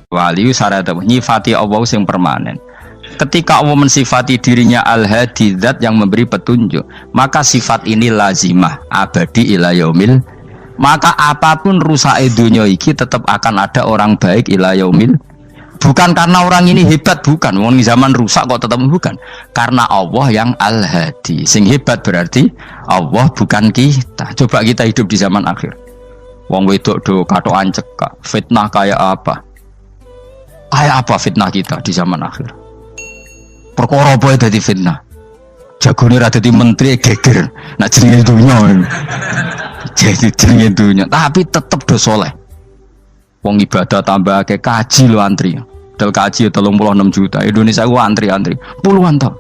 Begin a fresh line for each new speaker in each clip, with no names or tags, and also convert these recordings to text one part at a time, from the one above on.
wali syarat nyifati Allah yang permanen. Ketika Allah mensifati dirinya al-hadi, zat yang memberi petunjuk, maka sifat ini lazimah abadi ila yaumil. Maka apapun rusak dunia iki tetap akan ada orang baik ila yaumil. Bukan karena orang ini hebat, bukan. Wong zaman rusak kok tetap bukan. Karena Allah yang al-hadi. Sing hebat berarti Allah bukan kita. Coba kita hidup di zaman akhir. Wong wedok do katokan cekak. Fitnah kayak apa? Kayak apa fitnah kita di zaman akhir? Perkara apa dadi fitnah? Jagone ra dadi menteri geger. Nak jenenge dunya. Jadi jenenge dunya, tapi tetep do saleh. Wong ibadah tambah ke kaji lo antri. Dal kaji 36 juta. Indonesia ku antri-antri puluhan tahun.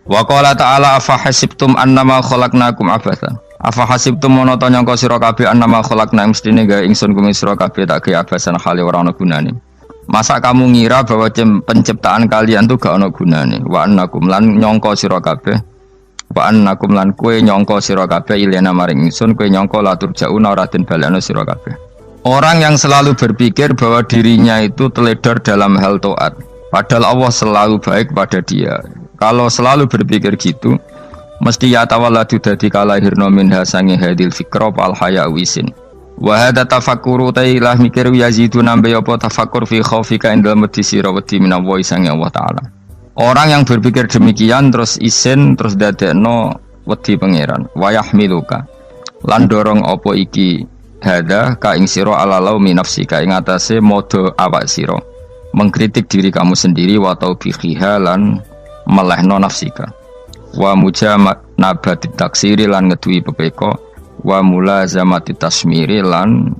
Wa qala ta'ala afa hasibtum annama khalaqnakum abatha. Afa hasibtum mono to nyangka sira kabeh annama khalaqna mestine gawe ingsun kuwi sira kabeh tak gawe abasan khali ora ana gunane. Masa kamu ngira bahwa penciptaan kalian tuh gak ana gunane. Wa annakum lan nyangka sira kabeh. Wa annakum lan kowe nyangka sira kabeh ilena maring ingsun kowe nyangka latur jauna ora den balekno sira kabeh. Orang yang selalu berpikir bahwa dirinya itu teledor dalam hal taat, padahal Allah selalu baik pada dia. Kalau selalu berpikir gitu, mesti ya tawalladu dadi kalahirna minha sange hadil fikra al haya wisin. Wa hadza tafakkuru tailah mikir yazidu nambe apa tafakkur fi khaufika indal medisi rawati minallahi sange Allah taala. Orang yang berpikir demikian terus isin terus dadekno wedi pangeran. Wa yahmiluka lan dorong apa iki hada ka ing sira alalau min nafsika ing atase modo awak sira mengkritik diri kamu sendiri wa taubihiha lan melehno nafsika wa mujamanabati taksiri lan ngeduwi pepeko wa mulazamati tasmiri lan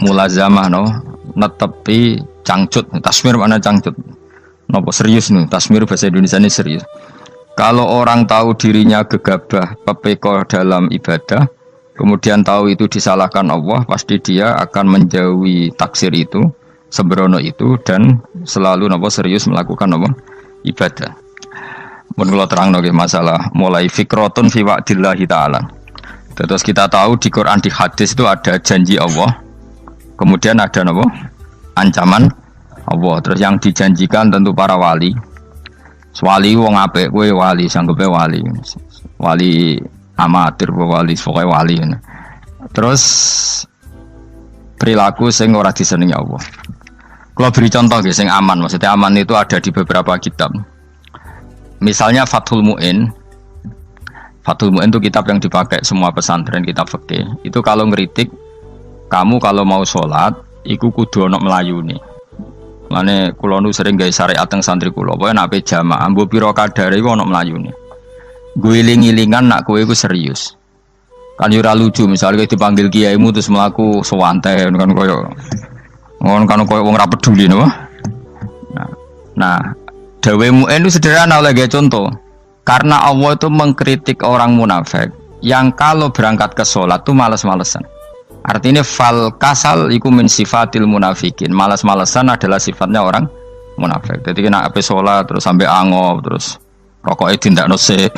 mulazamah netepi cangcut. Tasmir mana cangcut napa serius nih tasmir bahasa Indonesia ini serius. Kalau orang tahu dirinya gegabah pepeko dalam ibadah kemudian tahu itu disalahkan Allah, pasti dia akan menjauhi taksir itu, sembrono itu, dan selalu serius melakukan ibadah. Mun kula terangno nggih masalah mulai fikrotun fi wa'dillahi ta'ala. Terus kita tahu di Quran di hadis itu ada janji Allah, kemudian ada ancaman Allah. Terus yang dijanjikan tentu para wali. Wali wong apik kowe wali, sanggepe wali. Wali amatir wali pokoknya wali. Terus perilaku sing ora disenengi Allah. Kalau beri contoh sing aman, maksudnya aman itu ada di beberapa kitab. Misalnya Fathul Mu'in. Fathul Mu'in itu kitab yang dipakai semua pesantren, kitab fikih. Itu kalau ngeritik kamu kalau mau sholat iku kudu ana melayune. Mane kula nu sering gawe syariat teng santri kula, pokoke nek ape jamaah mbok pira kadare iku ana melayune. Guling-gilingan nak kowe iku serius. Kan yo ora lucu misalnya dipanggil kiaimu terus mlaku sewantai kan koyo wong ora peduli napa. Nah, dawe mu'en itu sederhana oleh contoh. Karena Allah itu mengkritik orang munafik yang kalau berangkat ke sholat itu malas-malesan. Artinya fal kasal iku min sifatil munafikin. Malas-malesan adalah sifatnya orang munafik. Jadi kena ape sholat terus sampai angop terus rokoknya tindak nose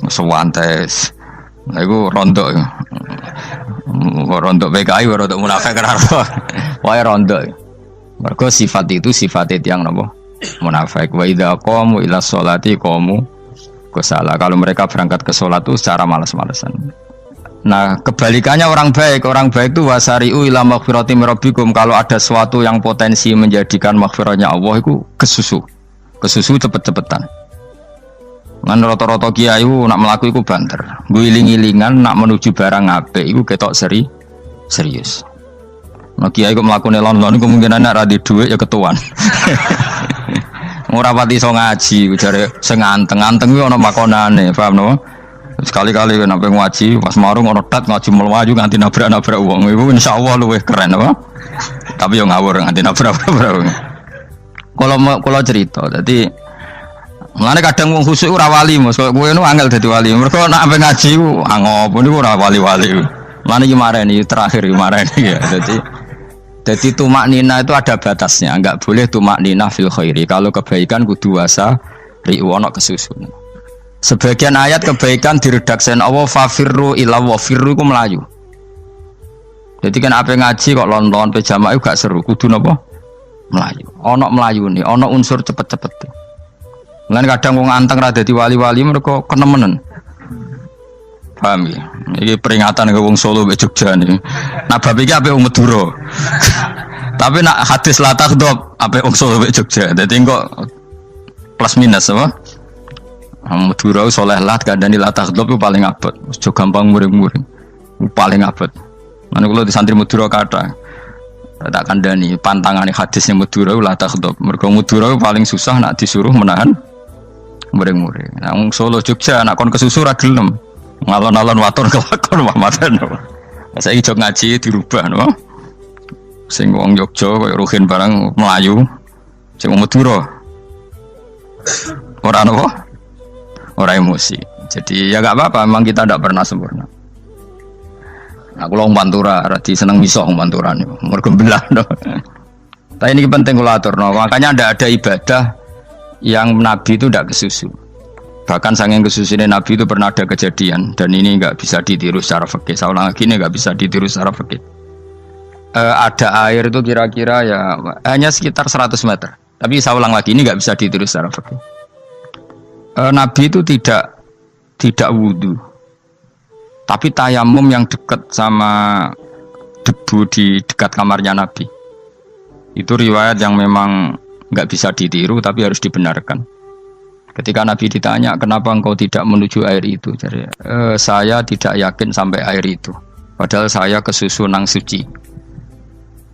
sewantes. Nah itu rontok. Rontok PKI rontok munafik kenapa? Wah rontok. Mergo sifat itu sifat yang napa? Munafik. Wa idza qamu ila sholati qamu kusala. Kalau mereka berangkat ke sholat itu secara malas-malesan. Nah kebalikannya orang baik itu wasari'u ila maghfirati rabbikum. Kalau ada sesuatu yang potensi menjadikan maghfirahnya Allah itu kesusu cepet-cepetan. Ngan rata-rata kiai nak melaku iku banter. Guling-gilingan nak menuju barang apik iku ketok serius. Nah kiai kok mlakune lon-lon kemungkinan nek ra di dhuwit ya ketuan. Ora pati iso ngaji jare sing anteng-anteng kuwi ana makonane, paham no? Sekali-kali nek ngaji pas marung ana tat ngaji mlayu nganti nabrak-nabrak wong. Iku insyaallah luwih keren apa? Tapi yo ngawur nganti nabrak-nabrak. Kalau cerita, jadi mulane kadang wong khusuk ora wali, Mas. Kowe nu angel dadi wali. Mergo nek ampe ngaji ku angop niku ora wali-wali. Mulane iki mareni terakhir iki mareni ya. Jadi tumak nina itu ada batasnya, enggak boleh tumak nina fil khairi. Kalau kebaikan kudu wasa ri'u ana kesusun. Sebagian ayat kebaikan diredaksen Allah fafirru ila wa firru ku melayu. Jadi kan ape ngaji kok lon-lon pe jamaah gak seru, kudu napa? Melayu. Ono melayuni, ono unsur cepet-cepet. Lan kadang wong anteng ra dadi wali-wali mereka kenemenen. Paham ya? Ini peringatan ke wong Solo mbek Jogja niki. Nah bab iki apik wong Madura. Tapi nak hadis la takhdhab apik wong Solo mbek Jogja. Dadi kok plus minus apa? Madura soleh lah kandhani la takhdhab paling abot. Aja gampang muring-muring. Paling abot. Mana kula di santri Madura kata tak kandhani pantangane hadisnya Madura la takhdhab. Mergo Madura paling susah nak disuruh menahan muring-muring. Nah, wong Solo Jogja nak kon kesusu ra gelem. Ngalon-alon watur kelakon Muhammadan. Saiki jog ngaji dirubah no. Sing wong Jogja koyo Ruhin barang Melayu. Sing wong Madura. Ora napa? Ora emosi. Jadi ya enggak apa-apa, memang kita tidak pernah sempurna. Nah, kula wong Pantura radi seneng misah wong Pantura niku. Mergo belah no. Tapi ini penting kula aturno. Makanya ada ibadah yang Nabi itu tidak kesusu. Bahkan saking kesusunya Nabi itu pernah ada kejadian dan ini nggak bisa ditiru secara fikih. Saya ulang lagi ini nggak bisa ditiru secara fikih. Ada air itu kira-kira ya hanya sekitar 100 meter. Tapi saya ulang lagi ini nggak bisa ditiru secara fikih. Nabi itu tidak wudu, tapi tayamum yang dekat sama debu di dekat kamarnya Nabi. Itu riwayat yang memang nggak bisa ditiru tapi harus dibenarkan. Ketika Nabi ditanya kenapa engkau tidak menuju air itu, jadi saya tidak yakin sampai air itu. Padahal saya kesusu nang suci.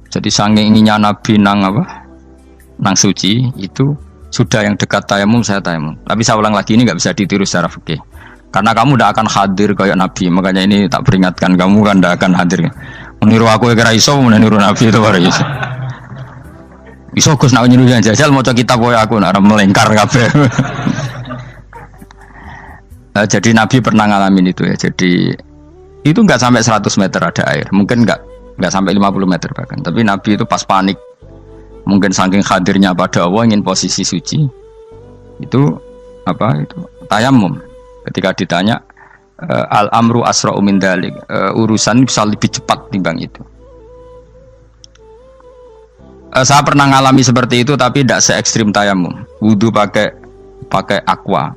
Jadi saking inginnya Nabi nang suci itu sudah yang dekat tayamum saya tayamum. Tapi saya ulang lagi ini nggak bisa ditiru secara fikih. Karena kamu tidak akan hadir kayak Nabi. Makanya ini tak peringatkan kamu kan tidak akan hadir. Meniru aku kira iso, meniru Nabi itu baru iso. Iso Gus nak nyuruh yang jajal maca kitab koyo aku nak melengkar kabeh. Jadi Nabi pernah ngalamin itu ya. Jadi itu enggak sampai 100 meter ada air. Mungkin enggak sampai 50 meter bahkan. Tapi Nabi itu pas panik. Mungkin saking hadirnya pada Allah ingin posisi suci. Itu itu tayamum. Ketika ditanya al-amru asra'u min dzalik, urusan bisa lebih cepat timbang itu. Saya pernah ngalami seperti itu tapi tidak se ekstrim tayamum. Wudu pakai aqua,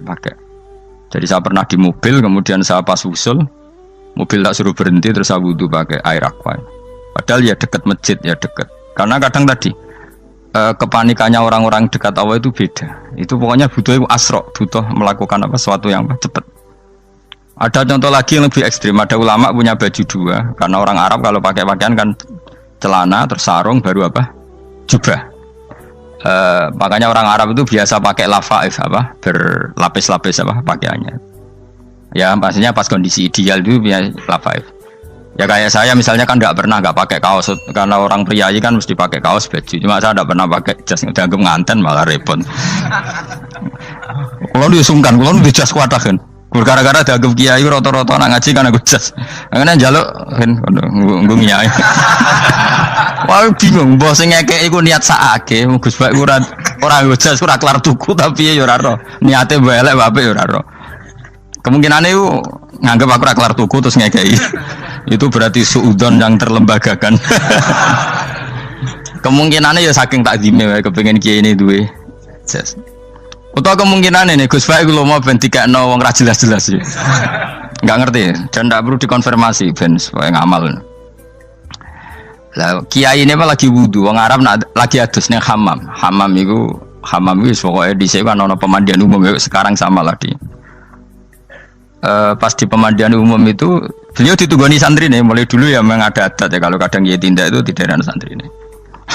Jadi saya pernah di mobil, kemudian saya pas usul, mobil tak suruh berhenti terus saya wudu pakai air aqua. Padahal ya dekat masjid ya dekat. Karena kadang tadi kepanikannya orang-orang dekat Allah itu beda. Itu pokoknya butuh asro, butuh melakukan sesuatu yang cepat. Ada contoh lagi yang lebih ekstrim. Ada ulama punya baju dua, karena orang Arab kalau pakai pakaian kan celana terus sarung baru jubah. Makanya orang Arab itu biasa pakai lafaif berlapis-lapis pakaiannya. Ya pastinya pas kondisi ideal itu biasa lafaif. Ya kayak saya misalnya kan nggak pakai kaos karena orang priayi kan mesti pakai kaos baju. Cuma saya tidak pernah pakai jas udah nganten malah repot. Kalau disungkan, kalau di jas kuatakan. Gara-gara dianggap kiai rata-rata nak ngaji kan aku jas. Karena jaluk kan nggung nyai. Wah bingung, bos ngekek iku niat sakake, Gus Bak ora jas ora kelar tuku tapi ya ora ro. Niate elek apik ya ora ro. Kemungkinane iku nganggep aku ora kelar tuku terus ngekeki. Itu berarti suudzon yang terlembagakan. Kemungkinane ya saking takdime wae kepengin kiai ini duwe jas. Utawa kemungkinan ini Gus Baik lu mau ben dikekno wong ra jelas-jelas ya. Enggak ngerti dan enggak perlu dikonfirmasi ben supaya ngamal. Lah kiai ini lagi wudu, wong Arab lagi adus ning hammam. Hammam iku pokoke dhisik kan ana pemandian umum ya sekarang sama lah di. Pas di pemandian umum itu beliau ditunggoni santri nih, mulai dulu ya memang ada adat ya kalau kadang kiai tindak itu di daerah santri nih.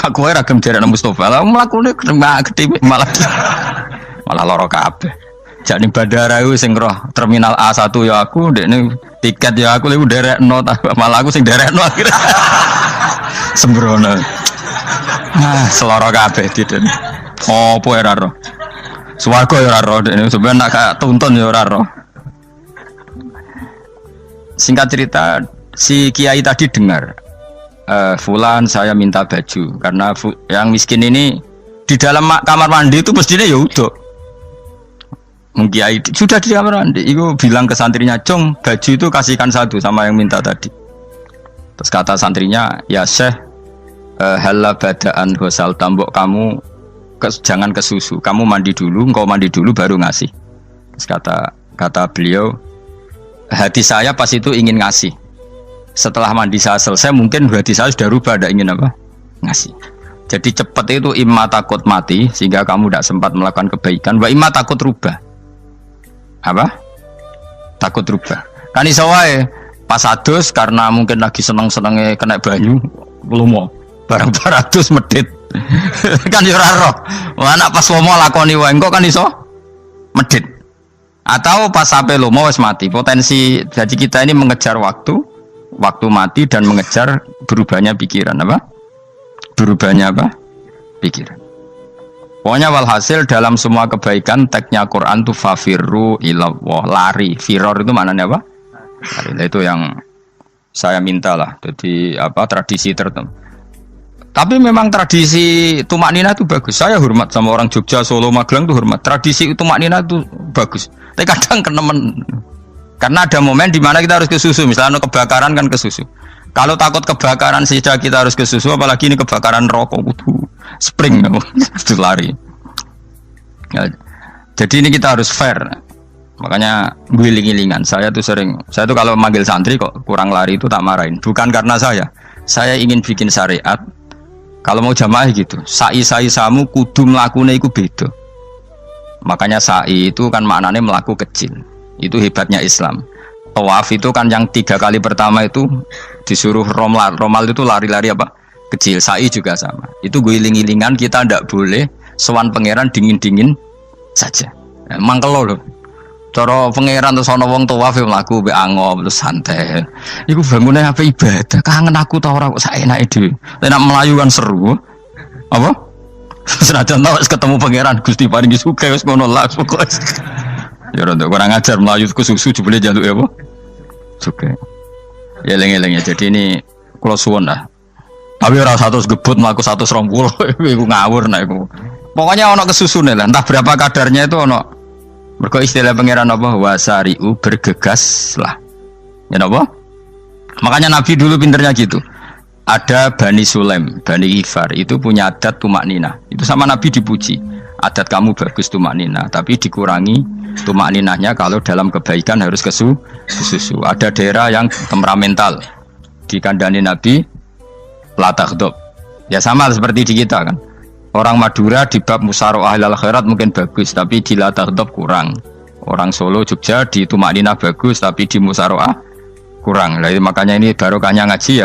Aku ora ragam daerah Mustofa lah mlakune gede malah loro kabeh. Jadi bandara itu sing roh terminal A1 ya aku, ndekne tiket ya aku lewat derekno malah aku sing derekno akhirnya. Sembrono. Seloro kabeh diten. Opo ora roh. Swarga ya ora roh, ndekne sampeyan nak tuntun ya ora roh. Singkat cerita, si kiai tadi dengar fulan saya minta baju karena yang miskin ini di dalam kamar mandi itu mestinya ya udah. Kiai sudah di kamar mandi, itu bilang ke santrinya, "Cung, baju itu kasihkan satu sama yang minta tadi." Terus kata santrinya, "Ya Syekh, halla badaan hosal tambok kamu jangan ke susu, kamu mandi dulu, engkau mandi dulu baru ngasih. Terus kata beliau, hati saya pas itu ingin ngasih. Setelah mandi saya selesai, mungkin hati saya sudah rubah, ada ingin apa? Ngasih. Jadi cepat itu imma takut mati sehingga kamu tidak sempat melakukan kebaikan, wa imma takut rubah. Apa? Takut rubah. Kan iso wae pas adus karena mungkin lagi seneng-senenge kena banyu, lumo. Barang 200 medit. Kan yo ora roh. Anak pas lomo lakoni wae engko kan iso medit. Atau pas sampai lomo wis mati. Potensi jadi kita ini mengejar waktu mati dan mengejar berubahnya pikiran apa? Berubahnya apa? Pikiran. Pokoknya walhasil dalam semua kebaikan teksnya Quran itu fafirru ilallah, lari. Firor itu maknanya apa? Lari. Nah, itu yang saya minta lah. Jadi apa tradisi tertentu. Tapi memang tradisi tumak nina itu bagus. Saya hormat sama orang Jogja, Solo, Magelang itu hormat. Tradisi tumak nina itu bagus. Tapi kadang kenemen. Karena ada momen di mana kita harus ke susu. Misalnya kebakaran kan ke susu. Kalau takut kebakaran sehingga kita harus ke susu, apalagi ini kebakaran rokok, spring, itu lari. Ya, jadi ini kita harus fair. Makanya guling-gilingan. Saya tuh kalau manggil santri kok kurang lari itu tak marahin. Bukan karena saya ingin bikin syariat. Kalau mau jamaah gitu, sa'i samu kudu mlakune iku beda. Makanya sa'i itu kan maknanya melaku kecil. Itu hebatnya Islam. Tawaf itu kan yang 3 kali pertama itu disuruh romal itu lari-lari apa? Kecil. Sa'i juga sama. Itu guling-gilingan, kita ndak boleh sowan pangeran dingin-dingin saja. Mangkelo lho. Cara pangeran terus ana wong tawaf mlaku mbek angop terus santai. Iku bangune apa ibadah. Kangen aku ta ora kok saenake dhewe. Nek melayu kan seru. Apa? Senajan tau ketemu pangeran Gusti paringi sugih wis ngono lah pokoke. Ya ora kurang ajar melayu ku susu jebule njaluk ya apa? Sugih. Ya eling-eling ya. Jadi ini kula suwun lah. Tapi ora 100 gebut mlaku 120 iku ngawur nek iku. Pokoknya ana kesusune lah. Entah berapa kadarnya itu ana. Mergo istilah pangeran apa wasari'u bergegas lah. Ya apa? Makanya Nabi dulu pinternya gitu. Ada Bani Sulaim, Bani Ghifar itu punya adat tumak nina. Itu sama Nabi dipuji. Adat kamu bagus tumak nina, tapi dikurangi tumak ninahnya kalau dalam kebaikan harus ke susu. Ada daerah yang temperamental. Dikandani Nabi la taghdab. Ya sama seperti di kita kan. Orang Madura di bab musyaroah ilal khairat mungkin bagus, tapi di la taghdab kurang. Orang Solo, Jogja di tumak nina bagus, tapi di musyaroah kurang. Jadi makanya ini barokahnya ngaji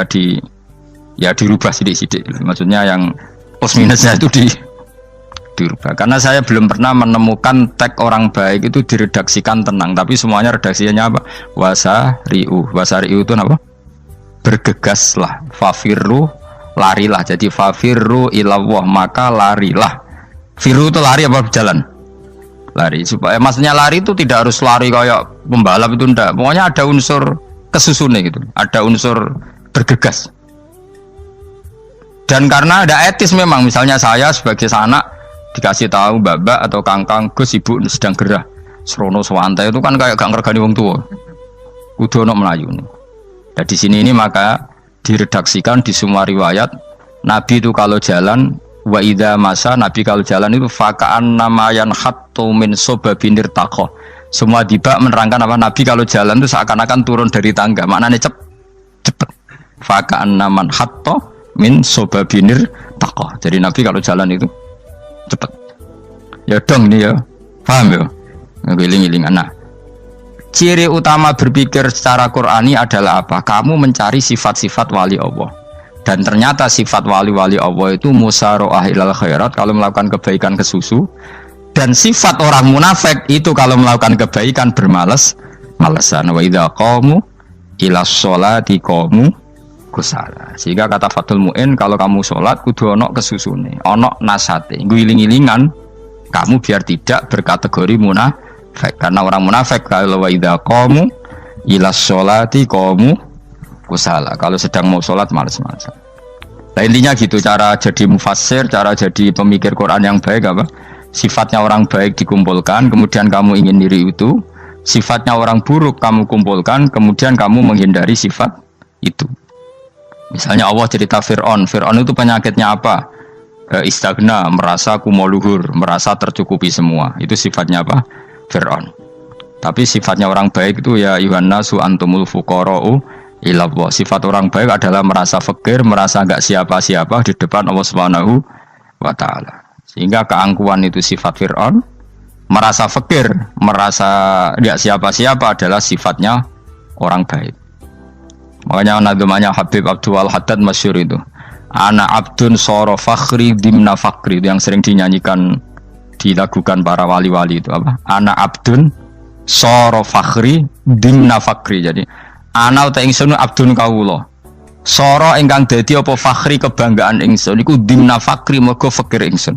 ya dirubah sidik-sidik. Maksudnya yang plus minusnya itu dirubah. Karena saya belum pernah menemukan tag orang baik itu diredaksikan tenang, tapi semuanya redaksinya apa? Wasari'u. Wasari'u itu apa? Bergegaslah. Fafirru, larilah. Jadi fafirru ilallah, maka larilah. Firu itu lari apa berjalan? Lari. Supaya maksudnya lari itu tidak harus lari kayak pembalap itu enggak. Pokoknya ada unsur kesusunnya gitu. Ada unsur bergegas. Dan karena ada etis memang, misalnya saya sebagai anak dikasih tahu babak atau kangkang Gus ibu sedang gerah serono sewantai itu kan kayak gak ngergani wong tua. Kudu ono Melayu. Dan di sini ini maka diredaksikan di semua riwayat Nabi itu kalau jalan wa idza masa, Nabi kalau jalan itu fakaan namayan khattu min sobabinir taqo. Semua dibak menerangkan apa Nabi kalau jalan itu seakan-akan turun dari tangga. Maknanya cepet. Fakaan naman khattu min sobabinir taqo. Jadi Nabi kalau jalan itu cepet. Ya dong nih ya. Paham ya? Ngiling-ngilingan. Nah, ciri utama berpikir secara Qur'ani adalah apa? Kamu mencari sifat-sifat wali Allah. Dan ternyata sifat wali-wali Allah itu musyaroah ilal khairat kalau melakukan kebaikan ke susu. Dan sifat orang munafik itu kalau melakukan kebaikan bermalas-malesan. Wa idza qamu ilas sholati qamu kusala. Sehingga kata Fathul Mu'in kalau kamu sholat kudu ono kesusune, ono nasate. Guling-gilingan kamu biar tidak berkategori munafik. Karena orang munafik kalau wa idza qamu ilas sholati qamu kusala. Kalau sedang mau sholat malas-malasan. Nah, intinya gitu cara jadi mufassir, cara jadi pemikir Quran yang baik apa? Sifatnya orang baik dikumpulkan, kemudian kamu ingin diri itu. Sifatnya orang buruk kamu kumpulkan, kemudian kamu menghindari sifat itu. Misalnya Allah cerita Fir'aun. Fir'aun itu penyakitnya apa? Istagna, merasa kumoluhur, merasa tercukupi semua. Itu sifatnya apa? Fir'aun. Tapi sifatnya orang baik itu ya Yuhannasu antumul fuqara'u ilallah. Sifat orang baik adalah merasa fakir, merasa enggak siapa-siapa di depan Allah Subhanahu wa taala. Sehingga keangkuhan itu sifat Fir'aun, merasa fakir, merasa enggak siapa-siapa adalah sifatnya orang baik. Makanya nadumanya Habib Abdul Haddad masyhur itu. Ana abdun soro fakhri dimna fakri, itu yang sering dinyanyikan, dilakukan para wali-wali itu apa? Ana abdun soro fakhri dimna fakri. Jadi ana uta ingsun abdun kawula. Soro ingkang dadi apa fakhri kebanggaan ingsun iku dimna fakri mergo fakir ingsun.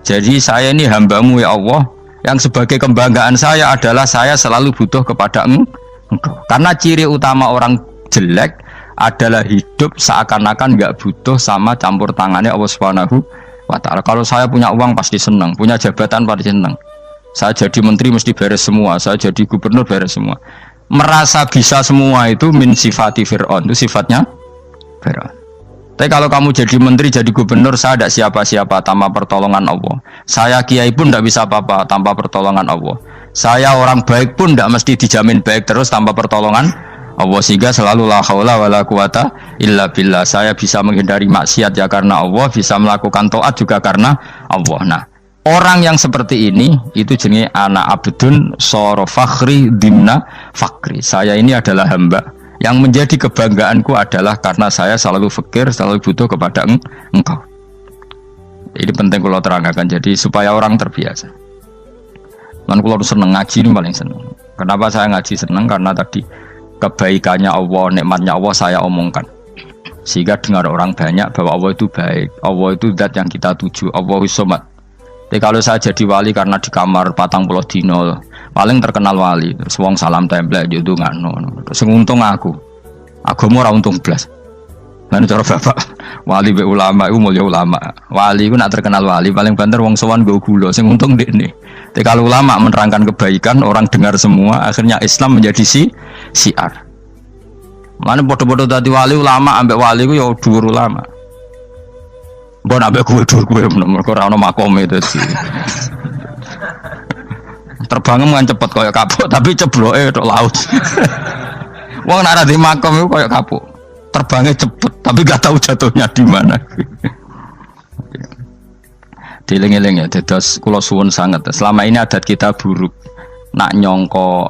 Jadi saya ini hambamu ya Allah, yang sebagai kebanggaan saya adalah saya selalu butuh kepada Engkau. Karena ciri utama orang jelek adalah hidup seakan-akan nggak butuh sama campur tangannya Allah Subhanahu wa taala. Kalau saya punya uang pasti senang, punya jabatan pasti senang. Saya jadi menteri mesti beres semua, saya jadi gubernur beres semua. Merasa bisa semua itu min sifati Fir'aun, itu sifatnya Fir'aun. Tapi kalau kamu jadi menteri, jadi gubernur, saya tidak siapa-siapa tanpa pertolongan Allah. Saya kiai pun tidak bisa apa-apa tanpa pertolongan Allah. Saya orang baik pun tidak mesti dijamin baik terus tanpa pertolongan Allah, sehingga selalu la haula wala quwata illa billah. Saya bisa menghindari maksiat ya karena Allah, bisa melakukan taat juga karena Allah. Nah, orang yang seperti ini itu jenis ana abdun soro fakhri dimna fakri. Saya ini adalah hamba yang menjadi kebanggaanku adalah karena saya selalu fakir, selalu butuh kepada Engkau. Ini penting kalau terangkan, jadi supaya orang terbiasa. Dan kalau seneng ngaji ini paling seneng. Kenapa saya ngaji seneng? Karena tadi kebaikannya Allah, nikmatnya Allah saya omongkan, sehingga dengar orang banyak bahwa Allah itu baik, Allah itu zat yang kita tuju, Allahus Somad. Jadi kalau saya jadi wali karena di kamar 40 dino paling terkenal wali, terus wong salam template itu nggak terus untung aku ora untung blas. Lan cara bapak wali be ulama itu mulia ulama, wali itu nak terkenal wali paling banter wong sowan go gula, sing untung dekne. Tapi kalau ulama menerangkan kebaikan, orang dengar semua, akhirnya Islam menjadi siar. Mana bodoh-bodoh tadi wali ulama, ambek wali ku ya dhuwur ulama. Mbok ambek kuwe dhuwur kuwe mergo ora ono makome itu sih. Terbangem kan cepet koyo kapuk, tapi cebloke tok laut. Wong nek ora di makom iku koyo kapuk. Terbangnya cepet, tapi gak tahu jatuhnya di mana. Dieling-eling ya, dados kula suwun sangat. Selama ini adat kita buruk. Nak nyongko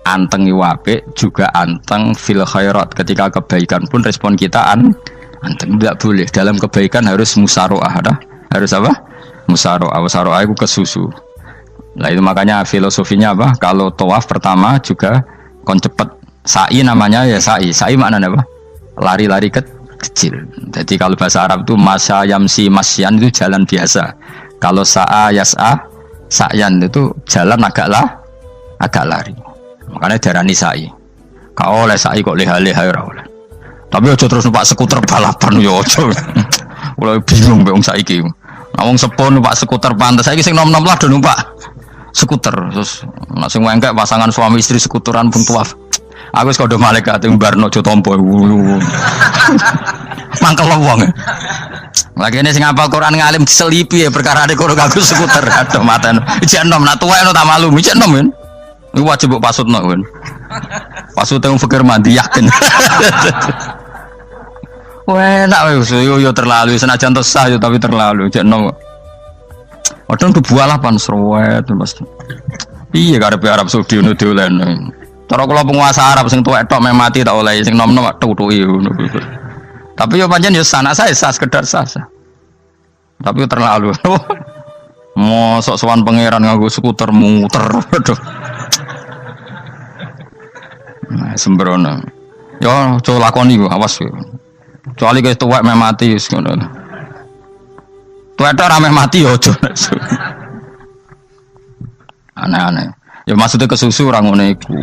anteng iwape juga anteng fil khairat. Ketika kebaikan pun respon kita anteng, tidak boleh. Dalam kebaikan harus musaroah, harus apa? Musaroah. Musaroah itu kesusu. Nah itu makanya filosofinya apa? Kalau tawaf pertama juga kon cepet. Sa'i namanya ya sa'i. Sa'i maknanya apa? Lari-lari kecil. Jadi kalau bahasa Arab itu masya yamsi masyan itu jalan biasa. Kalau sa'a yas'a sa'yan itu jalan agak lari. Makanya darani sa'i. Kau oleh sa'i kok leha-leha ora oleh. Tapi aja terus numpak skuter balapan yo aja. Mulai bingung mbek wong saiki. Wong sepo numpak skuter pantes. Saiki sing nom-nom lah do numpak skuter. Terus nek sing wengkek pasangan suami istri skuteran pun tuaf. Aku wis kodho malaikat mbarno aja tampa. Mangkel wong. Lagi ini sing hafal Quran ngalim diselipi ya perkara ade kono kanggo skuter. Aduh maten. Ijek enom nak tuwek no tak malu. Ijek enom kan. Iku wajib mbok pasutno kan. Pasute wong fikir mandi yakin. Wah, enak wis yo terlalu senajan to sah yo tapi terlalu ijek enom. Padahal tuh bualapan serwet Mas. Iya karep Arab Saudi ngono dolen. Cara kula penguasa Arab sing tuwek tok meh mati tak oleh sing nom-nom tutuki ngono. Tapi yo pancen yo sanak saya sah sekedar sah. Tapi yo terlalu. Mosok sowan pangeran nganggo skuter muter. Aduh. Nah, sembrono. Yo coba lakoni yo awas yo. Kecuali guys tuwek meh mati wis ngono. Tuwek tok ra meh mati yo aja. Aneh-aneh. Ya maksudnya kesusu orang ngono iku.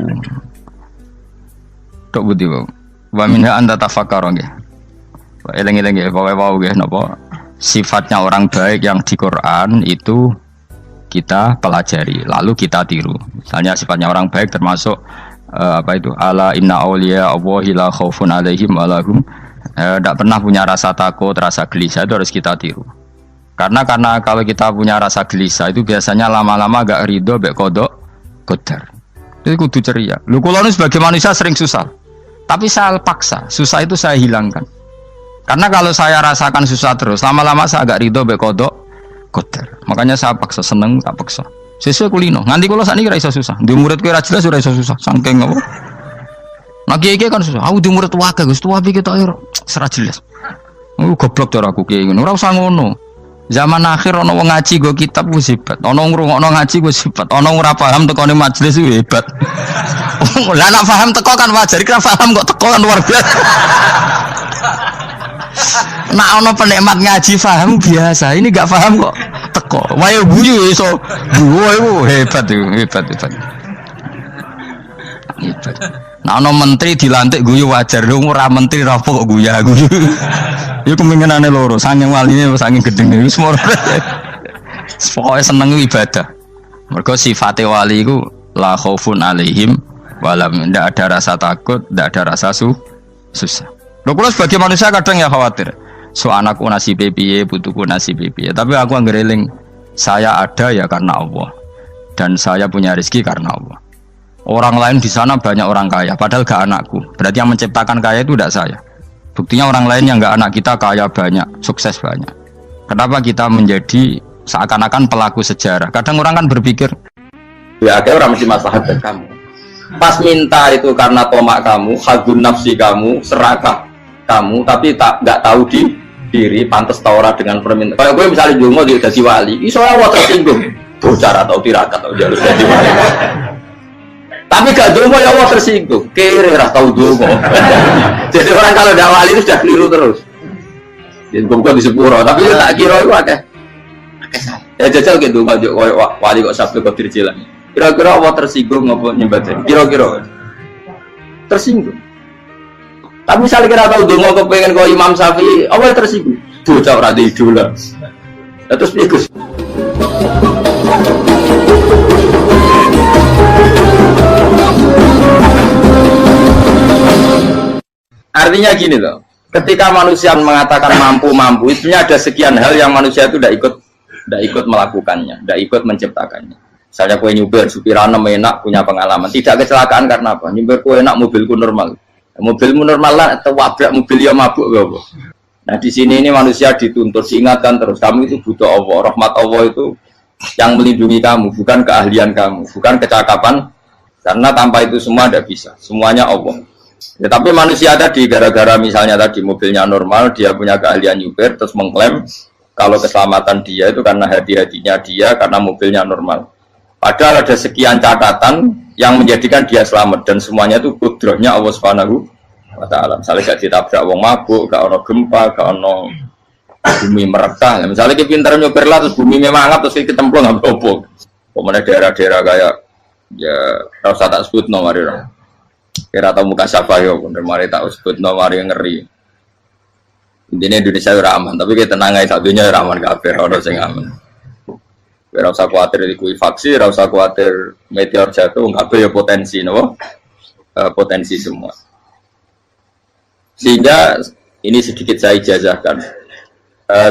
Tok budi wae. Wa minha anta tafakkar nggih. Eleng-eleng nggih, pokoke wau nggih napa sifatnya orang baik yang di Quran itu kita pelajari, lalu kita tiru. Misalnya sifatnya orang baik termasuk apa itu? Ala inna auliya Allahi la khaufun alaihim wa lahum Tidak pernah punya rasa takut, rasa gelisah itu harus kita tiru. Karena kalau kita punya rasa gelisah itu biasanya lama-lama agak ridho, bek kodok, kodar. Itu kudu ceria. Lu kalau sebagai manusia sering susah, tapi saya paksa, susah itu saya hilangkan. Karena kalau saya rasakan susah terus, lama-lama saya agak ridho, bek kodok, kodar. Makanya saya paksa, seneng tak paksa. Sesuai kulino. Nganti kalau saat ini rasa susah. Di muridku rasa jelas sudah susah. Sangking apa? Nah kiai kan susah. Aku di murid waga Gus, tua pikir tak air serah jelas. Goblok cara aku kiai ngono. Ora usah ngono. Zaman akhir ana wong ngaji go kitab wis hebat. Ana ngrungokno ngaji wis hebat. Ana ora paham tekone majelis wis hebat. Lah nek paham teko kan wajar, kira paham kok teko kan luar biasa. Nak ana penikmat ngaji paham biasa. Ini enggak paham kok teko. Wae guyu iso. Guyu hebat itu, hebat. Hebat. Nah, ono menteri dilantik guyu wajar, dong ora menteri rapo kok guyu. Iku kemungkinane loro, saking waline saking gedenge wis moro. Pokoke seneng ibadah. Mergo sifate wali iku la khaufun alaihim walam, ndak ada rasa takut, ndak ada rasa susah. Lho kula sebagai manusia kadang ya khawatir. So anakku nasibe piye, putuku nasibe piye. Tapi aku anggereling saya ada ya karena Allah. Dan saya punya rezeki karena Allah. Orang lain di sana banyak orang kaya, padahal gak anakku. Berarti yang menciptakan kaya itu tidak saya. Buktinya orang lain yang gak anak kita kaya banyak, sukses banyak. Kenapa kita menjadi seakan-akan pelaku sejarah? Kadang orang kan berpikir, ya akhirnya orang mesti maslahat dan kamu. Pas minta itu karena tomak kamu, hadun nafsi kamu, serakah kamu, tapi nggak tahu diri, pantas taura dengan permintaan. Kalau gue misalnya Jungo dia jadi wali, ini soalnya tersinggung, bocor atau tirakat atau jalur jadi wali. Tapi gak dungo ya Allah tersinggung, kiri rasa tahu dungo. Jadi orang kalau tidak wali itu sudah keliru terus. Jadi gue di sepuro, tapi tak kira itu ada. Ya jajal gitu, wali kok sabtu kok dirjilan. Kira-kira Allah tersinggung ngapa nyembah? Kira-kira tersinggung. Tapi misalnya kira tahu dungo kepengen kau Imam Syafi'i, Allah tersinggung. Bocah ora di idola. Terus ikut. Artinya gini loh, ketika manusia mengatakan mampu, itu ada sekian hal yang manusia itu tidak ikut melakukannya, tidak ikut menciptakannya. Misalnya kue nyuber, supirana enak, punya pengalaman, tidak kecelakaan karena apa? Nyuber kue enak, mobilku normal, mobilmu normal lah, atau wabrak mobil yang mabuk, apa? Nah di sini ini manusia dituntut, diingatkan terus, kamu itu butuh Allah, rahmat Allah itu yang melindungi kamu, bukan keahlian kamu, bukan kecakapan, karena tanpa itu semua tidak bisa, semuanya Allah. Ya, tapi manusia tadi gara-gara misalnya tadi mobilnya normal, dia punya keahlian nyuper, terus mengklaim kalau keselamatan dia itu karena hati-hatinya dia, karena mobilnya normal. Padahal ada sekian catatan yang menjadikan dia selamat dan semuanya itu kudrahnya Allah Subhanahu wa Ta'ala. Misalnya gak ditabrak wong mabuk, gak ono gempa, gak ono bumi merekah. Misalnya kita pintar nyuper lah, terus bumi memangap, terus kita templung nggak apa-apa. Kemudian daerah-daerah kayak ya rasa tak sebut nomor itu. Kira tahu muka siapa yo, bener mari tak sebut nomor yang ngeri. Intinya Indonesia ora aman, tapi kita tenang aja satunya ora aman kabeh, ora sing aman. Ora usah kuwatir likuifaksi, ora usah kuwatir meteor jatuh, kabeh ya potensi napa? Potensi semua. Sehingga ini sedikit saya ijazahkan.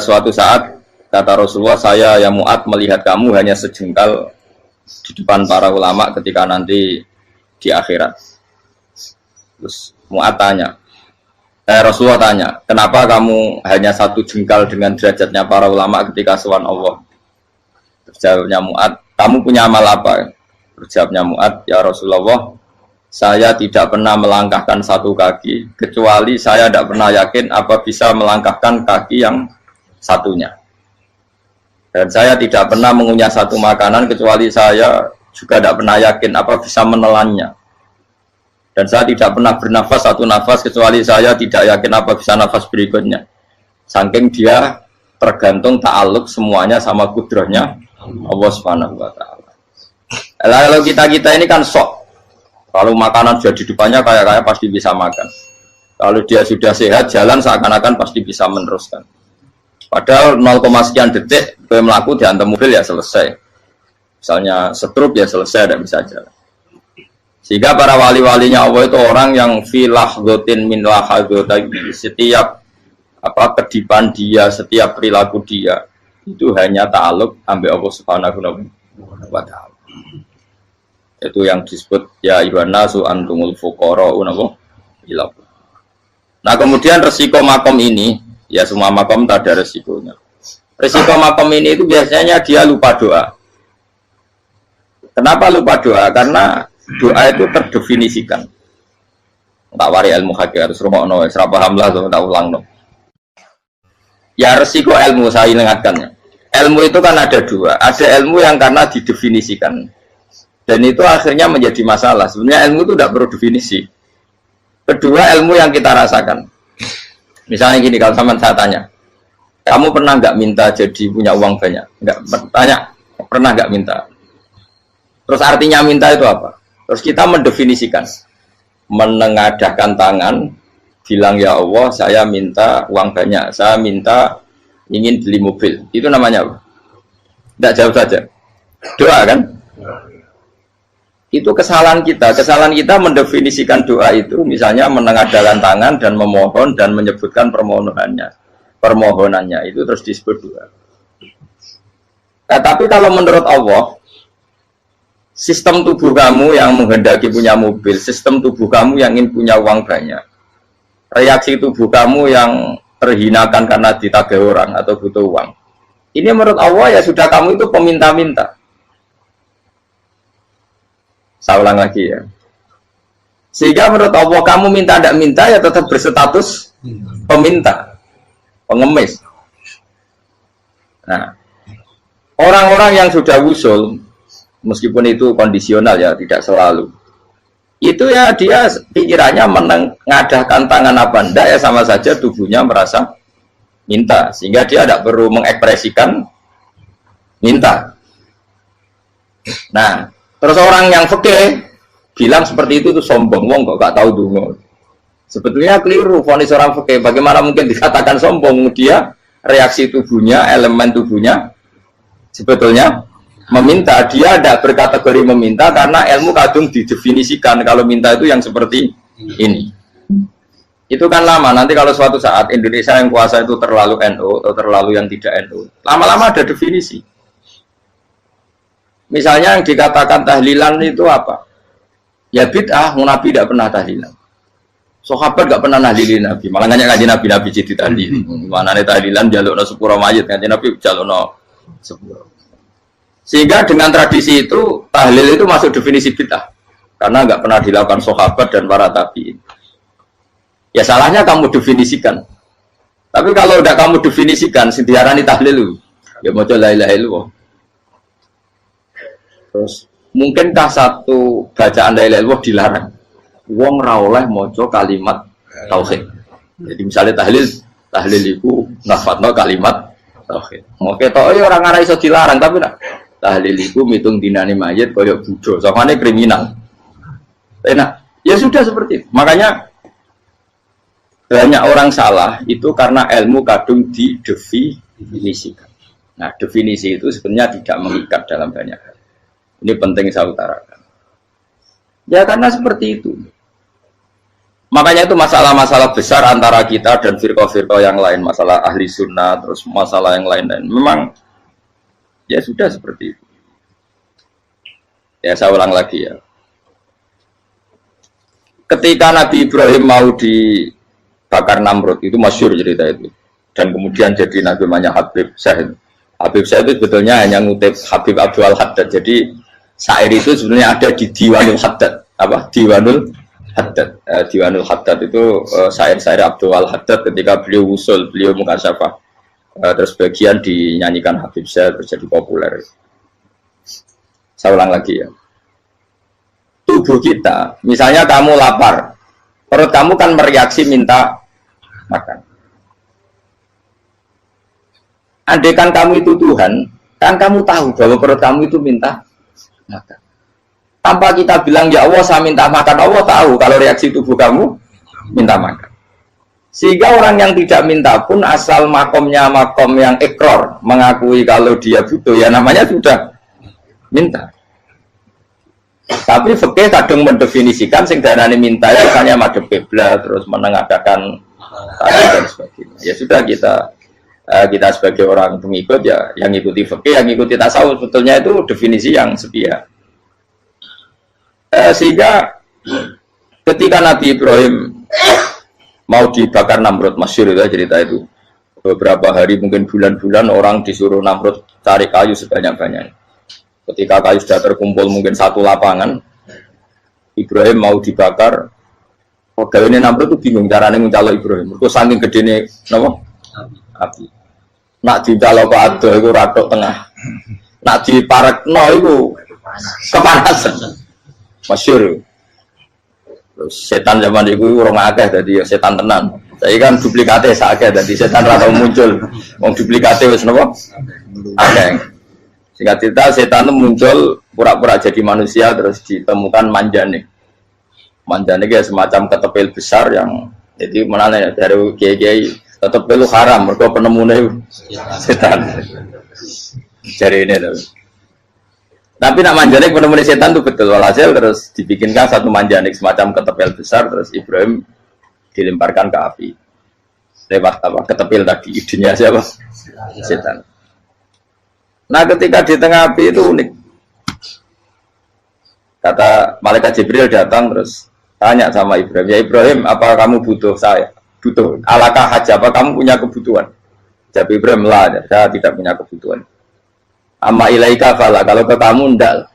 Suatu saat kata Rasulullah, saya yang Mu'ad melihat kamu hanya sejengkal di depan para ulama ketika nanti di akhirat. Terus Mu'ad tanya, Rasulullah tanya, kenapa kamu hanya satu jengkal dengan derajatnya para ulama ketika sowan Allah? Terjawabnya Mu'ad, kamu punya amal apa? Terjawabnya Mu'ad, ya Rasulullah, saya tidak pernah melangkahkan satu kaki, kecuali saya tidak pernah yakin apa bisa melangkahkan kaki yang satunya. Dan saya tidak pernah mengunyah satu makanan, kecuali saya juga tidak pernah yakin apa bisa menelannya. Dan saya tidak pernah bernafas satu nafas kecuali saya tidak yakin apa bisa nafas berikutnya. Saking dia tergantung ta'aluk semuanya sama kudrahnya Allah Subhanahu wa Ta'ala. Kalau kita ini kan sok. Kalau makanan sudah di depannya kayak pasti bisa makan. Kalau dia sudah sehat jalan seakan-akan pasti bisa meneruskan. Padahal 0, sekian detik gue melaku dihantam mobil ya selesai. Misalnya stroke ya selesai, tidak bisa jalan.
Sehingga para wali-walinya Allah itu orang yang filah gotin min lahadotagi, setiap kedipan dia, setiap perilaku dia itu hanya ta'aluk ambil Allah Subhanahu wa ta'ala. Itu yang disebut ya ayyuhan nasu antumul fuqara'u ila. Nah, kemudian resiko makom ini, ya semua makom tak ada resikonya. Resiko makom ini itu biasanya dia lupa doa. Kenapa lupa doa? Karena doa itu terdefinisikan. Tak wari ilmu hakik harus rumokno, wis ra paham lah tak ulang no. Ya resiko ilmu saya ingatkannya. Ilmu itu kan ada dua. Ada ilmu yang karena didefinisikan. Dan itu akhirnya menjadi masalah. Sebenarnya ilmu itu tidak perlu definisi. Kedua, ilmu yang kita rasakan. Misalnya gini, kalau sama saya tanya, kamu pernah nggak minta jadi punya uang banyak? Nggak tanya, pernah nggak minta? Terus artinya minta itu apa? Terus kita mendefinisikan, menengadahkan tangan, bilang ya Allah, saya minta uang banyak, saya minta ingin beli mobil. Itu namanya apa? Tidak jauh saja. Doa kan? Itu kesalahan kita. Kesalahan kita mendefinisikan doa itu, misalnya menengadahkan tangan dan memohon dan menyebutkan permohonannya itu terus disebut doa. Nah, tapi kalau menurut Allah, sistem tubuh kamu yang menghendaki punya mobil, sistem tubuh kamu yang ingin punya uang banyak, reaksi tubuh kamu yang terhinakan karena ditagih orang atau butuh uang, ini menurut Allah ya sudah kamu itu peminta-minta. Saya ulang lagi ya. Sehingga menurut Allah kamu minta tidak minta ya tetap berstatus peminta, pengemis. Nah, orang-orang yang sudah wusul, meskipun itu kondisional ya, tidak selalu. Itu ya dia pikirannya menengadahkan tangan apa enggak ya sama saja tubuhnya merasa minta. Sehingga dia tidak perlu mengekspresikan minta. Nah, terus orang yang fikih bilang seperti itu sombong, wong kok gak tahu dungo. Sebetulnya keliru vonis orang fikih. Bagaimana mungkin dikatakan sombong? Dia reaksi tubuhnya, elemen tubuhnya sebetulnya meminta. Dia tidak berkategori meminta karena ilmu kadung didefinisikan kalau minta itu yang seperti ini. Itu kan lama. Nanti kalau suatu saat Indonesia yang kuasa itu terlalu NU atau terlalu yang tidak NU, lama-lama ada definisi. Misalnya yang dikatakan tahlilan itu apa? Ya bid'ah, Nabi tidak pernah tahlilan. Sahabat tidak pernah nahlilin Nabi. Malah nggak ngaji Nabi jadi tahlil. Mana nih tahlilan jalur no sepuro mayit, ngaji Nabi jalur no sepuro. Sehingga dengan tradisi itu tahlil itu masuk definisi bid'ah karena nggak pernah dilakukan sahabat dan para tabi'in. Ya salahnya kamu definisikan. Tapi kalau udah kamu definisikan, sediarani tahlil, ya mau la ilaha illallah. Terus mungkinkah satu bacaan la ilaha illallah dilarang? Wong ra oleh maca kalimat tauhid. Jadi misalnya tahlil itu nafatno kalimat tauhid. Oke tok orang ora iso dilarang tapi nak tahlil itu mitung dinane mayit koyo budo, samane kriminal. Enak. Ya sudah seperti itu. Makanya banyak orang salah itu karena ilmu kadung didefinisikan. Nah, definisi itu sebenarnya tidak mengikat dalam banyak hal. Ini penting saya utarakan. Ya karena seperti itu. Makanya itu masalah-masalah besar antara kita dan firqah-firqah yang lain, masalah ahli sunnah, terus masalah yang lain-lain. Memang ya sudah seperti itu. Ya saya ulang lagi ya. Ketika Nabi Ibrahim mau dibakar Namrud, itu masyhur cerita itu. Dan kemudian jadi Nabi namanya Habib Syahid. Habib Syahid itu sebetulnya hanya ngutip Habib Abdul Haddad. Jadi syair itu sebenarnya ada di Diwanul Haddad. Apa? Diwanul Haddad. Diwanul Haddad itu syair-syair Abdul Haddad ketika beliau usul, beliau mukasyafah. Terus bagian dinyanyikan Habib Syahid terjadi populer. Saya ulang lagi ya. Tubuh kita, misalnya kamu lapar, perut kamu kan mereaksi minta makan. Andaikan kamu itu Tuhan, kan kamu tahu bahwa perut kamu itu minta makan. Tanpa kita bilang ya Allah saya minta makan, Allah tahu kalau reaksi tubuh kamu minta makan. Sehingga orang yang tidak minta pun asal makomnya makom yang ikror, mengakui kalau dia butuh, ya namanya sudah minta. Tapi fikih kadang mendefinisikan sing darane minta itu hanya madhep kiblat terus menengadakan dan sebagainya. Ya sudah kita sebagai orang pengikut ya yang ikuti fikih, yang ikuti tasawuf sebetulnya itu definisi yang sepihak. Sehingga ketika Nabi Ibrahim mau dibakar Namrud, masyhur itu cerita itu. Beberapa hari mungkin bulan-bulan orang disuruh Namrud cari kayu sebanyak-banyaknya. Ketika kayu sudah terkumpul mungkin satu lapangan, Ibrahim mau dibakar. Pegawai ini Namrud itu bingung caranya mencalok Ibrahim. Itu saking gedene napa? Api. Nak dicalok ke ado itu ratok tengah. Nak diparekno itu kepanasan. Masyhur. Terus setan zaman itu orang akeh dadi setan tenan. Saya kan duplikatnya sakit, jadi setan rata muncul. Wong duplikatnya wis napa? Akeh. Singkat cerita setan itu muncul pura-pura jadi manusia terus ditemukan manjane. Manjane kayak semacam ketepil besar yang jadi menane dari kiai-kiai ketepil itu haram, mergo penemune setan. Jari ini loh. Tapi nak manjane penemune setan itu betul walhasil terus dibikinkan satu manjane semacam ketepil besar terus Ibrahim dilemparkan ke api lewat apa ketepil tadi idenya siapa setan. Nah ketika di tengah api itu unik, kata malaikat Jibril datang terus tanya sama Ibrahim, ya Ibrahim apa kamu butuh saya? Butuh alakah haja, apa kamu punya kebutuhan? Jawab Ibrahim lah, saya tidak punya kebutuhan. Amma ilaika fala, kalau ke kamu ndak,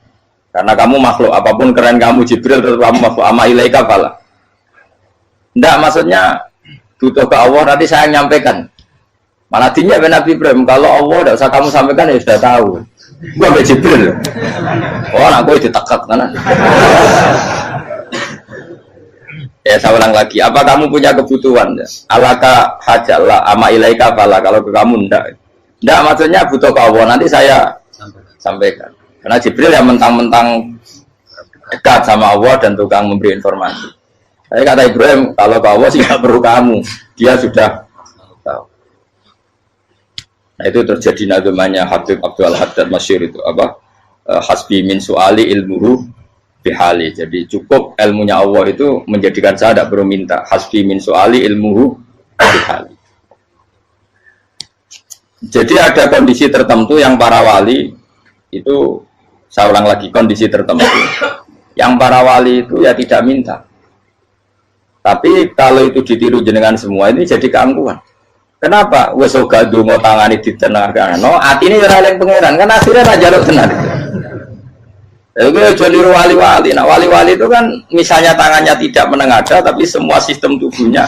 karena kamu makhluk apapun keren kamu Jibril terus kamu makhluk. Amma ilaika fala. Nggak, maksudnya butuh ke Allah nanti saya nyampaikan. Malah dinya Nabi Ibrahim kalau Allah tidak usah kamu sampaikan ya sudah tahu. Gua be Jibril. Oh, aku ditekak kan. Ya saya ulang lagi. Apa kamu punya kebutuhan? Alaka hajalah ama ilaika fala. Kalau ke kamu ndak. Ndak maksudnya butuh ke Allah nanti saya sampaikan. Karena Jibril yang mentang-mentang dekat sama Allah dan tukang memberi informasi. Saya kata Ibrahim, kalau ke Allah sih tidak perlu kamu, dia sudah tahu. Nah itu terjadi nazamanya Habib Abdul Haddad masyhur itu apa? Hasbi min su'ali ilmuhu bihali. Jadi cukup ilmunya Allah itu menjadikan saya tidak perlu minta. Hasbi min su'ali ilmuhu bihali. Jadi ada kondisi tertentu yang para wali itu, saya ulang lagi, kondisi tertentu yang para wali itu ya tidak minta. Tapi kalau itu ditiru jenengan semua ini jadi keangkuhan. Kenapa? Wes ora ndonga tangane ditenangkan. No, atine ora eling pangeran kan akhirnya ra njaluk tenan. Oke, jadi wali-wali. Nah, wali-wali itu kan misalnya tangannya tidak menengada tapi semua sistem tubuhnya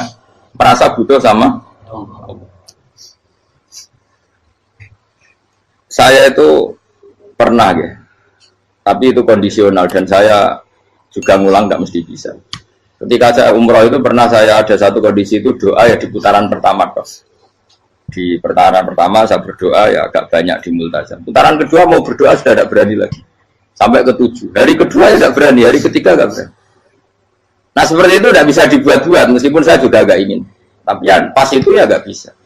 merasa butuh sama Allah. Saya itu pernah ya. Tapi itu kondisional dan saya juga ngulang nggak mesti bisa. Ketika saya umroh itu pernah saya ada satu kondisi itu doa ya di putaran pertama kok. Di putaran pertama saya berdoa ya agak banyak di multazam. Putaran kedua mau berdoa sudah tidak berani lagi. Sampai ke-7. Hari kedua ya tidak berani, hari ketiga tidak berani. Nah seperti itu tidak bisa dibuat-buat meskipun saya juga agak ingin. Tapi ya pas itu ya nggak bisa.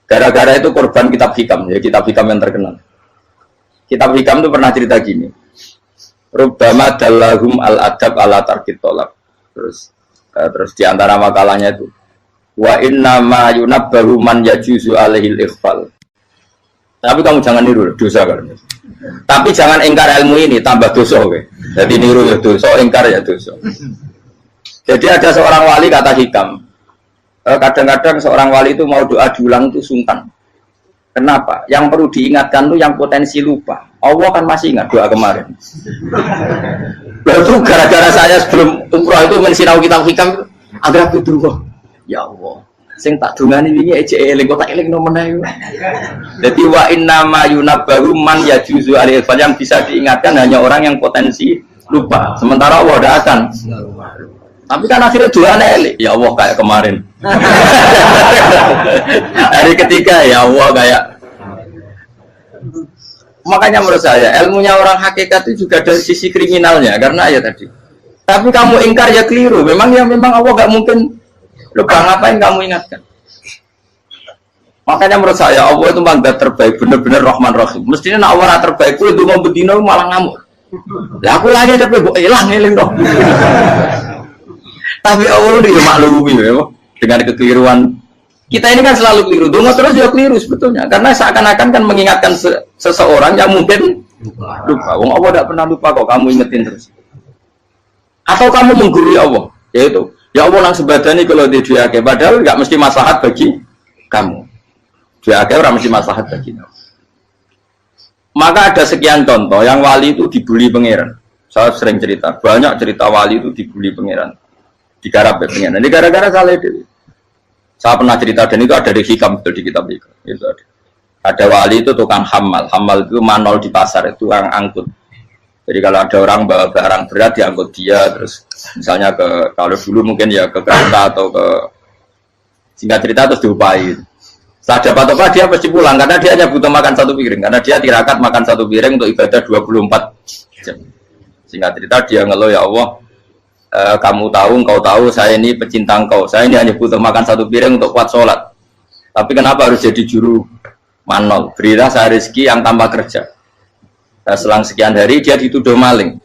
Gara-gara itu korban kitab hikam, ya kitab hikam yang terkenal. Kitab hikam itu pernah cerita gini. Rubbama dallahum al-adab ala tarkit tolak. Terus di antara makalahnya itu wa inna ma yunabbahu man yajuzu alaihil ikhfal. Tapi kamu jangan niru dosa kan. Tapi jangan ingkar ilmu ini tambah dosa kowe. Jadi niru ya dosa, ingkar ya dosa. Jadi ada seorang wali kata hikam. Kadang-kadang seorang wali itu mau doa diulang itu sungkan. Kenapa? Yang perlu diingatkan tuh yang potensi lupa. Allah kan masih ingat doa kemarin. Lalu gara-gara saya sebelum umroh itu mensinau kitab hikam agar aku dulu. Ya Allah, sing tak dungani wingi ejek eling kok tak eling nomene. Jadi wa inna ma yunabbahu man yajuzu alil fal, yang bisa diingatkan hanya orang yang potensi lupa. Sementara Allah tidak akan. Tapi kan akhirnya doa eling. Ya Allah kayak kemarin. Hari ketiga ya Allah kayak. Makanya menurut saya ilmunya orang hakikat itu juga dari sisi kriminalnya karena ya tadi. Tapi kamu ingkar ya keliru. Memang Allah nggak mungkin lupa, ngapain kamu ingatkan. Makanya menurut saya Allah itu mandat terbaik, benar-benar Rahman Rahim. Mestinya nak Allah terbaik itu mau bedino malah ngamuk. Lah aku lagi tapi kok hilang eling dong. Tapi Allah dia maklumi ya, dengan kekeliruan. Kita ini kan selalu keliru. Dongo terus ya keliru sebetulnya. Karena seakan-akan kan mengingatkan seseorang yang mungkin lupa. Wong Allah tidak pernah lupa kok, kamu ingetin terus. Atau kamu menggurui Allah, yaitu ya Allah nang sebadani kalau di diake, padahal nggak mesti maslahat bagi kamu. Diake orang mesti maslahat bagi kamu. Maka ada sekian contoh yang wali itu dibully pangeran. Saya sering cerita, banyak cerita wali itu dibully pangeran, digarap pangeran. Ini gara-gara salah itu. Saya pernah cerita dan itu ada di hikam itu di kitab itu. Ada wali itu tukang hamal, hamal itu manol di pasar itu tukang angkut. Jadi kalau ada orang bawa barang berat diangkut dia, terus misalnya kalau dulu mungkin ya ke kereta atau ke singkat cerita terus diupain. Setelah dapat apa dia pasti pulang karena dia hanya butuh makan satu piring karena dia tirakat makan satu piring untuk ibadah 24 jam. Singkat cerita dia ngeluh ya Allah, kamu tahu, engkau tahu saya ini pecinta engkau, saya ini hanya butuh makan satu piring untuk kuat sholat. Tapi kenapa harus jadi juru manol? Berilah saya rezeki yang tanpa kerja. Nah, selang sekian hari dia dituduh maling,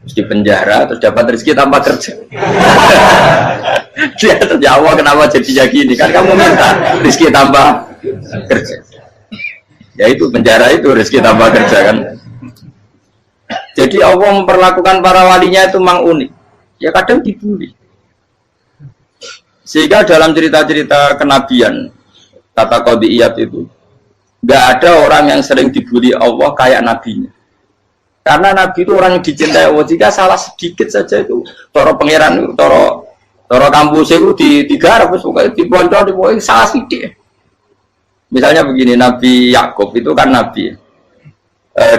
terus di penjara, terus dapat rezeki tanpa kerja. Dia terjawab kenapa jadinya gini? Kan kamu minta rezeki tanpa kerja. Ya itu penjara itu rezeki tanpa kerja kan. Jadi Allah memperlakukan para walinya itu memang unik. Ya kadang dibully. Sehingga dalam cerita-cerita kenabian kata qadiyat itu nggak ada orang yang sering dibully Allah kayak nabinya. Karena nabi itu orang yang dicintai Allah. Jika salah sedikit saja itu toro pangeran itu toro kampus itu digarap pokoknya diboncor diboncor salah sedikit. Misalnya begini, Nabi Yakub itu kan nabi.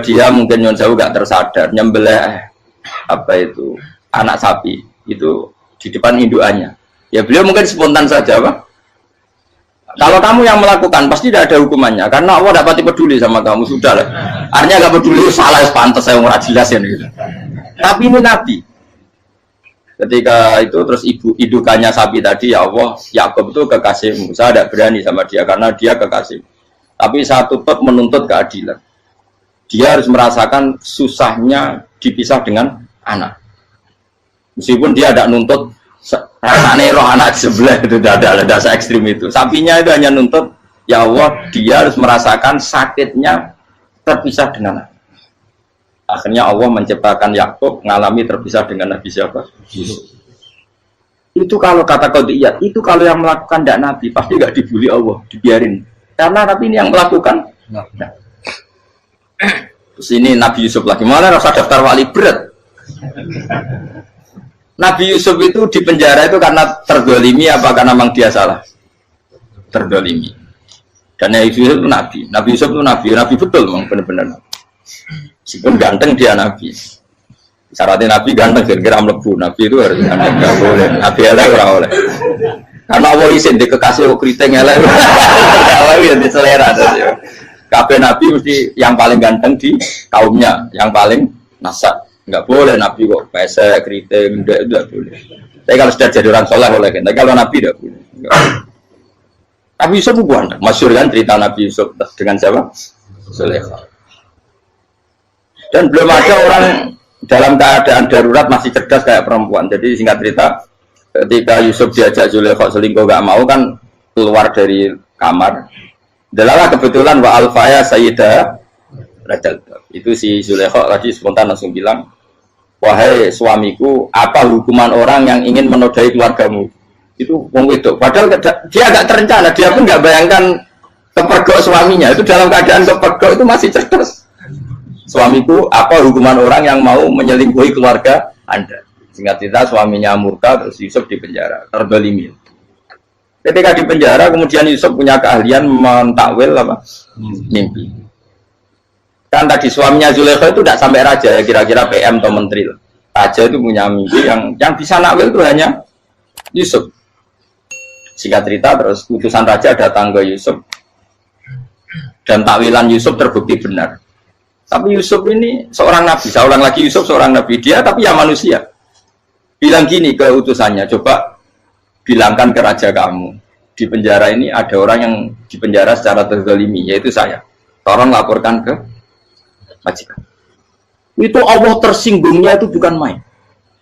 Dia mungkin nyon jauh gak tersadar nyembelih apa itu anak sapi itu di depan indukannya. Ya beliau mungkin spontan saja, Pak. Kalau kamu yang melakukan pasti tidak ada hukumannya karena Allah dapat peduli sama kamu sudah lah. Artinya gak peduli salah pantas saya nggak jelas ya gitu. Tapi ini nabi. Ketika itu terus indukannya sapi tadi ya Allah, Yakub itu kekasihmu. Saya tidak berani sama dia karena dia kekasih. Tapi saya tutup menuntut keadilan. Dia harus merasakan susahnya dipisah dengan anak. Meskipun dia tidak nuntut rasanya roh anak sebelah itu tidak ada se ekstrim itu. Sapinya itu hanya nuntut ya Allah dia harus merasakan sakitnya terpisah dengan anak. Akhirnya Allah menciptakan Yakub mengalami terpisah dengan Nabi siapa? Yusuf. Itu kalau kata qadiyat, itu kalau yang melakukan tidak Nabi pasti nggak dibully Allah, dibiarin. Karena Nabi ini yang melakukan. Nah. Terus ini Nabi Yusuf lagi, malah rasa daftar wali berat. Nabi Yusuf itu di penjara itu karena terdolimi apa karena memang dia salah? Terdolimi. Dan Nabi Yusuf itu Nabi. Nabi Yusuf itu Nabi betul memang benar-benar. Meskipun ganteng dia Nabi. Syaratnya Nabi ganteng kira-kira mlebu. Nabi itu harus ganteng, nggak boleh. Nabi elek ora oleh. Karena Allah izin di kekasih keriting elek. Allah yang diselera tadi. Kabeh Nabi mesti yang paling ganteng di kaumnya, yang paling nasab. Nggak boleh Nabi kok pesek keriting tidak boleh. Tapi kalau sudah jadi orang soleh boleh kan. Tapi kalau Nabi tidak boleh. Nabi Yusuf bukan. Masyhur kan cerita Nabi Yusuf dengan siapa? Zulaikha. Dan belum ada orang dalam keadaan darurat masih cerdas kayak perempuan. Jadi singkat cerita, ketika Yusuf diajak Zulaikha selingkuh gak mau kan keluar dari kamar. Dalalah kebetulan wa alfaya sayyidah Rajal. Itu si Zulaikha tadi spontan langsung bilang, wahai suamiku, apa hukuman orang yang ingin menodai keluargamu? Itu wong wedok. Padahal dia agak terencana, dia pun nggak bayangkan kepergok suaminya. Itu dalam keadaan kepergok itu masih cerdas. Suamiku, apa hukuman orang yang mau menyelingkuhi keluarga Anda? Singkat cerita suaminya murka, terus Yusuf di penjara, terdolimi. Ketika di penjara, kemudian Yusuf punya keahlian mentakwil apa? Mimpi. Kan tadi suaminya Zulaikha itu tidak sampai raja ya, kira-kira PM atau menteri. Raja itu punya mimpi yang bisa nakwil itu hanya Yusuf. Singkat cerita, terus utusan raja datang ke Yusuf dan takwilan Yusuf terbukti benar. Tapi Yusuf ini seorang nabi, saya ulang lagi Yusuf seorang nabi dia, tapi ya manusia. Bilang gini ke utusannya, coba bilangkan ke raja kamu, di penjara ini ada orang yang di penjara secara terzalimi, yaitu saya. Tolong laporkan ke majikan. Itu Allah tersinggungnya itu bukan main.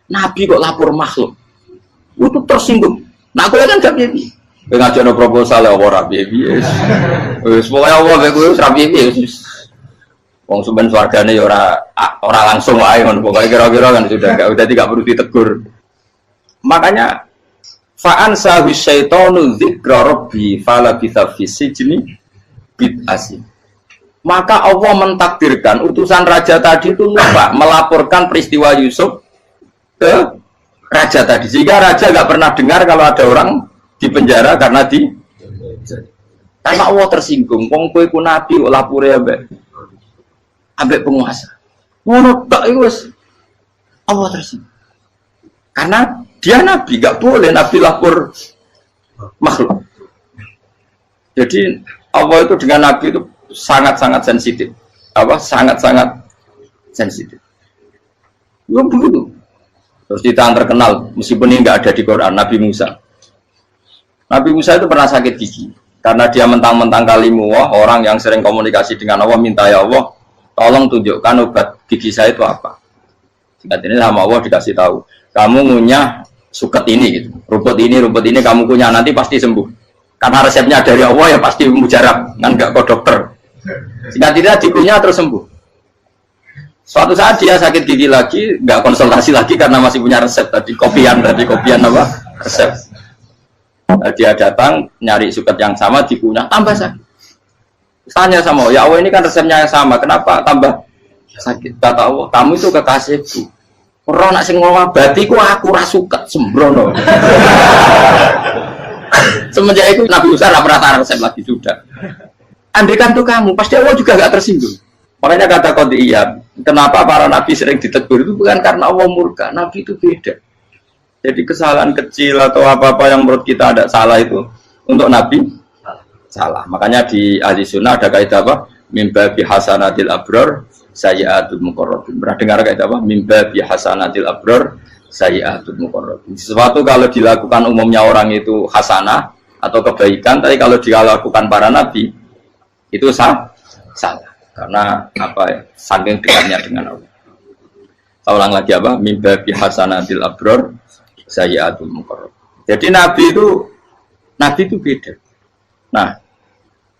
Nabi kok lapor makhluk. Itu tersinggung. Nah aku kan gak piye. Kowe ngajakno proposal ya ora piye-piye. Wis pokoke Allah kowe wis ra piye-piye wis. Wong sampean swargane ya ora langsung wae ngono. Pokoke kira-kira kan sudah dadi gak perlu ditegur. Makanya fa'an sahu syaitanu dzikra rabbi fala bitha fi sijni bid'asi. Maka Allah mentakdirkan utusan raja tadi itu lupa melaporkan peristiwa Yusuf ke raja tadi, sehingga raja nggak pernah dengar kalau ada orang di penjara karena Allah tersinggung. Wong kowe ku nabi kok lapore ambek penguasa. Ngono tok iku wis Allah tersinggung. Karena dia nabi, nggak boleh nabi lapor makhluk. Jadi Allah itu dengan nabi itu sangat-sangat sensitif. Sangat-sangat sensitif. Ya begitu. Terus kita terkenal, meskipun ini nggak ada di Quran, Nabi Musa. Nabi Musa itu pernah sakit gigi karena dia mentang-mentang kalimullah, orang yang sering komunikasi dengan Allah, minta ya Allah, tolong tunjukkan obat gigi saya itu apa. Singkat ini sama Allah dikasih tahu, kamu ngunyah suket ini gitu, rumput ini kamu kunyah nanti pasti sembuh. Karena resepnya dari Allah ya pasti mujarab, kan nggak ke dokter. Singkat ini dikunyah terus sembuh. Suatu saat dia sakit gigi lagi, nggak konsultasi lagi karena masih punya resep tadi kopian apa resep. Dia datang nyari suket yang sama dikunyah tambah sakit. Tanya sama Allah, ya Allah ini kan resepnya yang sama, kenapa tambah sakit? Kata Allah, kamu itu kekasihku. Orang nak sing ngobati ku aku ra suket sembrono. Semenjak itu Nabi Musa nggak pernah taruh resep lagi sudah. Andaikan tuh kamu, pasti Allah juga nggak tersinggung. Makanya kata Qadiyat, kenapa para nabi sering ditegur itu bukan karena Allah murka, nabi itu beda. Jadi kesalahan kecil atau apa-apa yang menurut kita ada salah itu untuk nabi salah. Makanya di ahli sunnah ada kaidah apa? Mimba bihasanatil abror sayyi'atul muqarrabin. Pernah dengar kaidah apa? Mimba bihasanatil abror sayyi'atul muqarrabin. Sesuatu kalau dilakukan umumnya orang itu hasanah atau kebaikan, tapi kalau dilakukan para nabi itu salah. Karena apa ya? Saking dekatnya dengan Allah. Saya ulang lagi apa? Mimba bihasanatil abror sayyi'atul muqarrab. Jadi nabi itu beda. Nah,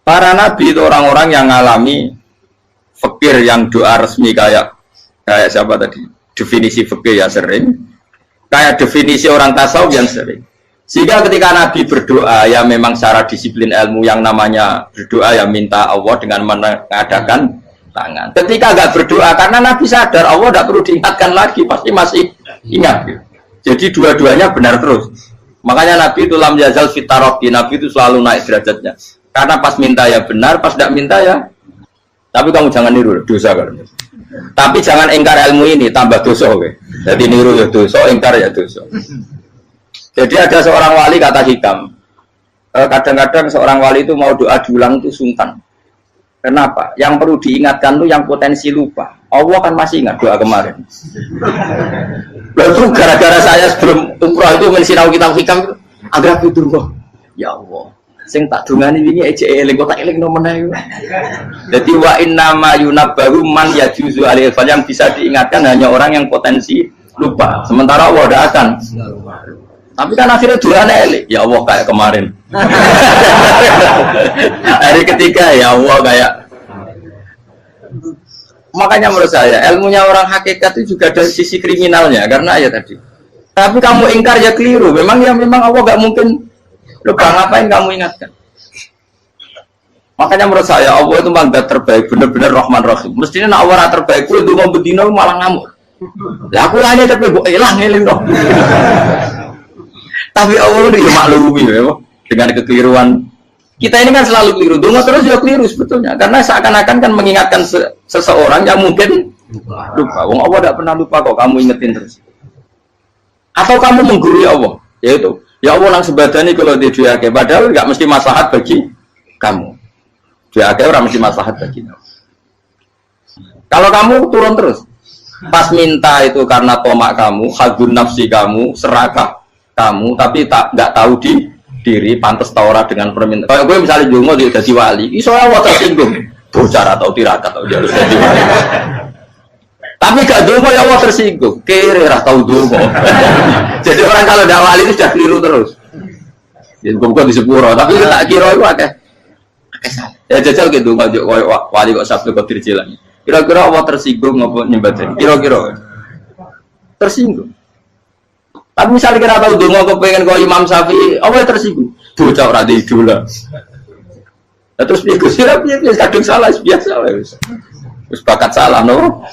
para nabi itu orang-orang yang mengalami fikir yang doa resmi kayak siapa tadi? Definisi fikir ya sering. Kayak definisi orang tasawuf yang sering. Sehingga ketika Nabi berdoa, ya memang secara disiplin ilmu yang namanya berdoa, ya minta Allah dengan mengadakan tangan. Ketika nggak berdoa, karena Nabi sadar Allah tidak perlu diingatkan lagi, pasti masih ingat. Jadi dua-duanya benar terus. Makanya Nabi itu lam yazal fitaroki, Nabi itu selalu naik derajatnya. Karena pas minta ya benar, pas tidak minta ya. Tapi kamu jangan niru, dosa kan. Tapi jangan ingkar ilmu ini, tambah dosa. Jadi niru ya dosa, ingkar ya dosa. Jadi ada seorang wali kata Hikam, kadang-kadang seorang wali itu mau doa diulang itu sungkan. Kenapa? Yang perlu diingatkan itu yang potensi lupa. Allah kan masih ingat doa kemarin. Lalu gara-gara saya sebelum umrah itu mensinau kitab Hikam itu, agar fitur kok. Ya Allah, sing tak dungani ini aja eling kok tak eling nomene iku. Dadi wa inna ma yunabbaru man yajuzu alaihi yang bisa diingatkan hanya orang yang potensi lupa. Sementara Allah tidak akan. Tapi kan akhirnya doanya elik, ya Allah kayak kemarin. Hari ketiga ya Allah kayak. Makanya menurut saya ilmunya orang hakikat itu juga ada sisi kriminalnya karena ya tadi. Tapi kamu ingkar ya keliru. Memang Allah nggak mungkin lupa, ngapain kamu ingatkan? Makanya menurut saya Allah itu mandat terbaik, benar-benar Rahman Rahim. Mestinya Allah terbaik, itu mau bedino malah ngamuk. Ya aku hanya tapi hilang dong. Tapi Allah itu maklumi ya, dengan kekeliruan. Kita ini kan selalu keliru, donga terus juga keliru sebetulnya. Karena seakan-akan kan mengingatkan seseorang yang mungkin lupa. Wong Allah tidak pernah lupa kok, kamu ingetin terus. Atau kamu menggurui Allah, yaitu ya Allah nang sebadani kalau di diake, padahal nggak mesti maslahat bagi kamu. Diake orang mesti maslahat bagi kamu. Kalau kamu turun terus, pas minta itu karena tomak kamu, hadun nafsi kamu, serakah kamu, tapi nggak tahu diri pantas taura dengan permintaan. Kalau gue misalnya jongo dia jadi wali, iso Allah tersinggung, bocor atau tirakat atau dia harus jadi wali. Tapi gak dongo ya Allah tersinggung. Kere ra tau dongo. Jadi orang kalau tidak wali itu sudah keliru terus. Ya bukan di sepuro, tapi tak kira itu akeh. Ya jajal gitu ngajak wali kok sabtu Qadir Jilani. Kira-kira Allah tersinggung ngapa nyembah? Kira-kira tersinggung. Tapi misalnya kira tahu dongo kepengen kau Imam Syafi'i, Allah tersinggung. Bocah ora di idola. Nah, terus piye Gus? Ya piye kadung salah biasa wis. Wis bakat salah no.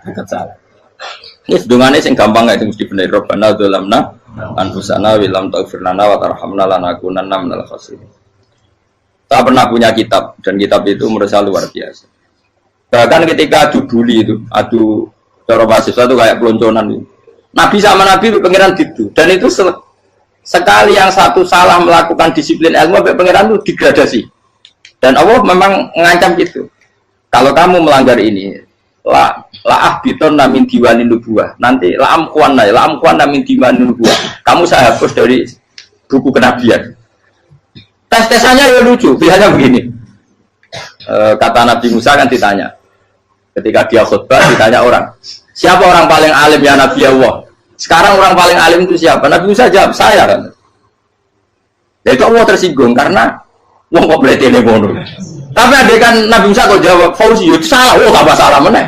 Bakat salah. Wis dongane sing gampang gak mesti bener. Rabbana dzalamna anfusana wa lam taghfir lana wa tarhamna lanakunanna minal khasirin. Saya pernah punya kitab dan kitab itu menurut saya luar biasa. Bahkan ketika adu buli itu, adu cara mahasiswa itu kayak pelonconan itu. Nabi sama Nabi pengiran gitu, dan itu sekali yang satu salah melakukan disiplin ilmu, pengiran itu degradasi. Dan Allah memang mengancam gitu. Kalau kamu melanggar ini, la biton namin diwanin nubuah. Nanti la amkuan namin diwanin nubuah. Kamu saya hapus dari buku kenabian. Tes-tesannya ya lucu, biasanya begini. Kata Nabi Musa kan ditanya, ketika dia khutbah ditanya orang, siapa orang paling alim ya Nabi Allah? Sekarang orang paling alim itu siapa? Nabi Musa jawab, saya kan. Ya itu Allah tersinggung karena wong kok boleh telepon. Tapi ada kan Nabi Musa kok jawab, Fauzi itu salah, gak masalah meneh.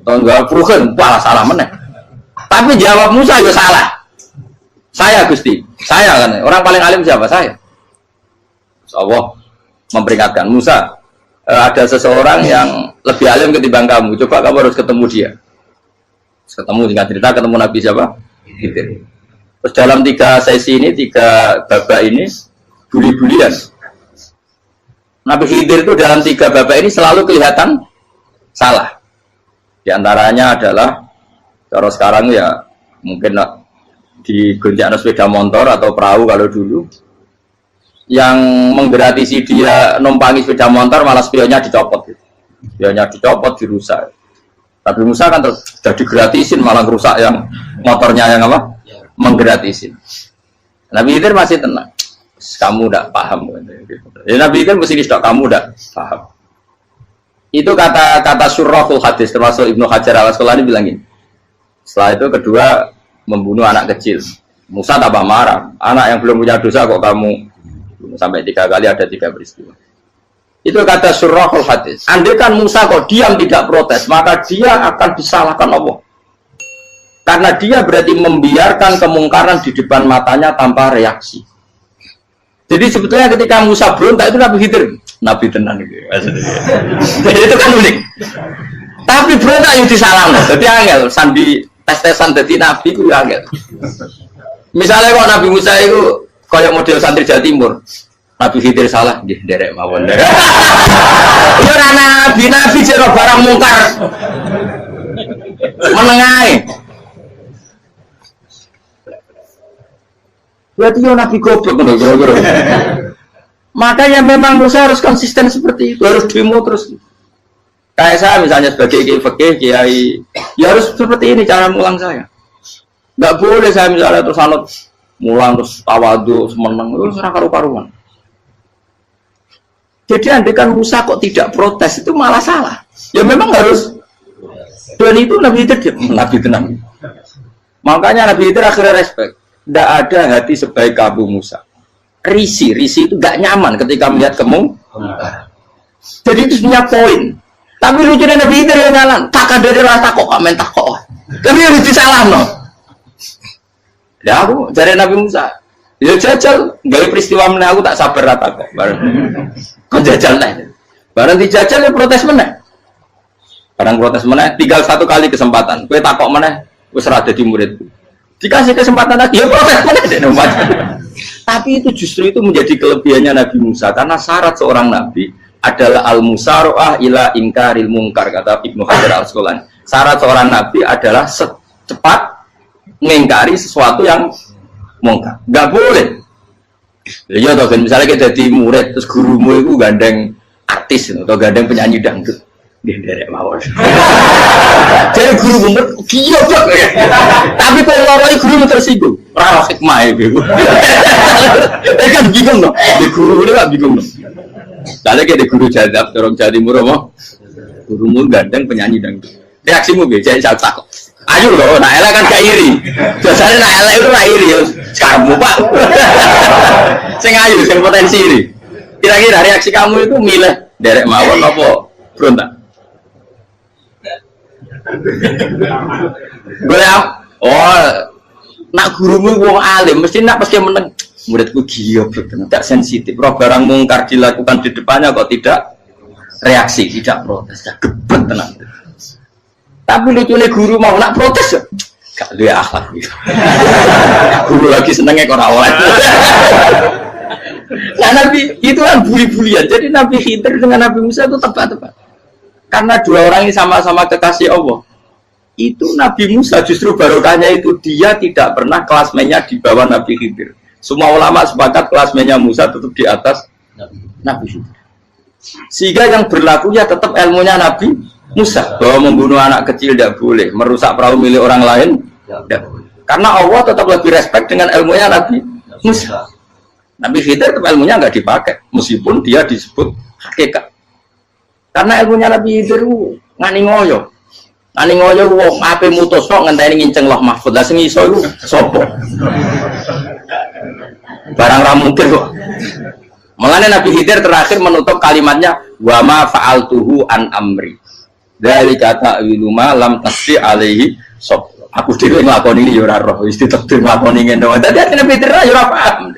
Atau enggak Prugen, malah salah meneh. Tapi jawab Musa ya salah. Saya Gusti, saya kan. Orang paling alim siapa? Saya. Allah memperingatkan Musa, ada seseorang yang lebih alim ketimbang kamu. Coba kamu harus ketemu dia. Ketemu dengan cerita ketemu Nabi siapa? Khidir. Terus dalam 3 sesi ini, 3 babak ini buli-bulian. Nabi Khidir itu dalam 3 babak ini selalu kelihatan salah. Di antaranya adalah kalau sekarang ya mungkin di gonjak sepeda motor atau perahu kalau dulu yang menggratisi dia numpangi sepeda motor malah spionnya dicopot gitu. Spionnya dicopot, dirusak. Tapi Musa kan sudah digratisin malah rusak yang motornya yang apa? Menggratisin. Nabi Khidir masih tenang. Kamu tidak paham. Ya, Nabi Khidir mesti tidak kamu tidak paham. Itu kata surahul hadis termasuk Ibnu Hajar al-Asqalani bilang gini. Setelah itu kedua membunuh anak kecil. Musa tambah marah. Anak yang belum punya dosa kok kamu sampai 3 kali ada 3 peristiwa. Itu kata surahul hadis. Andai kan Musa kok diam tidak protes, maka dia akan disalahkan Allah. Karena dia berarti membiarkan kemungkaran di depan matanya tanpa reaksi. Jadi sebetulnya ketika Musa berontak itu Nabi Khidir, Nabi tenang gitu. Jadi itu kan unik. Tapi berontak yang disalahkan. Jadi angel sandi tes-tesan jadi Nabi itu angel. Misalnya kok Nabi Musa itu kayak model santri Jawa Timur. Nabi Khidir salah, derek mawon. Yo ora nabi jero barang mungkar. Menengae. Berarti yo nabi goblok ngono. Makanya memang Musa harus konsisten seperti itu, harus demo terus. Kayak saya misalnya sebagai kiai, ya harus seperti ini cara mulang saya. Enggak boleh saya misalnya terus anut mulang terus tawadu semeneng terus ora karu-karuan. Jadi andai kan Musa kok tidak protes itu malah salah. Ya memang harus. Dan itu Nabi itu Nabi tenang. Makanya Nabi itu akhirnya respect. Tidak ada hati sebaik Abu Musa. Risi itu gak nyaman ketika melihat Jadi itu punya poin. Tapi lucunya Nabi itu yang ngalan. Tak ada rasa kok kamen tak kok. Tapi harus disalah no. Ya aku cari Nabi Musa. Ya jajal, dari peristiwa mana aku tak sabar rata kok. Bareng, kau jajal nih. Bareng dijajal ya protes mana? Bareng protes mana? Tinggal 1 kali kesempatan. Kue takok mana? Kue serada di muridku. Dikasih kesempatan lagi, ya protes mana? Tapi itu justru itu menjadi kelebihannya Nabi Musa karena syarat seorang nabi adalah al-musaroah ila ingkaril mungkar kata Ibnu Hajar al-Asqalani. Syarat seorang nabi adalah secepat mengingkari sesuatu yang mungkar. Enggak boleh. Ya toh kan misalnya kita jadi murid terus gurumu itu gandeng artis atau gandeng penyanyi dangdut. Nggih derek mawon. Jadi guru bener iya kok. Tapi kalau loro guru tersinggung. Ora hikmah iku. Kan bingung loh. Di guru ini gak bingung loh. Lalu kita guru jadab dorong Jawa Timur apa? Gurumu gandeng penyanyi dangdut. Reaksimu piye? Jadi tak. Ayo loh, nak elek kan gak iri. Biasanya nak elek itu nak iri. Sekarang Pak. Sing ayu, sing potensi ini. Kira-kira reaksi kamu itu milih derek mawon apa berontak? Boleh nak gurumu wong alim mesti nak pasti meneng. Muridku giyoblok tenan, tak sensitif. Roh barang mungkar dilakukan di depannya kok tidak reaksi, tidak protes, gebet tenan. Tapi lucunya guru mau nak protes, gak duwe akhlak gitu. Guru lagi senengnya kok ora oleh. Nah Nabi itu kan buli-bulian. Jadi Nabi Khidir dengan Nabi Musa itu tepat-tepat. Karena dua orang ini sama-sama kekasih Allah. Itu Nabi Musa justru barokahnya itu dia tidak pernah kelasmennya di bawah Nabi Khidir. Semua ulama sepakat kelasmennya Musa tetap di atas Nabi Khidir. Sehingga yang berlaku ya tetap ilmunya Nabi Musa bahwa membunuh anak kecil tidak boleh, merusak perahu milik orang lain tidak boleh. Karena Allah tetap lebih respect dengan ilmunya Nabi Musa. Nabi Khidir tetap ilmunya nggak dipakai, meskipun dia disebut hakikat. Karena ilmunya Nabi Khidir ngani ngoyo. Ngani ngoyo wong ape mutus kok ngenteni nginceng Loh Mahfud. Lah sing iso iku sapa? Barang ra mungkin kok. Mengenai Nabi Khidir terakhir menutup kalimatnya wa ma fa'altuhu an amri. Dari kata ilmu lam tasdi alaihi sob. Aku dhewe nglakoni iki ya ora roh, wis ditakdir nglakoni ngene. Dadi Nabi Khidir ya ora paham.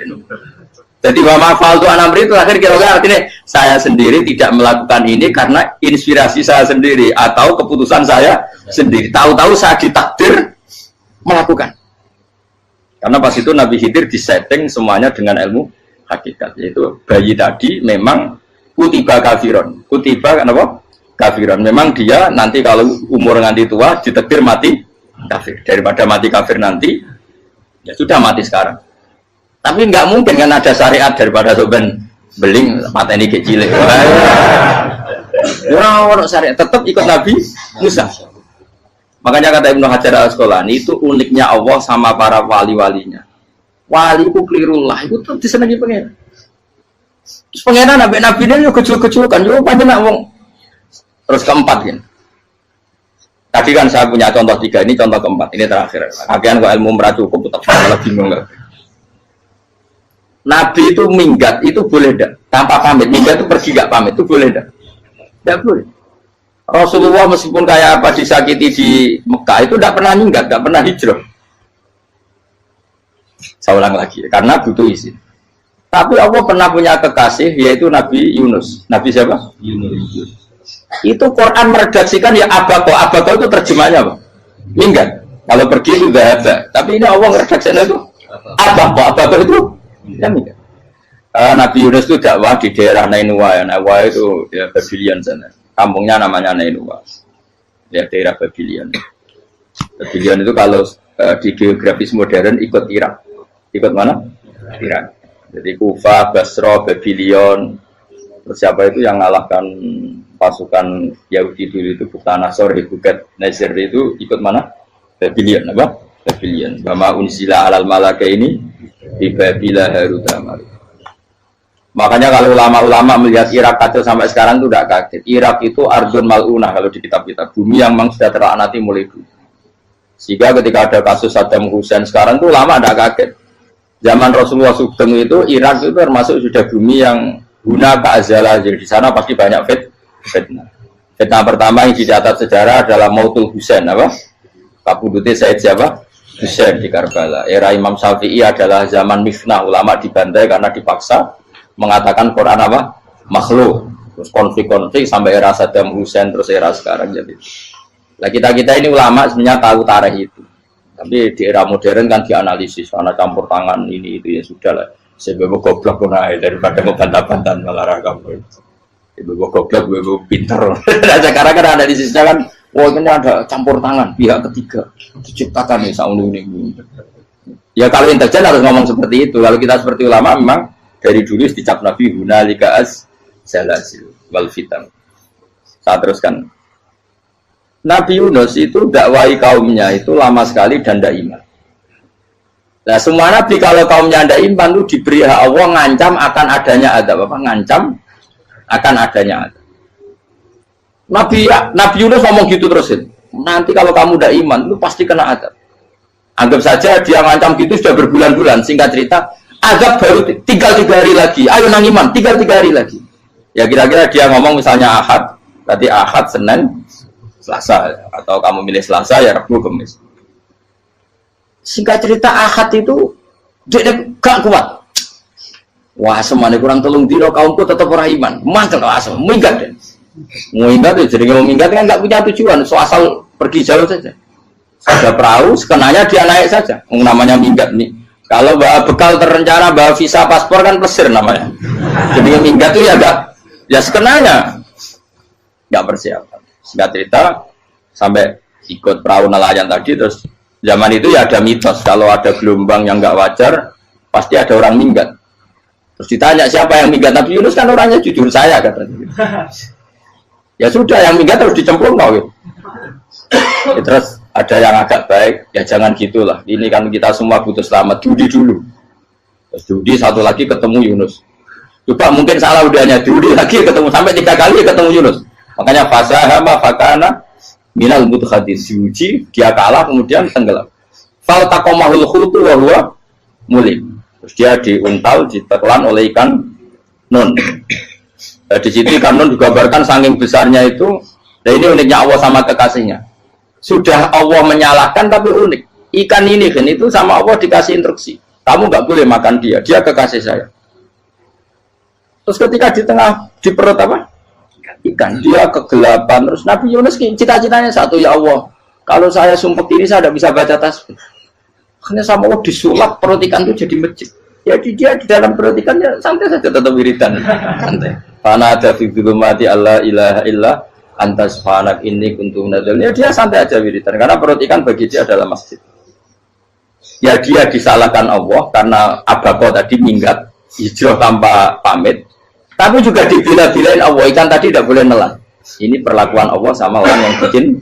Jadi wa ma fa'altu an amri itu akhir kira-kira artinya saya sendiri tidak melakukan ini karena inspirasi saya sendiri atau keputusan saya sendiri. Tahu-tahu saya ditakdir melakukan. Karena pas itu Nabi Khidir disetting semuanya dengan ilmu hakikat, yaitu bayi tadi memang kutiba kafiron. Kutiba kenapa? Kafiron. Memang dia nanti kalau umur nganti tua ditakdir mati kafir. Daripada mati kafir nanti, ya sudah mati sekarang. Tapi nggak mungkin kan ada syariat daripada soben beling pateni kecil. Orang syariat tetap ikut Nabi Musa. Makanya kata Ibnu Hajar Al-Asqalani itu uniknya Allah sama para wali-walinya. Wali ku klirullah itu tetap disenangi pengen. Terus pengenan nabi ini yo kecil-kecil kan yo panjenengan wong. Terus keempat kan. Tadi kan saya punya contoh 3, ini contoh keempat, ini terakhir. Akhirnya kok ilmu merah cukup tetap malah bingung enggak. Nabi itu minggat itu boleh enggak? Tanpa pamit, minggat itu pergi enggak pamit itu boleh enggak? Enggak boleh. Rasulullah meskipun kayak apa disakiti di Mekah itu tidak pernah minggat, tidak pernah hijrah. Saya ulang lagi, karena butuh izin. Tapi Allah pernah punya kekasih yaitu Nabi Yunus. Nabi siapa? Yunus. Itu Quran meredaksikan ya abako. Abako itu terjemahnya apa? Minggat. Kalau pergi itu dahaba. Tapi ini Allah meredaksikan itu abako. Abako itu ya minggat. Nabi Yunus itu dakwah di daerah Nainua. Ya. Nainua itu ya Babylon sana. Kampungnya namanya Nainua. Ya daerah Babylon. Babylon itu kalau di geografis modern ikut Irak. Ikut mana? Irak. Jadi Kufa, Basra, Babylon. Terus siapa itu yang mengalahkan pasukan Yahudi dulu itu Buktanasor, Hebuket, Nasir itu ikut mana? Babylon, apa? Babylon. Bama unzila alal malaka ini di Babila Harutamaru. Makanya kalau ulama-ulama melihat Irak kacau sampai sekarang itu tidak kaget. Irak itu ardun mal'unah kalau di kitab-kitab. Bumi yang memang sudah terlaknati mulai dulu. Sehingga ketika ada kasus Saddam Hussein sekarang itu ulama tidak kaget. Zaman Rasulullah Sugeng itu Irak itu termasuk sudah bumi yang guna keazalah. Jadi di sana pasti banyak fitnah. Fitnah pertama yang dicatat sejarah adalah Mautul Husain, apa? Kabudutnya Said siapa? Husain di Karbala. Era Imam Syafi'i adalah zaman mifnah, ulama dibantai karena dipaksa mengatakan Quran apa? Makhluk. Terus konflik-konflik sampai era Saddam Hussein terus era sekarang jadi. Nah kita ini ulama sebenarnya tahu tarikh itu. Tapi di era modern kan dianalisis karena campur tangan ini itu ya sudah lah. Sebab goblok pun daripada membantah-bantah malah rakam. Ibu goblok, ibu pinter. Nah, sekarang kan analisisnya kan, wah ini ada campur tangan pihak ketiga diciptakan nih saung ini. Ya kalau intelijen harus ngomong seperti itu. Kalau kita seperti ulama memang dari dulu dicap Nabi hunalika az-zalazil wal fitan. Saya teruskan. Nabi Yunus itu dakwai kaumnya itu lama sekali dan tidak iman. Nah semua nabi kalau kaumnya tidak iman itu diberi hak Allah ngancam akan adanya adab apa? Ngancam akan adanya adab. Nabi Yunus ngomong gitu terusin. Nanti kalau kamu udah iman, lu pasti kena azab. Anggap saja dia ngancam gitu sudah berbulan-bulan. Singkat cerita, azab baru tinggal 3 hari lagi. Ayo nang iman, tinggal 3 hari lagi. Ya kira-kira dia ngomong misalnya Ahad, tadi Ahad, Senin, Selasa, atau kamu milih Selasa ya Rabu, Kamis. Singkat cerita Ahad itu dia gak kuat. Wah, semane kurang telung dino kaumku tetap orang iman. Mangkel asem, minggat deh. Minggat itu jadi ngomong minggat kan nggak punya tujuan, so asal pergi jauh saja. Ada perahu, sekenanya dia naik saja. Namanya minggat nih. Kalau bawa bekal terencana, bawa visa, paspor kan plesir namanya. Jadi minggat itu ya enggak, ya sekenanya nggak persiapan. Singkat cerita sampai ikut perahu nelayan tadi, terus zaman itu ya ada mitos kalau ada gelombang yang nggak wajar pasti ada orang minggat. Terus ditanya siapa yang minggat, Nabi Yunus kan orangnya jujur, saya katanya. Ya sudah, yang minggat terus dicemplung kau. Ya, terus ada yang agak baik, ya jangan gitulah. Ini kan kita semua butuh selamat, judi dulu. Terus judi satu lagi ketemu Yunus. Coba mungkin salah udahnya, judi lagi ketemu sampai 3 kali ketemu Yunus. Makanya fasahama fakana minal mudkhadin, diuji, dia kalah kemudian tenggelam. Fal taqamahul khutu wa huwa mulim. Terus dia diuntal, ditelan oleh ikan nun. Di situ ikan nun digambarkan saking besarnya itu. Dan ini uniknya Allah sama kekasihnya. Sudah Allah menyalahkan tapi unik. Ikan ini kan itu sama Allah dikasih instruksi. Kamu nggak boleh makan dia, dia kekasih saya. Terus ketika di tengah di perut apa? Ikan, dia kegelapan. Terus Nabi Yunus cita-citanya satu, ya Allah, kalau saya sumpek ini saya tidak bisa baca tasbih. Akhirnya sama Allah disulap perut ikan itu jadi masjid. Jadi dia di dalam perut ikannya santai saja tetap wiridan. Santai. Karena ada figur mati Allah ilaha illa antas fanak ini kuntum nadal. Ya dia santai aja wiridan karena perut ikan bagi dia adalah masjid. Ya dia disalahkan Allah karena abako tadi minggat hijrah tanpa pamit. Tapi juga dibela-belain Allah, ikan tadi tidak boleh nelan. Ini perlakuan Allah sama orang yang bikin.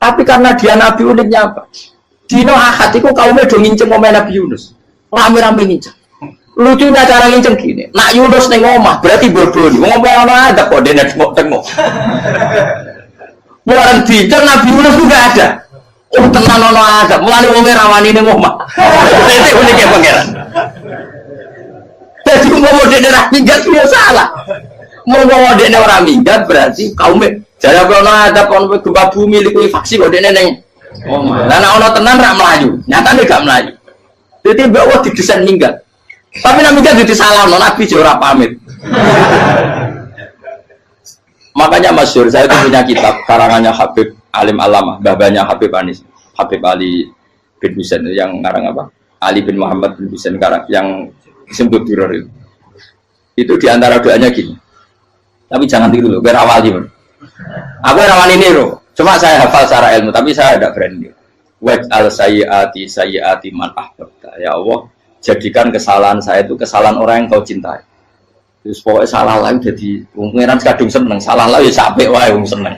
Tapi karena dia Nabi, uniknya apa? Dino Ahad itu kaumnya udah nginceng ngomongin Nabi Yunus. Rame-rame nginceng. Lucunya cara nginceng gini. Nak Yunus neng omah berarti berburu. Ngomong orang ada kok dia tengok. Mulai bincang Nabi Yunus juga ada. Oh tenang ono ada. Mulai ngomong rawani neng omah. Itu uniknya pangeran. Jadi ngomong dia orang minggat dia salah. Ngomong dia orang minggat berarti kaumnya. Jadi orang ada kon gempa bumi likuid faksi kok dia neng. Oh, karena ono tenan rak melayu, nyatanya gak melayu. Jadi bahwa didesain minggat. Tapi nabi kan jadi salah, Nabi jora pamit. Makanya masyhur, saya itu punya kitab karangannya Habib Alim Alamah, babanya Habib Anis, Habib Ali bin Husain yang ngarang apa? Ali bin Muhammad bin Husain karang yang disebut duror itu. Itu diantara doanya gini. Tapi jangan tiru loh, biar awali. Aku rawani niru. Cuma saya hafal secara ilmu, tapi saya tidak berani. Waj'al sayyiati man ahbabta. Ya Allah, jadikan kesalahan saya itu kesalahan orang yang kau cintai. Terus pokoknya salah lagi jadi pengiran kadung seneng, salah lagi sampai wae wong seneng.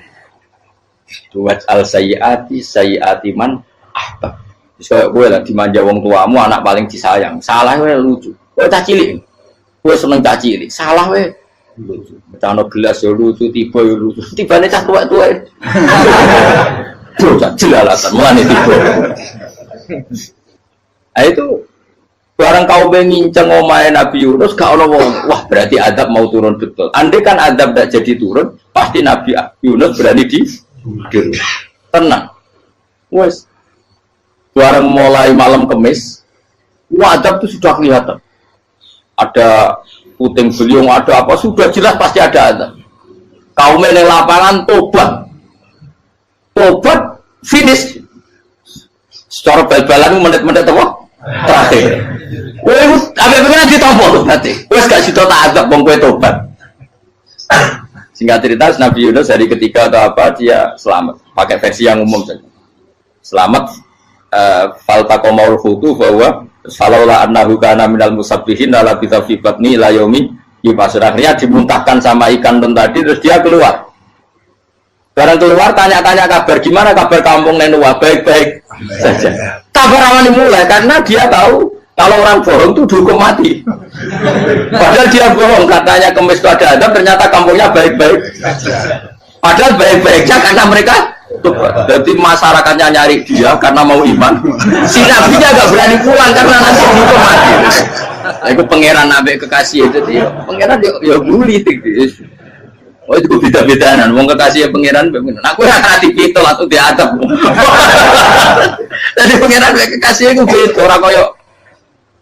Waj'al sayyiati man ahbab. Terus kayak gue lah dimanja wong tuamu, anak paling disayang. Salah wae lucu. Kowe cah cilik. Kowe seneng cah cilik. Salah wae lucu. Cano gelas ya lucu, tiba ya lucu. Tibane cah tua-tua. Bro, jelalatan mulane tiba. Nah itu barang kau nginceng omahe Nabi Yunus gak ono wong. Wah, berarti adab mau turun betul. Andai kan adab tidak jadi turun, pasti Nabi Yunus berani di tenang. Wes. Barang mulai malam Kamis, adab itu sudah kelihatan. Ada puting beliung, ada apa sudah jelas pasti ada azab. Kaum yang lapangan tobat finish secara bal-balan menit-menit apa terakhir. Wes apa pengen ditampa berarti wes gak sida tak azab wong kowe tobat. Singkat cerita Nabi Yunus dari ketiga atau apa dia selamat, pakai versi yang umum saja. Selamat faltaqamaul hutu bahwa salaulah annahu kana minal musabbihin la bi batni la yaumi yub'ats. Akhirnya dimuntahkan sama ikan tadi terus dia keluar. Barang keluar tanya-tanya kabar gimana kabar kampung Nenua, baik-baik saja. Kabar awal mulai karena dia tahu kalau orang bohong itu dihukum mati. Padahal dia bohong katanya Kemis itu ada adab, ternyata kampungnya baik-baik. Padahal baik-baiknya karena mereka tobat. Jadi masyarakatnya nyari dia karena mau iman. Si nabinya gak berani pulang karena nanti dihukum mati. Itu pangeran nabi kekasih itu dia. Pangeran ya bully gitu. Oh itu beda-bedaan. Wong kekasih pangeran. Aku yang hati itu langsung diadab. Jadi pangeran kekasih itu beda. Orang koyo.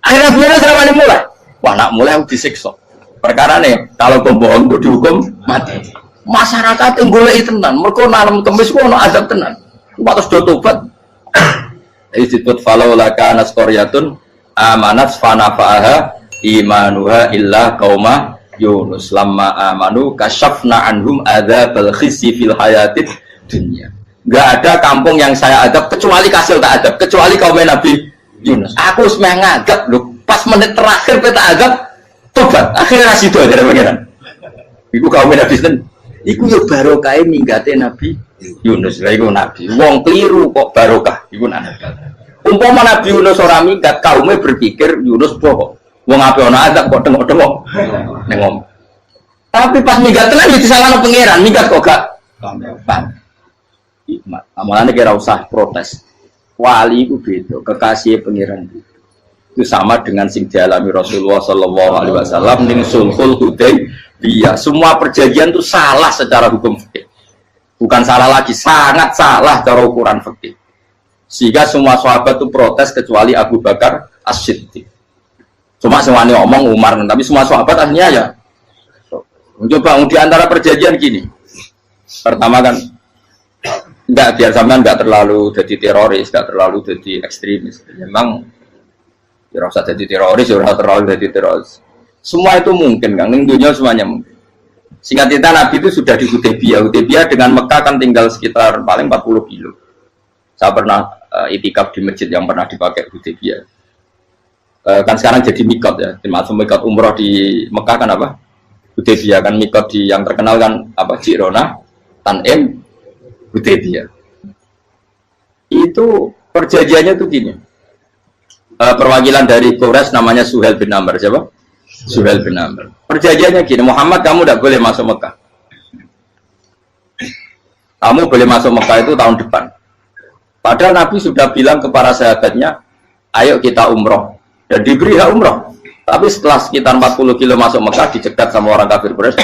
Akhirnya pangeran selama ini mulai. Wah nak mulai aku disiksa. Perkara nih kalau pembohong itu dihukum mati. Masyarakat yang boleh tenan. Mereka nanam kemis kok ono azab tenan. Waktu sudah tobat. Disebut falau laka anas koryatun amanat fanafa'aha imanuha illa qauma Yunus lamma amanu kasyafna anhum adzabal khizyi fil hayatid dunya. Enggak ada kampung yang saya adab kecuali kasil tak adab, kecuali kaum Nabi Yunus. Aku semeh ngadab lho, pas menit terakhir kita adab tobat. Akhirnya sido dari pangeran. Iku kaum Nabi Yunus. Iku yo barokah minggate Nabi Yunus. Lah iku nabi. Wong keliru kok barokah iku nabi. Umpama Nabi Yunus ora minggat, kaumnya berpikir Yunus bohong. Wong ape ana adab kok tengok-tengok ning ngomong. Tapi pas minggat tenan yo disalahno pangeran, minggat kok gak paham. Hikmat. Amalane kira usah protes. Wali iku beda, kekasih pangeran itu sama dengan sing dialami Rasulullah sallallahu alaihi wasallam ning Sulhul Hudaybiyah. Semua perjanjian itu salah secara hukum fikih. Bukan salah lagi, sangat salah cara ukuran fikih. Sehingga semua sahabat itu protes kecuali Abu Bakar As-Siddiq. Cuma semuanya ngomong Umar, tapi semua sahabat akhirnya ya mencoba di antara perjanjian gini. Pertama kan enggak biar sampean enggak terlalu jadi teroris, enggak terlalu jadi ekstremis. Memang ya usah jadi teroris, ya usah terlalu jadi teroris. Semua itu mungkin kan, di dunia semuanya mungkin. Singkat cerita Nabi itu sudah di Hudaybiyah. Hudaybiyah dengan Mekah kan tinggal sekitar paling 40 kilo. Saya pernah itikaf di masjid yang pernah dipakai Hudaybiyah. Kan sekarang jadi mikot ya, termasuk mikot umroh di Mekah kan apa? Hudaybiyah kan mikot di yang terkenal kan apa? Jirona, Tanim, Hudaybiyah. Itu perjanjiannya tuh gini. Perwakilan dari Quraisy namanya Suhail bin Amr, siapa? Suhail bin Amr. Perjanjiannya gini, Muhammad kamu tidak boleh masuk Mekah. Kamu boleh masuk Mekah itu tahun depan. Padahal Nabi sudah bilang ke para sahabatnya, ayo kita umroh. Dan diberi hak umroh. Tapi setelah sekitar 40 kilo masuk Mekah, dicegat sama orang kafir Quraisy.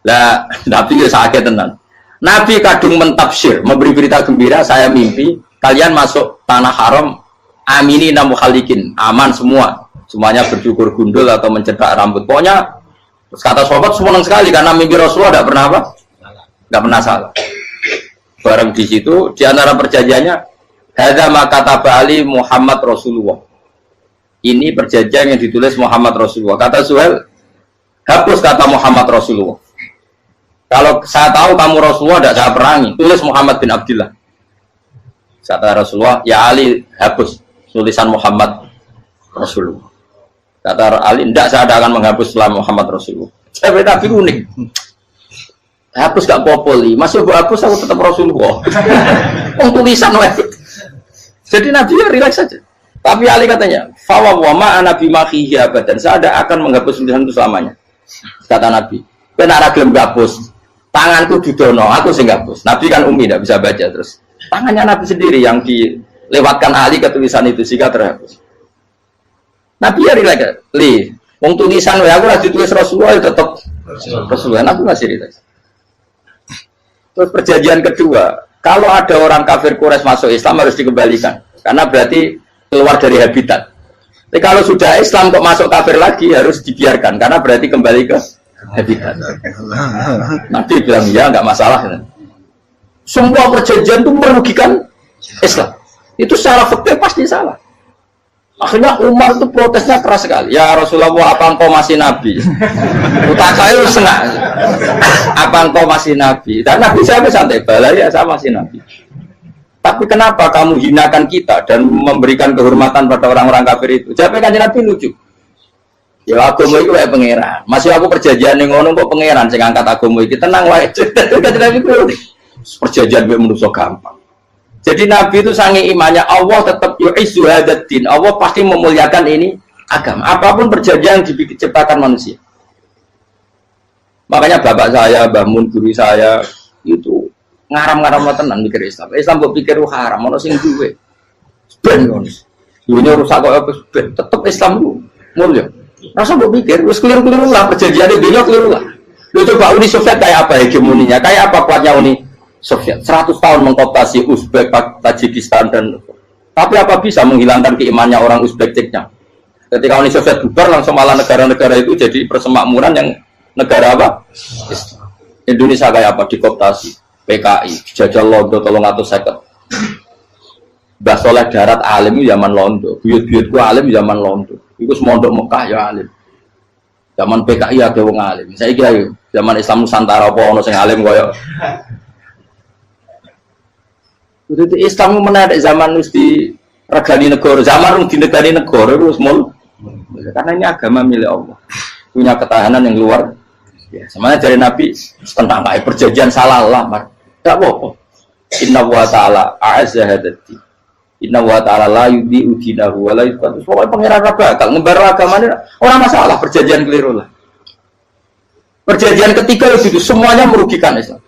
Lah, Nabi ya sakit tenan. Nabi kadung mentafsir, memberi berita gembira, saya mimpi kalian masuk tanah haram amini namu khalikin, aman semua. Semuanya bercukur gundul atau mencetak rambut. Pokoknya kata sahabat senang sekali karena mimpi Rasulullah tidak pernah apa? Tidak pernah salah. Bareng di situ di antara perjanjiannya hadza ma kataba ali Muhammad Rasulullah. Ini perjanjian yang ditulis Muhammad Rasulullah. Kata Suhail, hapus kata Muhammad Rasulullah. Kalau saya tahu kamu Rasulullah tidak saya perangi, tulis Muhammad bin Abdullah. Kata Rasulullah, ya Ali hapus tulisan Muhammad Rasulullah. Kata Ali, tidak saya akan menghapus setelah Muhammad Rasulullah. Tapi unik. Hapus gak populi, masih hapus aku tetap Rasulullah. Tulisan wajib. Jadi Nabi ya relax saja. Tapi Ali katanya, fawa wa ma ana bimakhihi abadan. Saya tidak akan menghapus tulisan itu selamanya. Kata Nabi, benar gelem hapus. Tanganku didono, aku sing hapus. Nabi kan umi tidak bisa baca terus. Tangannya Nabi sendiri yang dilewatkan Ali ke tulisan itu sehingga terhapus. Nabi ya relax. Wong tulisan wae aku ora ditulis Rasulullah tetap Rasulullah. Nabi masih relax. Terus perjanjian kedua, kalau ada orang kafir Quraisy masuk Islam harus dikembalikan, karena berarti keluar dari habitat. Tapi kalau sudah Islam kok masuk kafir lagi harus dibiarkan, karena berarti kembali ke habitat. Nabi bilang ya nggak masalah. Semua perjanjian itu merugikan Islam. Itu secara fikih pasti salah. Akhirnya Umar itu protesnya keras sekali. Ya Rasulullah, apa engkau masih Nabi? Utaka itu senang. Apa engkau masih Nabi? Dan Nabi saya santai, balai ya saya masih Nabi. Tapi kenapa kamu hinakan kita dan memberikan kehormatan pada orang-orang kafir itu? Jawabnya kan Nabi lucu. Ya agama itu kayak pangeran. Masih aku perjanjian yang ngono kok pangeran sing angkat agama iki tenang wae. Kan Nabi itu perjanjian gue manusia gampang. Jadi Nabi itu sange imannya Allah tetap yu'izzu hadzal-din. Allah pasti memuliakan ini agama. Apapun perjanjian yang diciptakan manusia. Makanya bapak saya, Mbah Mun, guru saya itu ngaram-ngaram tenan mikir Islam. Islam mbok pikir haram, ono sing duwe. Ben ngono. Dunya rusak kok ben tetep Islam ku mulya. Rasa mbok pikir wis keliru-keliru lah perjanjiane dunya keliru lah. Lu coba Uni Soviet kayak apa hegemoninya? Kayak apa kuatnya Uni Soviet? 100 tahun mengkooptasi Uzbek, Tajikistan dan tapi apa bisa menghilangkan keimannya orang Uzbek Ceknya? Ketika Uni Soviet bubar langsung malah negara-negara itu jadi persemakmuran yang negara apa? Indonesia kayak apa? Dikooptasi PKI, dijajah Londo 350. Mbah Soleh Darat alim zaman Londo, buyut-buyutku alim zaman Londo. Iku semondok Mekah ya alim. Zaman PKI ada wong alim. Saiki ayo zaman Islam Nusantara apa ono sing alim koyo. Jadi Islam menarik zaman wis di regani negara, zaman rung dinegani negara wis mul. Karena ini agama milik Allah. Punya ketahanan yang luar biasa. Semuanya dari Nabi tentang perjanjian salah lah, enggak apa-apa. Inna wa ta'ala a'azza hadati. Inna wa ta'ala la yudhi'u dinahu wa la yudhi'u. Pokoknya pangeran bakal ngembar agamanya orang masalah perjanjian keliru lah. Perjanjian ketiga itu semuanya merugikan Islam.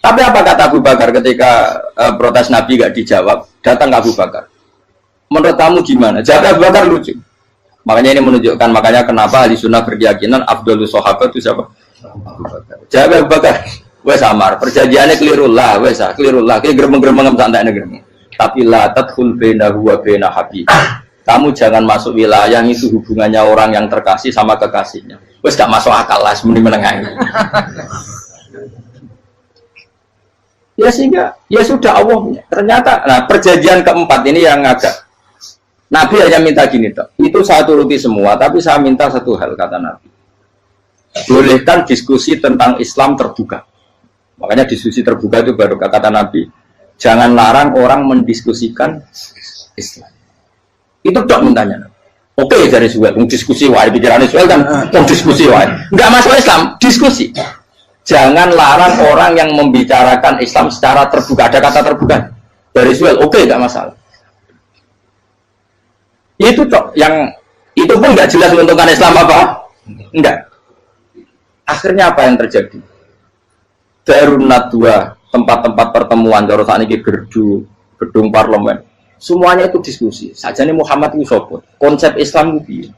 Tapi apa kata Abu Bakar ketika protes Nabi gak dijawab? Datang ke Abu Bakar. Menurut kamu gimana? Jawab Abu Bakar lucu. Makanya ini menunjukkan makanya kenapa ahli sunnah berkeyakinan Abdulus Sahabat itu siapa? Abu Bakar. Jawab Abu Bakar. Wes amar, perjanjiannya keliru lah, wes keliru lah. Kayak geremeng-geremeng santai negeri. Tapi la tadkhul bainahu wa baina habib. Kamu jangan masuk wilayah yang itu hubungannya orang yang terkasih sama kekasihnya. Wes gak masuk akal lah, semuanya menengah. Ya sehingga ya sudah Allah. Ternyata nah perjanjian keempat ini yang agak Nabi hanya minta gini toh. Itu saya turuti semua, tapi saya minta satu hal kata Nabi. Bolehkan diskusi tentang Islam terbuka. Makanya diskusi terbuka itu baru kata Nabi. Jangan larang orang mendiskusikan Islam. Itu dok mintanya. Oke dari Suel, diskusi wae pikirannya Suel kan, diskusi wae. Enggak masuk Islam, diskusi. Jangan larang orang yang membicarakan Islam secara terbuka. Ada kata terbuka dari Suel, oke enggak masalah. Itu dok yang itu pun enggak jelas menguntungkan Islam apa? Enggak. Akhirnya apa yang terjadi? Darun Nadwa, tempat-tempat pertemuan, kalau saat ini gerdu, gedung parlemen, semuanya itu diskusi. Sajane Muhammad itu sopot, konsep Islam itu,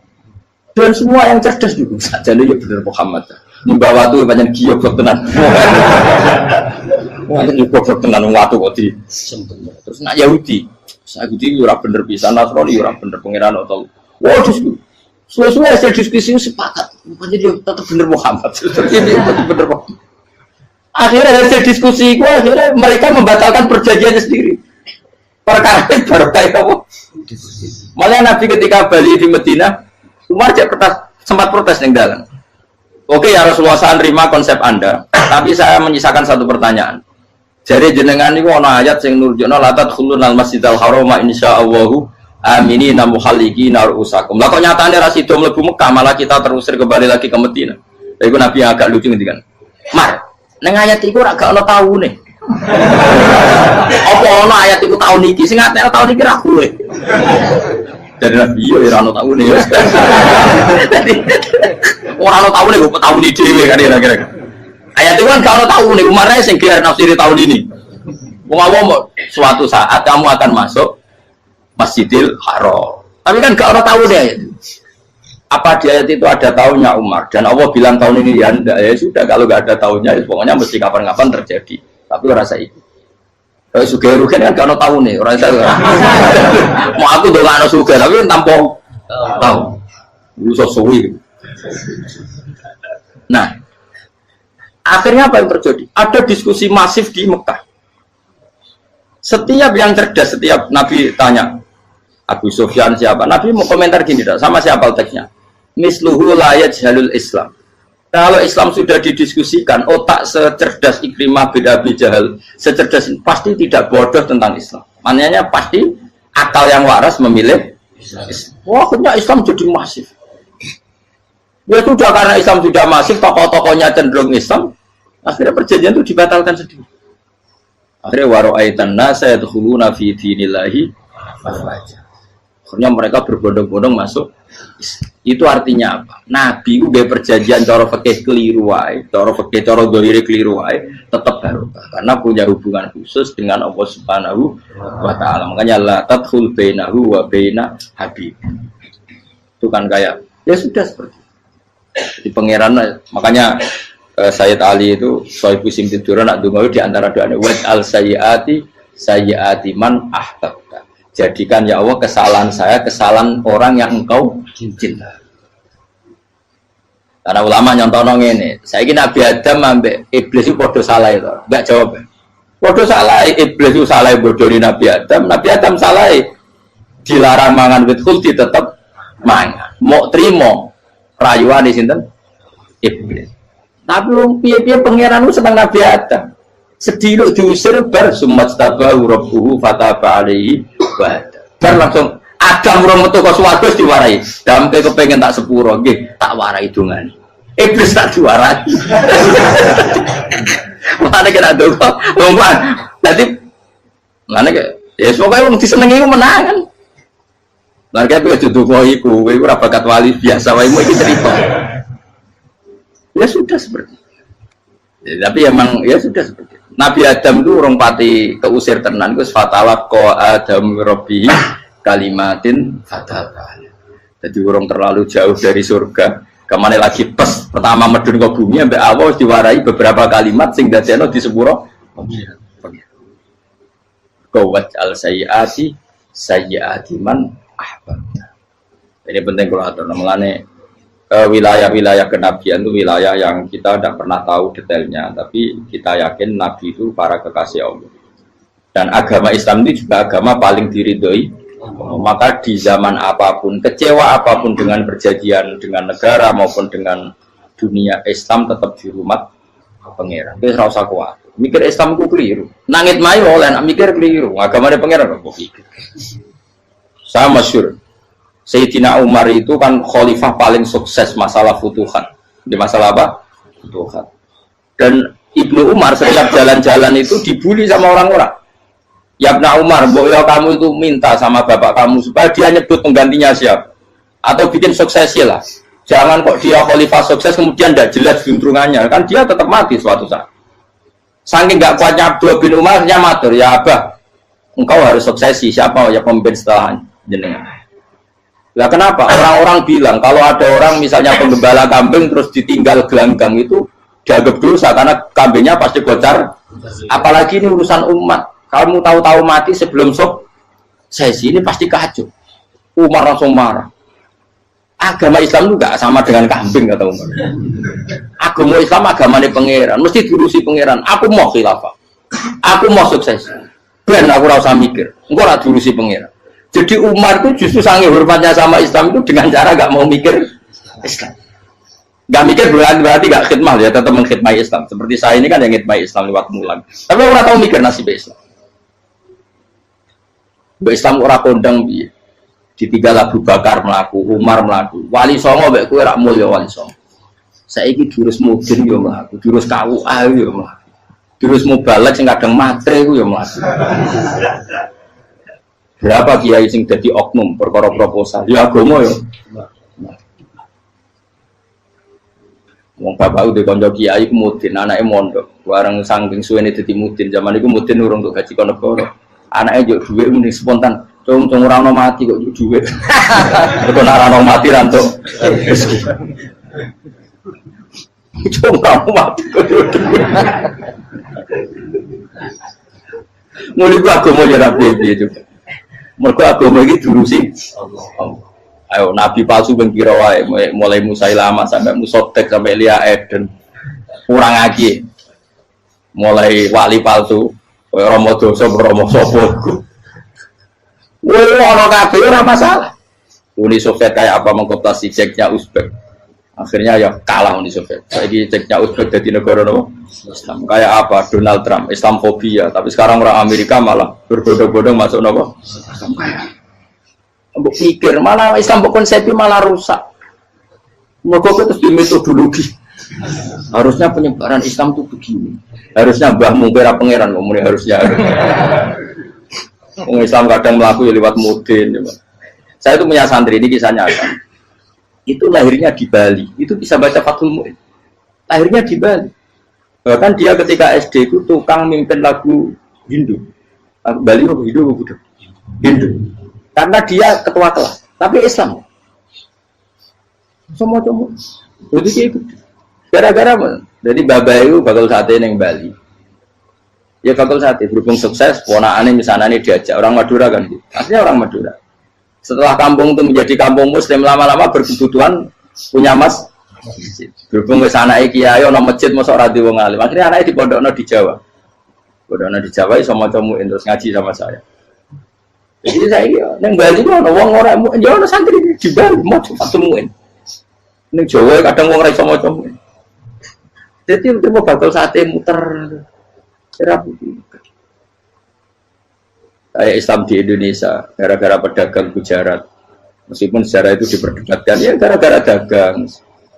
dan semua yang cerdas juga. Sajane itu benar Muhammad. Membawa tuh banyak giok tenan. Wah itu giok tenan waktu kok di. Terus nak Yahudi, Yahudi ora bener bisa, Nasrani ora bener pengiran atau. Wah diskusi. Suwe-suwe hasil diskusi sepakat. Rupanya dia tetap bener Muhammad. Ini bener Muhammad. Akhirnya hasil diskusi itu akhirnya mereka membatalkan perjanjiannya sendiri. Perkara itu baru kayak apa? Malah Nabi ketika balik di Medina, Umar sempat protes yang dalam. Oke ya Rasulullah, saya terima konsep Anda, tapi saya menyisakan satu pertanyaan. Jadi jenengan itu ada ayat yang nurjuna la tadkhulunal masjidal harama insyaallahu aminina muhalliqina ru'usakum. Lah kok nyatane ra sida mlebu Mekah, malah kita terusir kembali lagi ke Medina. Lha iku Nabi yang agak lucu ngendikan. Mar, neng ayat itu ora gak ono taune. Apa ono ayat itu tahun iki sing ngatene tahun iki ra kowe. Dari Nabi yo ora ono taune ya. Ora ono taune kok tahun iki dhewe kan kira-kira. Ayat itu kan gak ono taune, kemarin sing gelar nafsiri tahun ini. Wong awam suatu saat kamu akan masuk Masjidil Haram. Tapi kan gak ono taune ayat. Apa di ayat itu ada tahunnya Umar dan Allah bilang tahun ini ya enggak, ya sudah kalau nggak ada tahunnya ya pokoknya mesti kapan-kapan terjadi. Tapi rasa itu kalau suka rugen kan gak ada tahun nih orang saya mau aku udah gak ada suka tapi kan tampung tahu lu sesuai. Nah akhirnya apa yang terjadi? Ada diskusi masif di Mekah. Setiap yang cerdas, setiap Nabi tanya Abu Sufyan siapa, Nabi mau komentar gini dah, sama siapa teksnya? Misluhu la yajhalul Islam. Kalau Islam sudah didiskusikan, otak secerdas Ikrimah bin Abi Jahal, secerdas pasti tidak bodoh tentang Islam. Maknanya pasti akal yang waras memilih Islam. Wah, akhirnya Islam jadi masif. Ya sudah karena Islam sudah masif, tokoh-tokohnya cenderung Islam, akhirnya perjanjian itu dibatalkan sendiri. Akhirnya waro'aitan nasa yadkhuluna fi dinillahi afwaja. Akhirnya mereka berbondong-bondong masuk. Itu artinya apa? Nabi udah perjanjian cara fikih keliru wae, cara fikih cara dzahir keliru wae, tetap barokah karena punya hubungan khusus dengan Allah Subhanahu wa taala. Makanya la tadkhul bainahu wa baina habib. Itu kan kayak ya sudah seperti di pangeran. Makanya Sayyid Ali itu Sohibu Simtiduran nak donga di antara doanya waj'al sayyiati man ahtabta. Jadikan ya Allah kesalahan saya kesalahan orang yang engkau cinta. Karena ulama nyontono ngene, saiki Nabi Adam ambek iblis itu padha salah itu. Enggak jawab. Padha salah iblis itu salah bodoni Nabi Adam salah dilarang mangan wit khuldi tetep mangan. Mau trimo rayuane sinten? Iblis. Tapi wong piye-piye pangeran seneng Nabi Adam. Sediluk diusir bar sumat tabahu rabbuhu fataba alaihi bar langsung Adam urung metu kok swarga diwarai. Dampe kepengin tak sepuro nggih tak warai dongane. Iblis tak diwarai. Mana kena donga. Wong dadi mana ya pokoke wong disenengi ku menang kan. Lah kaya kok donga iku kowe ora bakat wali biasa wae iki cerita. Ya sudah seperti itu. Ya, tapi emang ya sudah seperti itu. Nabi Adam itu orang pati keusir tenan itu fatalah ko Adam Robbi kalimatin fatal. Jadi orang terlalu jauh dari surga. Kemana lagi pas pertama medun ke bumi sampai awal diwarai beberapa kalimat sing dadekno di sepuro. Kawat al sayyiati man ahbabta. Ini penting kalau atur namanya. Wilayah-wilayah kenabian itu wilayah yang kita tidak pernah tahu detailnya, tapi kita yakin Nabi itu para kekasih Allah. Dan agama Islam itu juga agama paling diridhoi. Maka di zaman apapun, kecewa apapun dengan perjanjian dengan negara maupun dengan dunia, Islam tetap di rumah pangeran. Itu rasa kuat. Mikir Islam itu keliru. Nangit mayu oleh mikir keliru. Agama pangeran kok pikir. Saya masyhur. Sayyidina Umar itu kan khalifah paling sukses masalah futuhan. Di masalah apa? Futuhan. Dan Ibnu Umar setiap jalan-jalan itu dibully sama orang-orang. Ya Ibnu Umar, boleh kamu itu minta sama bapak kamu supaya dia nyebut penggantinya siapa? Atau bikin suksesi lah. Jangan kok dia khalifah sukses kemudian tidak jelas juntrungannya. Kan dia tetap mati suatu saat. Saking nggak kuatnya Abdullah bin Umar, dia matur, ya Abah, engkau harus suksesi. Siapa ya pemimpin setelah jenengan? Lah kenapa? Orang-orang bilang kalau ada orang misalnya penggembala kambing terus ditinggal gelanggang itu dianggap dosa karena kambingnya pasti kocar. Apalagi ini urusan umat. Kamu tahu-tahu mati sebelum sesi ini pasti kacau. Umar langsung marah. Agama Islam juga sama dengan kambing kata Umar. Agama Islam agamanya pangeran, mesti diurusi pangeran. Aku mau khilafah. Aku mau sukses. Ben aku ora usah mikir. Engko ora diurusi pangeran. Jadi Umar itu justru sangat hormatnya sama Islam itu dengan cara gak mau mikir Islam. Gak mikir berarti gak khidmah ya, tetap mengkhidmati Islam. Seperti saya ini kan yang khidmati Islam lewat mulan. Tapi orang tahu mikir nasib Islam. Islam orang kondang biye. Ditinggal Abu Bakar melaku, Umar melaku. Wali Songo mbek kowe rak mulya Wali Songo. Saiki jurus mudin yo mlaku, jurus KUA yo mlaku. Jurus mubalek sing kadang matre ku yo mlaku. Berapa kiai sing dadi oknum perkara proposal? Ya agama yo. Wong bapak udah konco kiai ku mudin, anake mondok. Bareng saking suwene dadi mudin, zaman iku mudin urung untuk gaji kono negara. Anake njuk dhuwit muni spontan. Cung ora ono mati kok njuk dhuwit. Kok ora ono mati ra entuk rezeki. Cung ora ono mati kok njuk dhuwit. Muli ku agama ya ra piye juga. Mergo agama iki diurusi Allah. Ayo nabi palsu ben kira wae mulai Musailama sampai Musotek sampai Elia Eden. Kurang lagi. Mulai wali palsu koyo Romo dosa Romo sapa iku. Wong ana kabeh ora masalah. Uni Soviet kayak apa mengkooptasi Ceknya Uzbek. Akhirnya ya kalah Uni Soviet. Saiki Ceknya Uzbek dadi negara nopo? Islam. Kayak apa Donald Trump, Islamofobia, tapi sekarang orang Amerika malah berbodong-bodong masuk nopo? Islam kaya. Mbok pikir malah Islam konsepnya malah rusak. Mergo terus di metodologi. Harusnya penyebaran Islam itu begini. Harusnya Mbah Mungkira pangeran ngomongnya harusnya. Wong Islam kadang mlaku ya lewat mudin ya. Saya itu punya santri, ini kisahnya apa? Itu lahirnya di Bali, itu bisa baca Fathul Mu'in. Lahirnya di Bali. Bahkan dia ketika SD itu tukang mimpin lagu Hindu. Bali apa Hindu apa Buddha? Hindu. Karena dia ketua kelas, tapi Islam. Semua. Jadi dia ikut. Gara-gara jadi Bapak itu bakal sate yang Bali. Ya bakal sate berhubung sukses, ponakannya misalnya ini diajak orang Madura kan gitu. Aslinya orang Madura. Setelah kampung itu menjadi kampung Muslim, lama-lama berkebutuhan punya masjid. Berhubung ke sana kiai ono masjid mosok ra wong alim. Akhirnya anaknya di pondokno di Jawa. Pondokno di Jawa iso maca muin terus ngaji sama saya. Jadi saya nang Bali ono wong ora muin, ya ono santri di Bali maca muin. Ning Jawa kadang wong ora iso maca muin. Jadi itu bakal sate muter. Kayak Islam di Indonesia gara-gara pedagang Gujarat, meskipun sejarah itu diperdebatkan ya gara-gara dagang,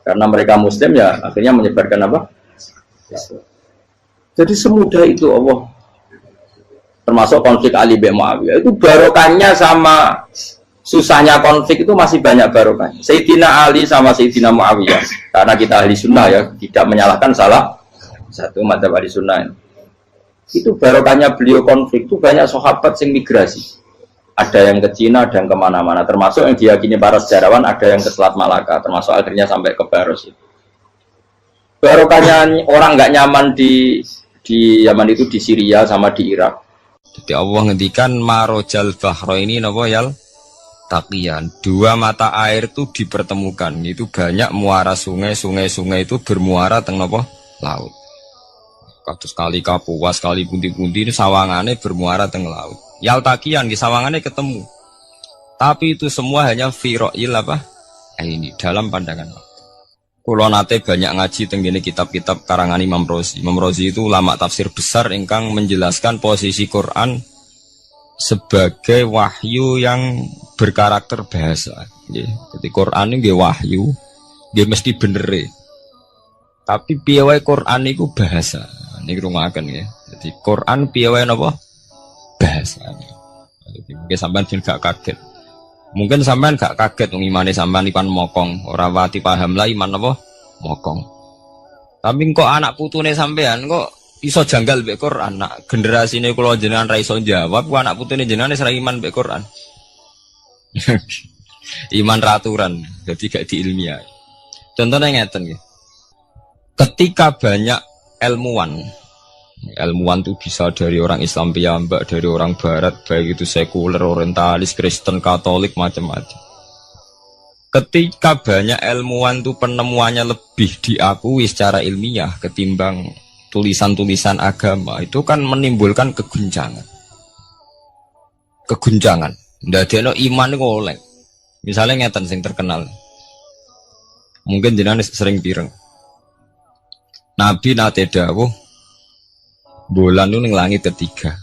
karena mereka Muslim ya akhirnya menyebarkan apa? Jadi semudah itu Allah. Termasuk konflik Ali bin Muawiyah itu barokahnya sama susahnya konflik itu masih banyak barokahnya. Sayyidina Ali sama Sayyidina Muawiyah, karena kita ahli sunnah ya tidak menyalahkan salah satu madzhab ahli sunnah ini. Itu barokahnya beliau konflik itu banyak sahabat yang migrasi, ada yang ke Cina, ada yang kemana-mana, termasuk yang diyakini para sejarawan ada yang ke Selat Malaka, termasuk akhirnya sampai ke Baros itu. Barokahnya orang nggak nyaman di Yaman itu di Syria sama di Irak.
Jadi Allah ngendikan marojal bahro ini nopo yal taqiyan, dua mata air itu dipertemukan, itu banyak muara sungai itu bermuara teng nopo laut. Kados kali Kapuas, kali pundi-pundi ini sawangannya bermuara teng laut. Yaltakian di sawangannya ketemu. Tapi itu semua hanya firoil apa? Ini dalam pandangan. Kulo nate banyak ngaji teng gene kitab-kitab karangan Imam Rozi. Imam Rozi itu ulama tafsir besar ingkang menjelaskan posisi Quran sebagai wahyu yang berkarakter bahasa. Jadi Quran ini wahyu, dia mesti bener. Tapi piye wae Quran itu bahasa. Ini rungaken ya. Jadi Quran piye wae napa? Bahasa. Jadi mungkin sampean gak kaget. Mungkin sampean gak kaget wong imane sampean ipan mokong, ora wati paham lah iman napa? Mokong. Tapi kok anak putune sampean kok iso janggal mbek Quran. Nak generasine kula jenengan ra iso jawab, kok anak putune jenengan wis ra iman mbek Quran. Iman raturan, jadi gak diilmiah. Contohnya ngeten nggih. Ketika banyak ilmuwan itu bisa dari orang Islam piyambak, dari orang Barat, baik itu sekuler, orientalis, Kristen, Katolik, macam-macam. Ketika banyak ilmuwan itu penemuannya lebih diakui secara ilmiah ketimbang tulisan-tulisan agama, itu kan menimbulkan keguncangan. Ndadekno iman iku oleh. Misalnya ngeten sing terkenal. Mungkin jenengan sering pireng. Nabi nate dawuh bulan itu ning langit ketiga.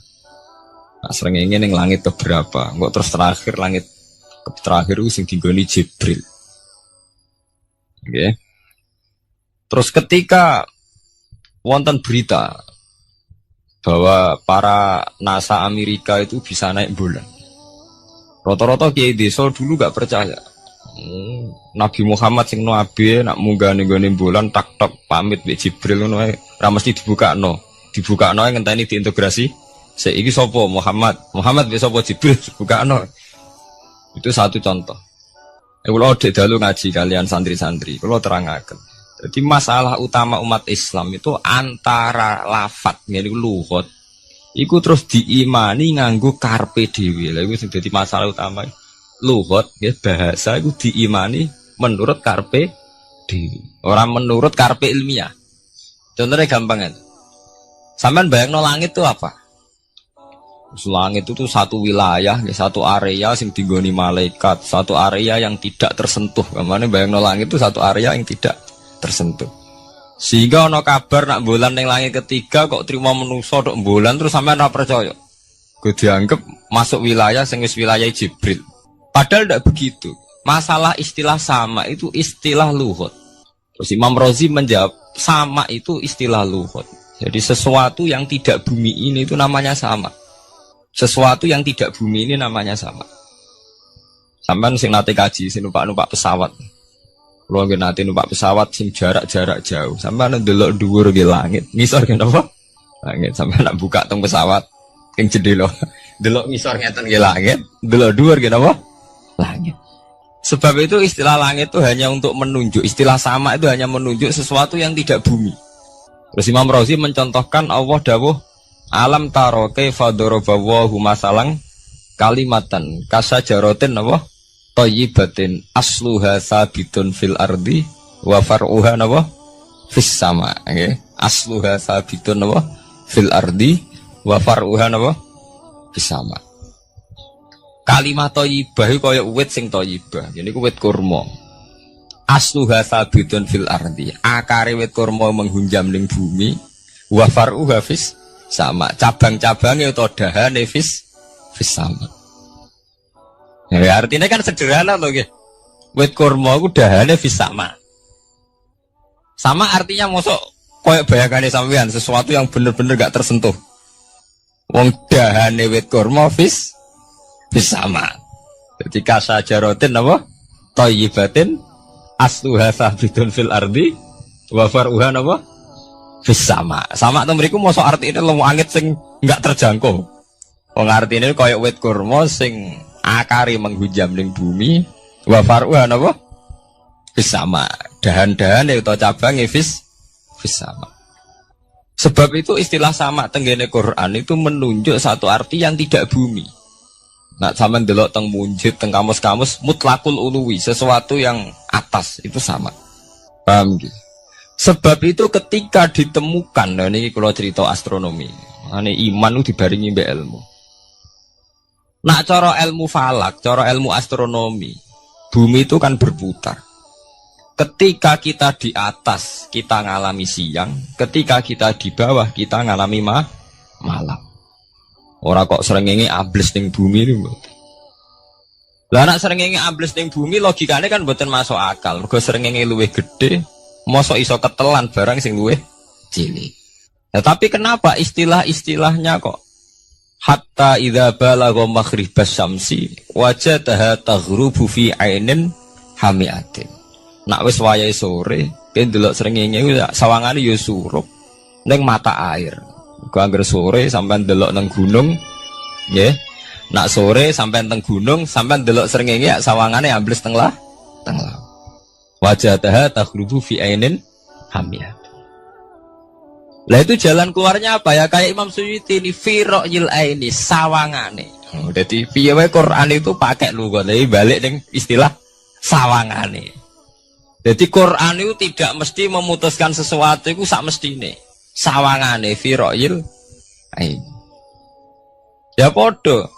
Nah, srengenge ning langit keberapa? Kok terus terakhir langit terakhir itu sing dinggoni Jibril. Oke. Terus ketika wonten berita bahwa para NASA Amerika itu bisa naik bulan. Rata-rata kiai desa dulu gak percaya. Nabi Muhammad sing nabi nak munggah ning gone bulan tak pamit mbek Jibril ngono ae ra mesti dibukakno ngenteni diintegrasi saiki sapa Muhammad mbek sapa Jibril dibukakno. Itu satu contoh. Kula dek dalu ngaji kalian santri-santri kula terangaken. Jadi masalah utama umat Islam itu antara lafat ngene luhut iku terus diimani nganggo karpe dhewe. Lha iku sing dadi masalah utama. Luhut ya bahasa itu diimani menurut karpe dhewe, orang menurut karpe ilmiah. Contohnya gampang kan. Sampean bayangno langit itu apa? Langit itu satu wilayah, satu area sing dinggoni malaikat, satu area yang tidak tersentuh. Kamane bayangno langit itu satu area yang tidak tersentuh. Sehingga ono kabar nak bulan ning langit ketiga kok trimo manusa tok bulan terus sampean ora percaya. Gue dianggap masuk wilayah sing wis wilayah Jibril. Padahal tidak begitu. Masalah istilah sama itu istilah luhut. Terus Imam Rozi menjawab sama itu istilah luhut. Jadi sesuatu yang tidak bumi ini itu namanya sama. Sesuatu yang tidak bumi ini namanya sama. Sampean sing nate kaji sing numpak pesawat. Kulo nggih nate numpak pesawat sing jarak-jarak jauh. Sampean ndelok dhuwur nggih langit. Ngisor nggih napa? Langit. Sampean nak buka teng pesawat ing jendela. Delok ngisor ngeten nggih langit, delok dhuwur nggih napa? Langit. Sebab itu istilah langit itu hanya untuk menunjuk, istilah sama itu hanya menunjuk sesuatu yang tidak bumi. Terus Imam Razi mencontohkan Allah dawuh alam taro kaifa daraballahu masalan kalimatan kasajaratin apa thayyibatin asluha sabitun fil ardi wa far'uha apa fis sama, nggih. Asluha sabitun apa fil ardi wa far'uha apa fis sama. Kalimat thayyibah iku kaya wit sing thayyibah. Ini ku wit kurma. Asluha sabitun fil ardi. Akare wit kurma menghunjam ning bumi. Wa far'uha fis sama. Cabang-cabange utawa dahane fis sama. Ya artinya kan sederhana loh nggih. Wit kurma ku dahane fis sama. Sama artinya mosok koyo bayangane sampean sesuatu yang bener-bener gak tersentuh. Wong dahane wit kurma fis sama. Jadi kasajaratin apa? Thayyibatin asluha sabitun fil ardi wa far'uha apa? Fis sama. Sama to mriku mosok artine lemu angit sing enggak terjangkau. Wong artine kaya wit kurma sing akare menghujam ning bumi wa far'uha apa? Fis sama. Dahan-dahane utawa cabange fis sama. Sebab itu istilah sama tenggene Quran itu menunjuk satu arti yang tidak bumi. Nah, sama delok teng munjid, teng kamus-kamus mutlakul uluwi, sesuatu yang atas itu sama. Paham gitu? Sebab itu ketika ditemukan, nah ini kalau cerita astronomi, ini iman itu dibaringi mbek ilmu. Nah, cara ilmu falak, cara ilmu astronomi, bumi itu kan berputar. Ketika kita di atas, kita ngalami siang. Ketika kita di bawah, kita ngalami malam. Ora kok srengenge ambles ning bumi niku. Lah nek srengenge ambles ning bumi logikane kan mboten masuk akal. Mergo srengenge luwih gedhe, mosok iso ketelan barang sing luwih cilik. Nah, tapi kenapa istilah-istilahnya kok hatta idza balagha maghribas syamsi wajadaha taghrubu fi ainin hamiatin. Nak wis wayahe sore, ben delok srengenge sawangane ya surup ning mata air. Angger sore sampean delok nang gunung, nggih. Nak sore sampean teng gunung, sampean delok srengenge sawangane ambles teng laut. Wajadaha taghrubu fi ainin hamiyah. Lah itu jalan keluarnya apa ya? Kayak Imam Suyuti ini fi ra'yil aini sawangane. Dadi piye wae Quran itu pakai lugu, tapi balik ning istilah sawangane. Jadi Quran itu tidak mesti memutuskan sesuatu itu sak mestine. Sawangane fi ra'yil ain. Ya podo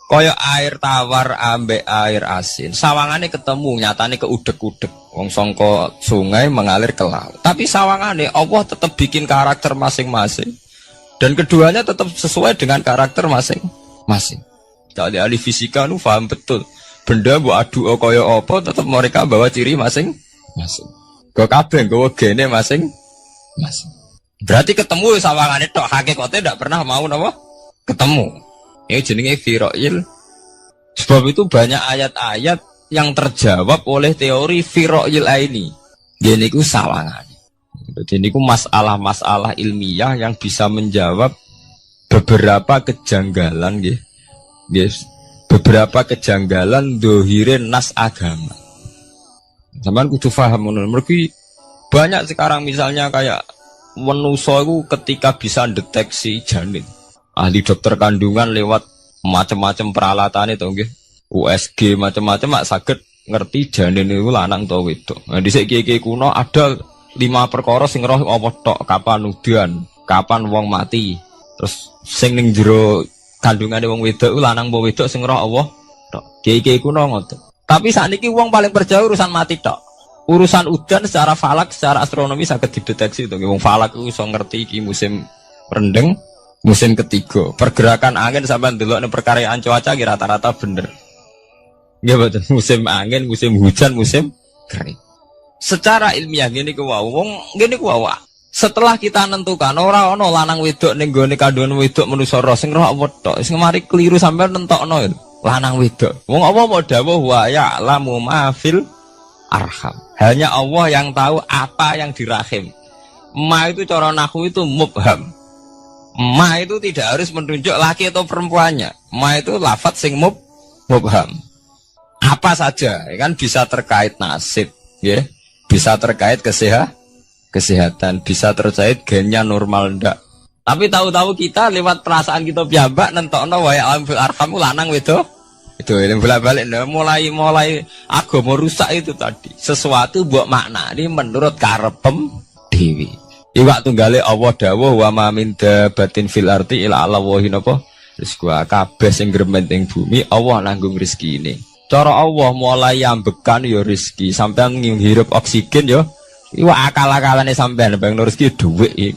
kaya air tawar ambek air asin. Sawangane ketemu, nyatane keudek-udek. Wong sangka sungai mengalir ke laut. Tapi sawangane Allah tetap bikin karakter masing-masing. Dan keduanya tetap sesuai dengan karakter masing-masing. Jadi ahli fisika nu paham betul. Benda mbok adu kaya apa tetap mereka bawa ciri masing-masing. Go kabeh nggawa gene masing-masing. Berarti ketemu sawangane tok, hakikate ndak pernah mau napa? Ketemu. Ini jenenge fira'il. Sebab itu banyak ayat-ayat yang terjawab oleh teori fira'il aini. Jadi itu sawangane. Jadi ini masalah-masalah ilmiah yang bisa menjawab beberapa kejanggalan nggih. Yes. Beberapa kejanggalan dohirin nas agama. Sampeyan kudu paham ngono. Mergi banyak sekarang misalnya kayak manusia itu ketika bisa deteksi janin, ahli dokter kandungan lewat macam-macam peralatan itu, nggih, USG macam-macam, mak saged ngerti janin itu lanang atau wedok. Nah, di segi kuno ada 5 perkara sing roh apa tok, kapan udan, kapan wong mati, terus sing ning jero kandungane wong wedok itu lanang apa wedok sing roh Allah tok. Kiai kuno ngoten. Tapi sakniki wong paling percaya urusan mati tok. Urusan udan secara falak, secara astronomi sangat dideteksi itu. Wong falak itu so ngerti iki musim rendeng, musim ketiga. Pergerakan angin sampai ndelok ning perkaryaan cuaca rata-rata bener. Nggih betul. Musim angin, musim hujan, musim kering. Secara ilmiah ngene ku wae. Wong ngene ku wae. Setelah kita nentukan ora ana lanang wedok ning gone kandungan wedok manusa roh sing roh apa tok. Sing mari keliru sampean nentokno. lanang wedok. Wong Allah mau dawuh wa ya'lamu ma fil arham. Hanya Allah yang tahu apa yang di rahim. Ma itu cara nahwu itu mubham. Ma itu tidak harus menunjuk laki atau perempuannya. Ma itu lafadz sing mubham. Apa saja, ya kan bisa terkait nasib, ya. Bisa terkait kesehatan, bisa terkait gennya normal ndak. Tapi tahu-tahu kita lewat perasaan kita piyambak nentokno wa ya'lamu fil arham lanang wedok. Itu yang bolak-balik mulai agama rusak itu tadi. Sesuatu buat makna ini menurut karepem dewi. Iwak tunggale Allah dawuh wa ma min dabatin fil ardi illa ala wahi napa rizqu kabeh sing gremeng ing bumi Allah nanggung rezekine. Cara Allah mulai ambekan ya rezeki sampean ngirup oksigen ya iwak akal-akalane sampean bang rezeki dhuwit iki.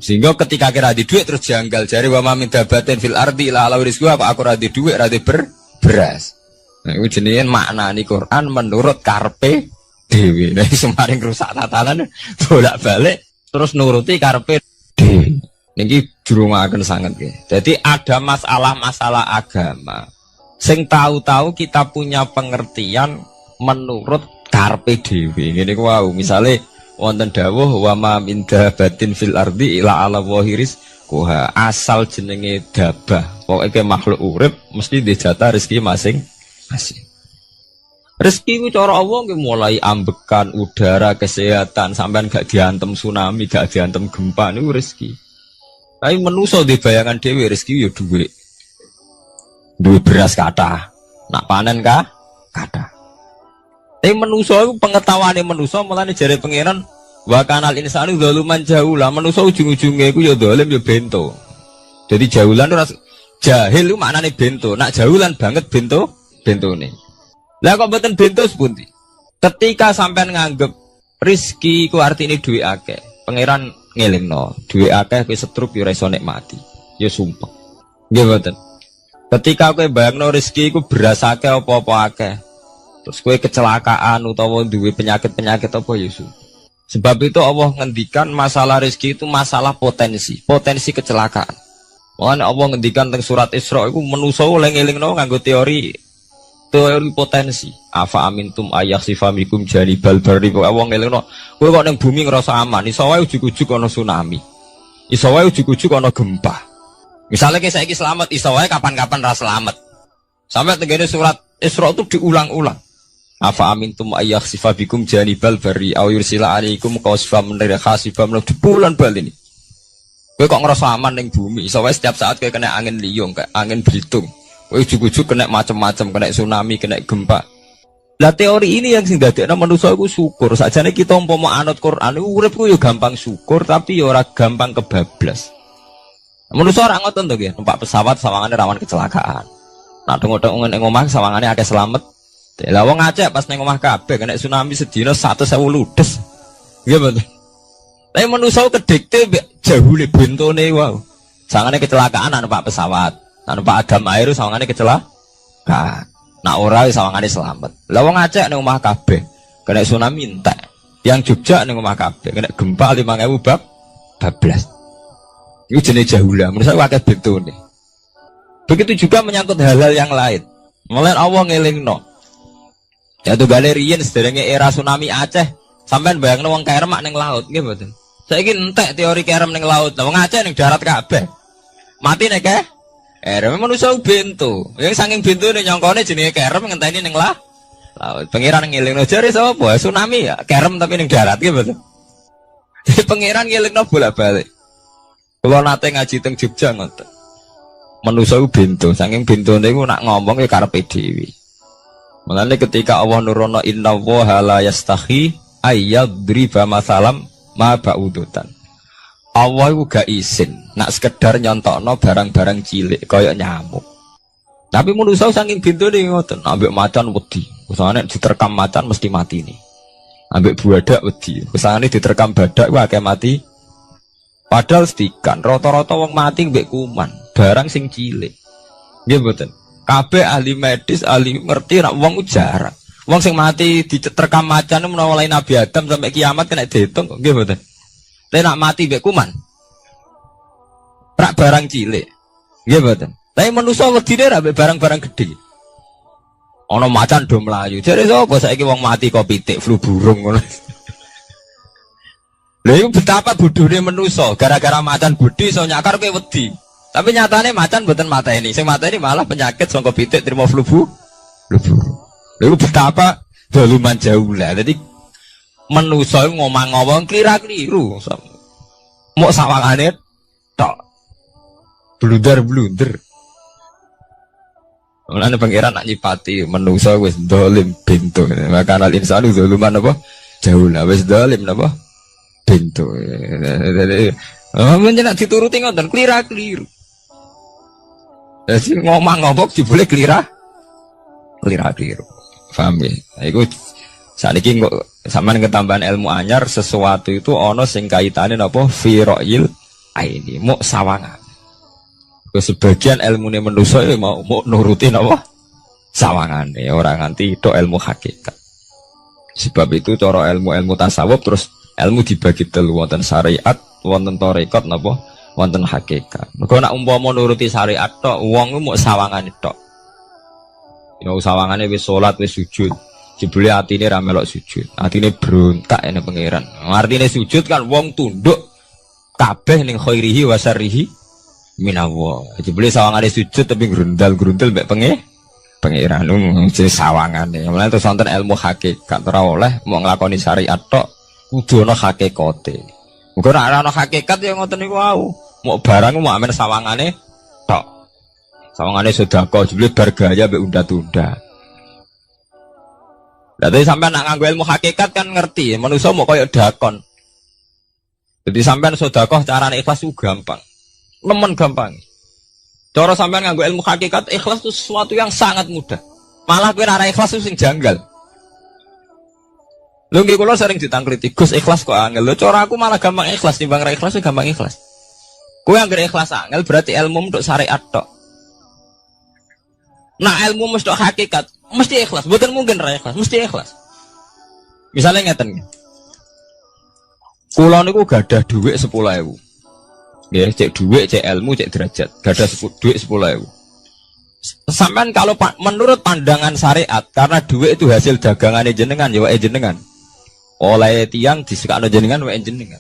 Sehingga ketika kira di dhuwit terus janggal jare wa ma min dabatin fil ardi illa ala rizqu apa aku ra di dhuwit ra di beras. Nah, itu jenenge maknani Quran menurut karpe dewi. Nah, semaring rusak tatanan bolak-balik terus nuruti karpe dewi. Niki jurungaken sanget nggih. Jadi ada masalah-masalah agama. Sing tahu-tahu kita punya pengertian menurut karpe dewi. Ngene ku wau, misale wonten dawuh wa ma min dabatin fil ardi ila ala wahiris kuha asal jenenge dabah. Pokoknya makhluk urip mesti dijatah rezeki masing-masing. Rezeki itu cara Allah mulai ambekan udara, kesehatan, sampean gak diantem tsunami, gak diantem gempa niku rezeki. Tapi menuso di bayangan dhewe rezeki ya duwe. Duwe beras kathah. Nak panen kathah. Tapi menuso iku pengetahuane menuso mulane jare pangeran wa kanal insanu zaluman jahula. Menuso ujung-ujunge iku ya zalim ya bento. Jadi jahulan ora jahil itu maknanya bento, nak jahulan banget bentone. Lah kok mboten bento sepundi? Ketika sampean nganggep rezeki ku artine duwe akeh, pangeran ngelingno, duwe akeh kowe setruk yo ora iso nikmati. Ya sumpah. Nggih mboten. Ketika kowe bayangno rezeki ku beras akeh apa-apa akeh. Terus kowe kecelakaan utawa duwe penyakit-penyakit apa ya sumpah. Sebab itu Allah ngendikan masalah rezeki itu masalah potensi kecelakaan. Makanya Allah ngendikan tentang surat Isra itu menuso eling-elingno nganggo teori potensi. Afa amintum ayakhsifamikum janibal barri. Allah ngelingno kowe kok ning bumi ngerasa aman, iso wae ujug-ujug ana tsunami. Iso wae ujug-ujug ana gempa. Misalnya kayak saiki selamat, iso wae kapan-kapan ra selamat. Sampai tengene surat Isra itu diulang-ulang. Afa amintum ayakhsifabikum janibal barri aw yursila alaikum qasfam min khasifam bulan bal ini. Kowe kok ngerasa aman ning bumi, soalnya setiap saat kowe kena angin liung, kayak angin belitung. Kowe ujug-ujug kena macam-macam, kena tsunami, kena gempa. Lah teori ini yang sing dadekno manusa iku syukur. Sakjane kita umpama anut Quran iku urip ku yo gampang syukur, tapi yo ora gampang kebablas. Manusa ora ngoten to nggih, numpak pesawat sawangane rawan kecelakaan. Nah tengok-tengok ning omah sawangane akeh slamet. Lah wong Aceh pas ning omah kabeh kena tsunami sedina 100.000 ludes. Nggih betul. Tapi manusia kedikte jahule bentone wow. Sangane kecelakaan numpak pesawat. Numpak agam air sangane kecelakaan. Nak ora sawangane selamat. Lah wong Aceh ning omah kabeh kena tsunami entek. Yang Jogja ning omah kabeh kena gempa 5.000 bablas. Iku jenenge jahula. Manusia akeh bentone. Begitu juga menyangkut hal-hal yang lain. Mulai Allah ngelingno. Ya tuh galerian sederenge era tsunami Aceh. Sampean bayangno wong karemak ning laut nggih mboten. Saiki entek teori kerem ning laut. Wong Aceh ning darat kabeh. Mati nek kerem manusa bento. Yang saking bentone nyongkone jenenge kerem ngenteni ning laut. Pangeran ngelingno jare sapa? Tsunami ya, kerem tapi ning darat nggih mboten. Pangeran ngelingno bolak-balik. Kula nate ngaji teng Jogja ngoten. Manusa bento, saking bentone iku nak ngomong ya karepe dhewe. Mulane ketika Allah nurono innallaha la yastahi ayyadriba masalam ma ba'udutan. Allah itu gak izin nak sekedar nyontokno barang-barang cilik kaya nyamuk. Tapi manusia saking bintune ngoten, ambek macan wedi. Usahane diterkam macan mesti mati nih. Ambek buadak wedi. Usahane diterkam badak ku akeh mati. Padahal sedikan rata-rata wong mati mbek kuman, barang sing cilik. Nggih mboten. Kabeh ahli medis, ahli ngerti nak wong jarang. Wong sing mati diterkam macan menawa mulai Nabi Adam sampai kiamat kena dihitung kok nggih mboten. Lek nak mati mbek kuman. Rak barang cilik. Nggih mboten. Tapi manusa wedine ra mbek barang-barang gedhe. Ono macan do mlayu. Jare sapa saiki wong mati kok pitik flu burung ngono. Lha iku betapa bodohne manusa, gara-gara macan budi iso nyakar kowe wedi. Tapi nyatane macan mboten mateni. Sing mateni malah penyakit saka pitik trimo flu burung. Lha iku betapa daluman jauh lah. Dadi manusa ngomong-ngomong klira-kliru. Mok sawangane tok. Blunder-blunder. Mulane pangeran nak nyipati manusa wis dolim bintu. Maka al insanu zaluman apa? Jauh lah wis dolim napa? Bintu. Menjenak dituruti ngoten klira-kliru. Jadi ngomong-ngomong dibule klira-kliru. Paham ya? Iku sakniki kok sampean ketambahan ilmu anyar sesuatu itu ana sing kaitane napa fira'il aini muk sawangan. Sebagian ilmune manusa ya mau nuruti napa sawangane ora nganti tok ilmu hakikat. Sebab itu cara ilmu-ilmu tasawuf terus ilmu dibagi telu wonten syariat, wonten tarekat napa wonten hakikat. Mergo nek umpama nuruti syariat tok wong muk sawangane tok. Ya sawangane wis salat wis sujud. Jebule atine ra melok sujud. Atine berontak ene pangeran. Artine sujud kan wong tunduk kabeh ning khairihi wa syarrihi minallah. Jebule sawangane sujud tapi grundal-grundal mbek pangeran jenenge sawangane. Mulane terus wonten ilmu hakikat ora oleh mau nglakoni syariat tok kudu ana hakikate. Muga ora ana hakikat ya ngoten niku wau. Mau barang mau amen sawangane tok. Sawangane sedekah jebule bar gaya mbek unda-unda. Jadi sampean nak nganggo ilmu hakikat kan ngerti, manusia mau koyo dakon. Jadi sampean sedekah carane ikhlas itu gampang. Nemen gampang. Cara sampean nganggo ilmu hakikat ikhlas itu sesuatu yang sangat mudah. Malah kowe ora ikhlas itu sing janggal. Lho nggih kula sering ditangkliti, Gus ikhlas kok angel. Lho cara aku malah gampang ikhlas timbang ra ikhlas gampang ikhlas. Kowe anggere ikhlas angel berarti ilmu untuk syariat tok. Nah ilmu mesti hakikat mesti ikhlas, bukan mungkin ra ikhlas, mesti ikhlas. Misalnya ngeten. Kula niku gadah dhuwit 10.000. Nggih, cek dhuwit, cek ilmu, cek derajat. Gadah dhuwit 10.000. Sampean kalau menurut pandangan syariat karena dhuwit itu hasil dagangane jenengan ya wae jenengan. Oleh tiyang disekakno jenengan wae jenengan.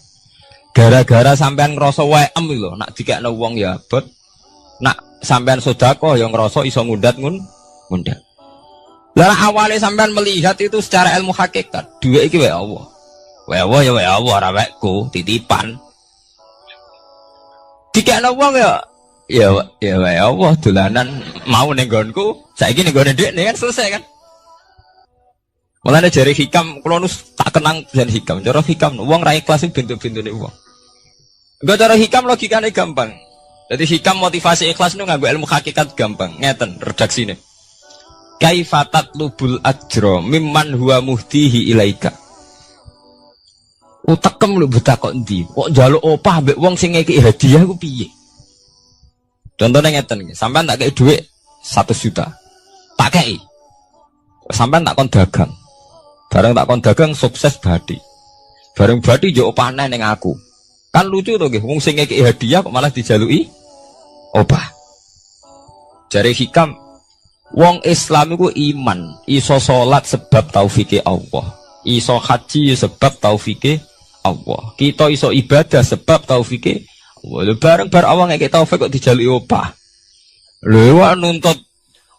Gara-gara sampean ngrasa wae lho, nak dikekno wong ya abot. Nak sampean sedekah yang ngerasa iso ngundat ngundat. Lah awalnya sampean melihat itu secara ilmu hakikat, duit iki wae Allah. Wae Allah ya wae Allah ora wekku, titipan. Dikekno wong ya wae Allah dolanan mau ning nggonku, saiki ning nggone dhekne kan selesai kan. Mulane jare hikam kula tak kenang jan hikam, cara hikam wong ra ikhlas bentuk-bentune wong. Engko cara hikam logikane gampang. Jadi hikam motivasi ikhlas itu nganggo ilmu hakikat gampang. Ngeten redaksine. Kaifatat lubul ajro mimman huwa muhtihi ilaika. Utekem lho betakok endi? Kok njaluk opah mbek wong sing ngeki hadiah ku piye? Contohnya ngeten iki, sampean tak kei dhuwit 100 juta. Tak kei. Sampean tak kon dagang. Bareng tak kon dagang sukses badi. Bareng badi yo opah ning aku. Kan lucu to nggih, wong sing ngeki hadiah kok malah dijaluki opah. Jare hikam wong Islam iku iman, iso salat sebab taufike Allah. Iso haji sebab taufike Allah. Kita iso ibadah sebab taufike Allah. Bareng-bareng awang ngekek taufik kok dijaluki opah. Lho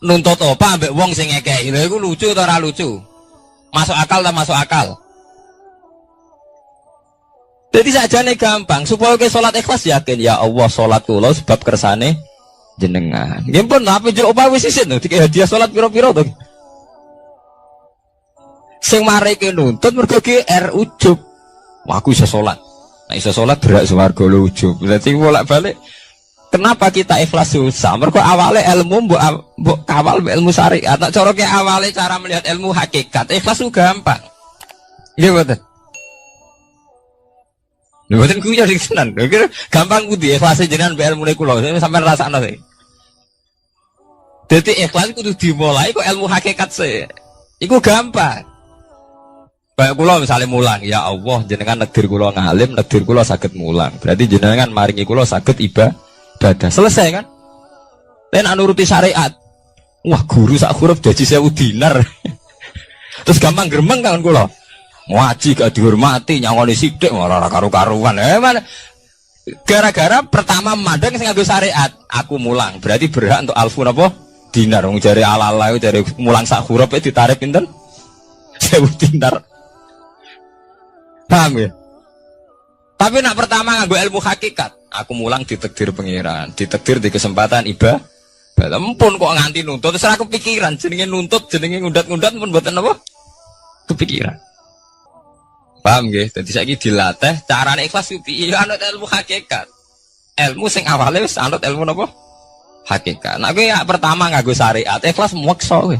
nuntut opah ambek wong sing ngekeki. Lha iku lucu ta ora lucu? Masuk akal ta masuk akal? Jadi sajane gampang supaya ke salat ikhlas yakin ya Allah salat kula sebab kersane jenengan. Nggih pun apa jero opah wis isin to dikek hadiah salat pira-pira to. Sing mareke nuntut mergo GR ujub. Wah aku iso salat. Nek iso salat berak swarga lho ujub. Berarti bolak-balik kenapa kita ikhlas susah? Mergo awale ilmu mbok kawal ilmu syariat. Nek cara ke awale cara melihat ilmu hakikat ikhlas ku gampang. Nggih mboten. Lha mboten kuwi ya sing tenan. Lha gampang kudu ikhlas jenengan mbek ilmune kula. Sampeyan rasakno sih. Dadi ikhlas kudu dimulai kok ilmu hakikat sih. Iku gampang. Kayak kula misalnya mulang, ya Allah jenengan negdir kula ngalim, negdir kula saged mulang. Berarti jenengan maringi kula saged ibadah. Selesai kan? Nek nuruti syariat. Wah, guru sak huruf gaji 1000 dinar. Terus gampang gremeng kan kula. Ngaji gak dihormati, nyangoni sithik ora karu-karuan. Mana gara-gara pertama mandang sing nganggo syariat, aku mulang. Berarti berhak untuk alfun apa? Dinar. Wong jare ala-ala jare mulang sak huruf ditarif pinten? 1000 dinar. Paham ya? Tapi nak pertama nganggo ilmu hakikat, aku mulang ditakdir pangeran, ditakdir di kesempatan ibadah. Pun kok nganti nuntut, terus aku pikiran jenenge nuntut, jenenge ngundat-ngundat pun mboten apa? Kepikiran. Paham nggih? Dadi saiki dilatih carane ikhlas piye anut ilmu hakikat. Ilmu sing awale wis anut ilmu napa? Hakikat. Nek kowe ya pertama nganggo syariat, ikhlas meksa kowe.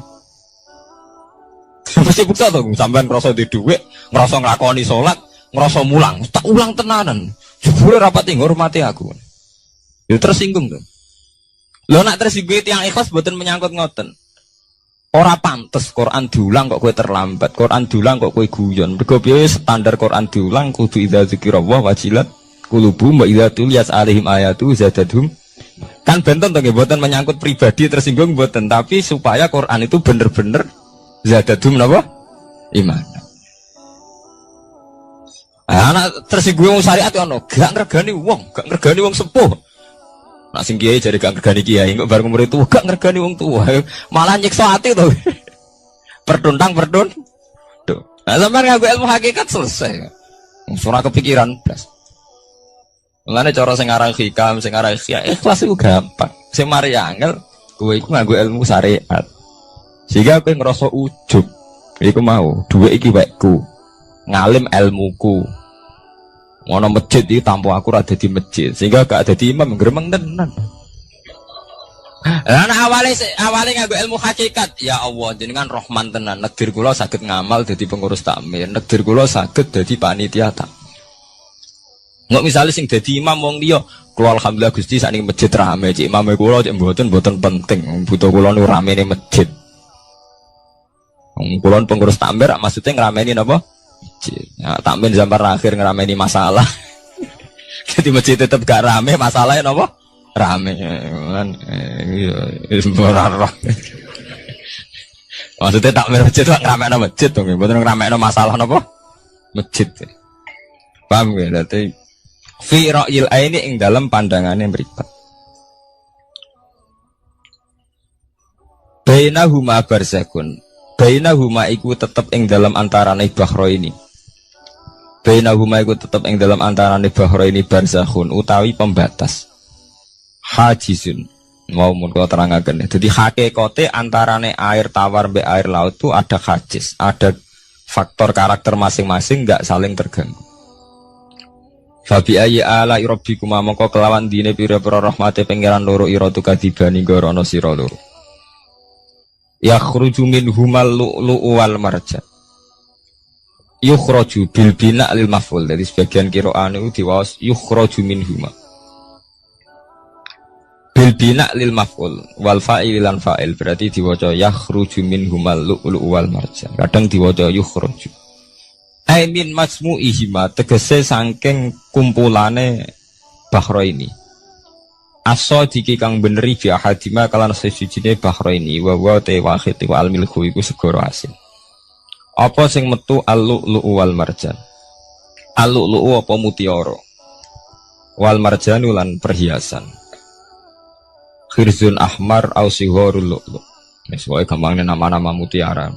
Mesti bukti to sampean ngrasa di dhuwit, ngrasa nglakoni salat, ngrasa mulang, tak ulang tenanan. Jebule rapati ngurmati aku. Ya tersinggung to. Lo nak tersinggung yang ikhlas buatan menyangkut ngoten. Ora pantes Quran diulang kok kue terlambat, Quran diulang kok kue guyon. Mergo piye standar Quran diulang kudu idza dzikrullah wajilat qulubuhum wa idza tuliyat alaihim ayatu zadadhum. Kan benten to nggih buatan menyangkut pribadi tersinggung buatan, tapi supaya Quran itu bener-bener zadadhum napa? Iman. Anak tersinggung syariat ono, gak ngergani wong sepuh. Nak sing kiai jadi gak ngergani kiai, kok bareng umur itu gak ngergani wong tua, malah nyiksa hati tuh. Pertuntang. Tuh. Nah, sampean nganggo ilmu hakikat selesai. Ora kepikiran blas. Mulane cara sing aran hikam, sing aran ikhlas iku gampang. Sing mari angel kowe iku nganggo ilmu syariat. Sehingga kowe ngrasa ujug. Iku mau, dhuwit iki wekku. Ngalim ilmuku. Ngono masjid iki tanpa aku ora dadi masjid, sehingga gak dadi imam gremeng tenan. Lah awale nganggo ilmu hakikat, ya Allah jenengan Rahman tenan. Negdir kula saged ngamal dadi pengurus takmir, negdir kula saged dadi panitia tak. Nggak misalnya sing dadi imam wong liya, kula alhamdulillah Gusti sakniki masjid rame, cik imame kula cik mboten penting, butuh kula nu ramene masjid. Wong kula pengurus takmir maksudnya ngrameni napa? Ya, takmin zaman akhir ngerameni masalah. Jadi masjid tetap gak rame, masalahnya apa? Rame kan. Maksudnya takmin masjid itu ngerameni masjid dong, bukan ngerameni masalah apa? Masjid. Paham ya? Berarti fi ra'yil aini ing dalam pandangannya mripat. Bainahuma barzakun. Bainahuma iku tetep ing dalam antarane bahro ini. Bainahuma iku tetep ing dalam antarane bahro ini barzakhun utawi pembatas. Hajizun. Mau mun kula terangaken. Jadi hakikate antarane air tawar mbek air laut itu ada hajiz, ada faktor karakter masing-masing enggak saling terganggu. Fabi ayyi ala rabbikuma mongko kelawan dine pira-pira rahmate pangeran loro ira tukadibani gorono sira loro. Yakhruju minhumal lu'lu'u wal marjan. Yukhraju bil bina' lil maf'ul. Jadi sebagian qira'ah niku diwaos yukhraju minhuma. Bil bina' lil maf'ul wal fa'il lan fa'il berarti diwaca yakhruju minhumal lu'lu'u wal marjan. Kadang diwaca yukhraju. Ai min majmu'ihima tegese saking kumpulane bahro ini. Aso diki kang beneri bi ahadima kalan sejine bahro ini wa te wahid wa al milku iku segoro asin. Apa sing metu al-lu'lu'u wal marjan? Al-lu'lu'u apa mutiara? Wal marjanu lan perhiasan. Khirzun ahmar au sigharul lu'lu'. Wis wae gampangnya nama-nama mutiara.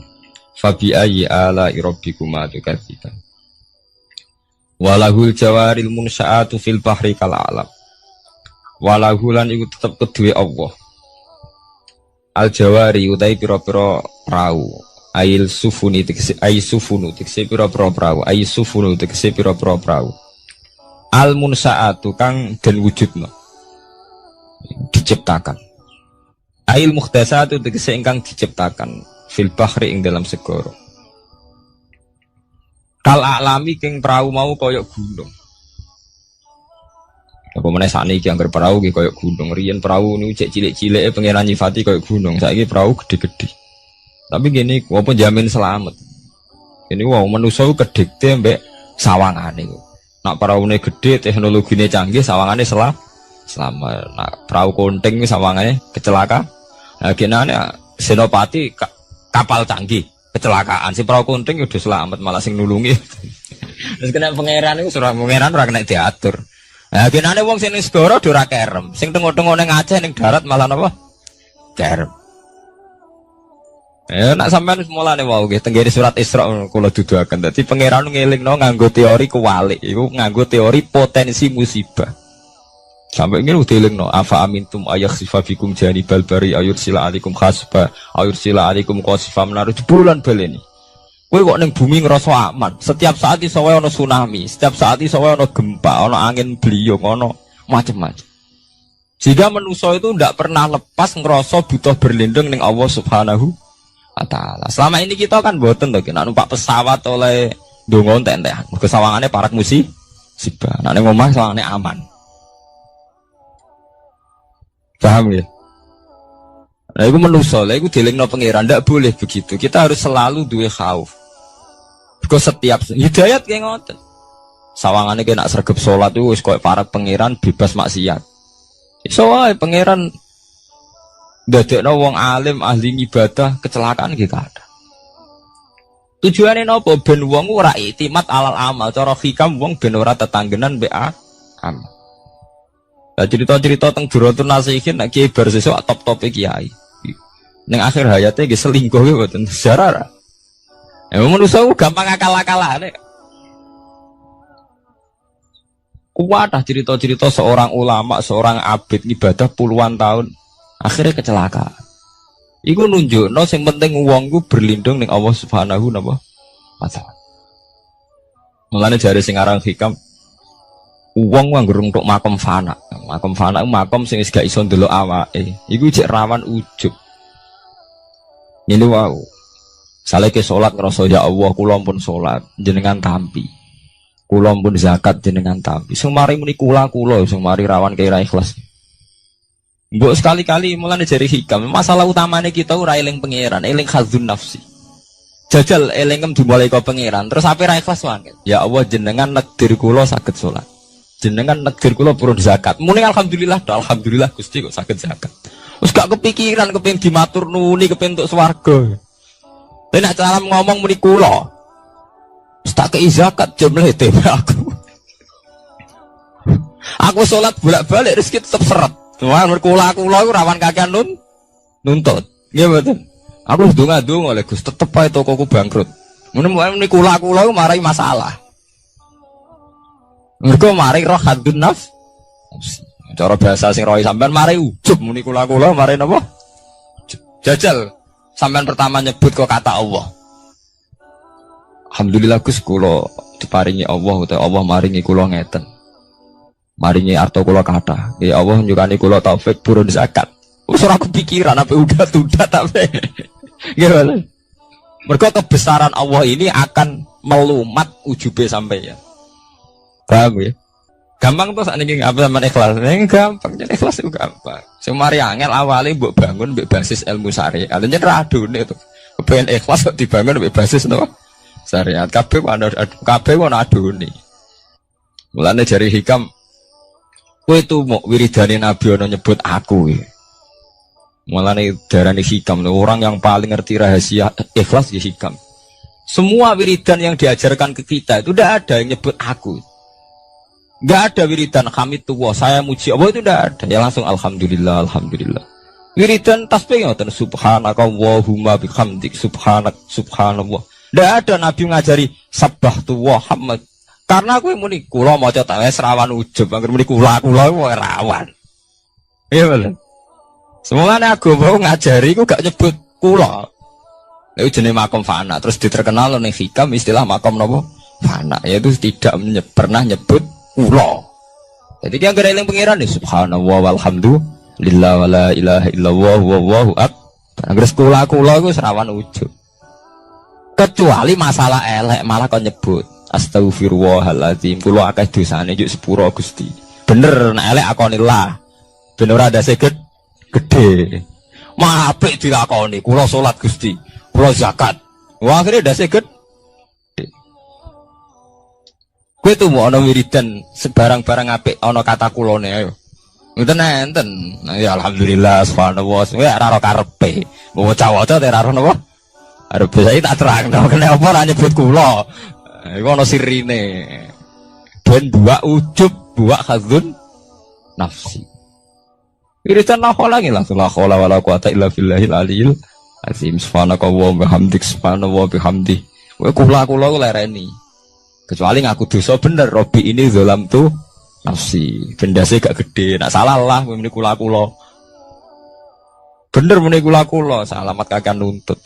Fabi ayyi ala rabbikuma tukadziban. Walahul jawaril munsha'atu fil bahri kal alam. Walahulan iku tetep kedue Allah. Al jawari utai pira-pira prau. Ail sufuni tegese ai sufunu tegese pira-pira prau. Ai sufunu tegese pira-pira prau. Al munsaatu kang den wujudna. Diciptakan. Ail muhdasatu tegese ingkang diciptakan fil bahri ing dalam segara. Kal alami king prau mau kaya gunung. Apa meneh sakniki anggar perahu ki koyo gunung, riyen perahu niku cek cilik-cilike pangeran nyifati koyo gunung, saiki perahu gede-gede. Tapi gini, apa jamin selamat. Ini wow manusa ku kedikte mbek sawangane ku. Nak peraune gede, teknologine canggih, sawangane selamat. Nak perahu konting sawangane kecelakaan. Nah genane Senopati kapal canggih kecelakaan si perahu kunting udah selamat malah sing nulungi. Terus kena pangeran itu surah pangeran ora kena diatur. Nah, genane wong sing ning segara ora kerem, sing tengok-tengok ning Aceh ning darat malah napa? Kerem. Nak sampean mulane wau nggih tenggene surat Isra kula duduhaken. Dadi pangeran ngelingno nganggo teori kewalik, iku nganggo teori potensi musibah. Sampai ngene dilingno afa amintum ayakhsifa bikum janibal bari ayursila alaikum khasba ayursila alaikum qasifam nar bulan baleni. Kowe kok ning bumi ngerasa aman. Setiap saat iso wae ana tsunami, setiap saat iso wae ana gempa, ana angin beliung, ana macam-macam. Jika manusia itu tidak pernah lepas ngerasa butuh berlindung ning Allah Subhanahu wa taala. Selama ini kita kan boten to nek numpak pesawat oleh ndonga entek-entek. Mergo sawangane parak musibah. Nek ning omah sawangane aman. Paham ya? Nah, itu manusia, itu dilingno pangeran, tidak boleh begitu. Kita harus selalu duwe khauf. Because setiap hidayat kayak ngoten. Sawangannya kayak nak sergap sholat itu, koyo para pangeran bebas maksiat. Soalnya pangeran dadekno wong alim ahli ibadah kecelakaan kita ada. Tujuannya nopo ben wong ora iktimat alal amal, cara hikam wong ben ora tetanggenan be amal. Nah, cerita-cerita tentang Duratun Nasihin nak kiai bar sesuk top-tope kiai. Ning akhir hayate nggih selingkuh nggih mboten sejarah. Ya manusa gampang akal-akalane. Kuat cerita-cerita seorang ulama, seorang abid ibadah puluhan tahun akhirnya kecelakaan. Iku nunjukno sing penting wong ku berlindung ning Allah Subhanahu wa taala. Mulane jare sing aran hikam uang nganggo untuk makom fana. Makom fana itu makom sing wis gak iso ndelok awake. Iku jek rawan ujub. Ini wow. Sale ke salat ngrasa ya Allah kula pun salat jenengan tampi. Kula pun zakat jenengan tampi. Sing mari muni kula sing mari rawan kira ikhlas. Mbok sekali-kali mulane jari hikam. Masalah utamanya kita ora eling pangeran, eling khazun nafsi. Jajal elingem dimulai ke pangeran, terus ape ra ikhlas wae. Ya Allah jenengan nekdir kula saged salat. Jenengan negir kula purun zakat. Muni alhamdulillah, alhamdulillah Gusti kok saged zakat. Wis gak kepikiran kepengin dimatur nuni kepengin entuk swarga. Tapi nek cara ngomong muni kula. Wis tak kei zakat jumlah aku. Aku salat bolak-balik rezeki tetep seret. Cuma kula iku rawan kakean nuntut. Nggih mboten. Aku ndonga-ndonga oleh Gus tetep ae tokoku bangkrut. Muni kula marai masalah. Mergo mari roh hadun nafs. Cara bahasa sing rohi sampean mari ujub muni kula mari napa? Jajal sampean pertama nyebut kok kata Allah. Alhamdulillah Gus kula diparingi Allah utawa Allah maringi kula ngeten. Maringi arto kula kathah. Ya Allah nyukani kula taufik purun zakat. Wis ora kepikiran apa udat tapi. Gimana? Mergo kebesaran Allah ini akan melumat ujube sampeyan. Paham ya? Gampang tuh saat ini apa sama ikhlas? Ini gampang, jadi ikhlas itu gampang. Semari angel awalnya buat bangun basis ilmu syariat. Artinya radu nih tuh. Kepengen ikhlas kok dibangun basis tuh syariat. Kabeh wana adu nih. Mulanya jari hikam. Kue itu mau wiridani Nabi ono nyebut aku. Mulanya darani hikam. Orang yang paling ngerti rahasia ikhlas di hikam. Semua wiridan yang diajarkan ke kita itu udah ada yang nyebut aku. Gak ada wiridan hamid tuwa saya muji Allah itu tidak ada. Ya langsung alhamdulillah alhamdulillah. Wiridan tasbih ngoten subhanaka wahumma bihamdik subhanallah. Tidak ada Nabi ngajari sabbahtu wa hamd. Karena aku muni kula maca tak wis rawan ujub, angger muni kula rawan. Iya bener. Semuanya aku mau ngajari aku gak nyebut kula. Itu jenis makom fana. Terus diterkenal ning hikam istilah makom napa? Fana. Yaitu tidak pernah nyebut kula. Jadi dia gara eling pangeran nih subhanallah walhamdulillah wala ilaha illallah wallahu akbar. Angger kula iku serawan ujug. Kecuali masalah elek malah kok nyebut astagfirullahaladzim kula akeh dosane njuk sepuro Gusti. Bener nek elek akonillah. Ben ora ndase gede. Mah apik dilakoni kula salat Gusti, kula zakat. Wah akhire ndase gede. Kowe tuh mau ana wiridan sebarang-barang apik ana kata kulone ayo. Ngoten enten. Ya alhamdulillah subhanallah. Kowe ora karepe. Waca-waca teraro napa? Arep saya tak terang, kena apa ora nyebut kula. Iku ana sirine. Ben dua ujub, dua khadzun nafsi. Iritan la khola ngilah la khola wala quwata illa billahil aliyil azim. Subhanaka wa bihamdik, subhanallah wa bihamdi. Kowe kula ku lereni. Kecuali ngaku dosa bener, Robi ini zalam tu nafsi. Gendase gak gede, nak salah lah muni kula. Bener muni kula, salamat kakak nuntut.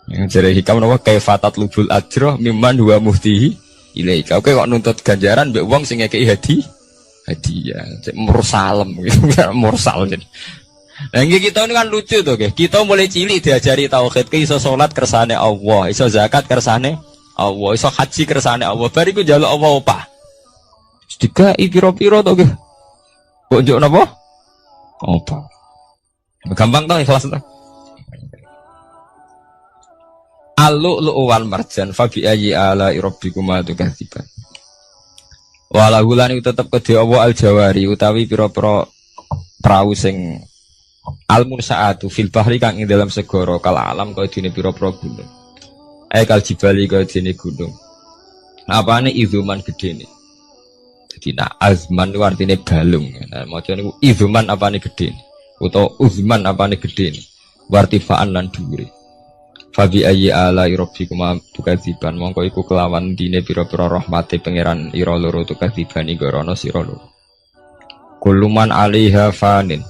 Yang jare hikam napa kaifatat lubul ajroh mimman huwa muhtihi ilaika. Oke kok nuntut ganjaran mbek wong sing ngekeki hadiah. Cek mursalem gitu, mursal jadi. Nah ini kita ini kan lucu tuh, kita mulai cilik diajari tauhid, iso salat kersane Allah, iso zakat kersane Allah, iso haji kersane Allah. Bariku njaluk Allah opah. Dikai piro-piro tuh, kok njuk napa? Opah. Gampang tuh ikhlas tuh. Al-lu'lu'u wal marjan fa bi ayyi ala rabbikuma tukadziban. Walau lan tetep kedhe Allah al-jawari utawi pira-pira prau sing al-munsaatu fil bahri kang ing dalam segara kal alam kaya dene pira-pira gunung. Kal jibali kaya dene gunung. Apane izuman gedene. Dadi nak azman ku artine balung. Nah maca niku izuman apane gedene utawa uzman apane gedene. Wartifaan lan dhuwure. Fabi ayyi ala rabbikuma tukadziban mongko iku kelawan dine pira-pira rahmate pangeran ira loro tukadziban igorono sira loro. Kuluman alaiha fanin.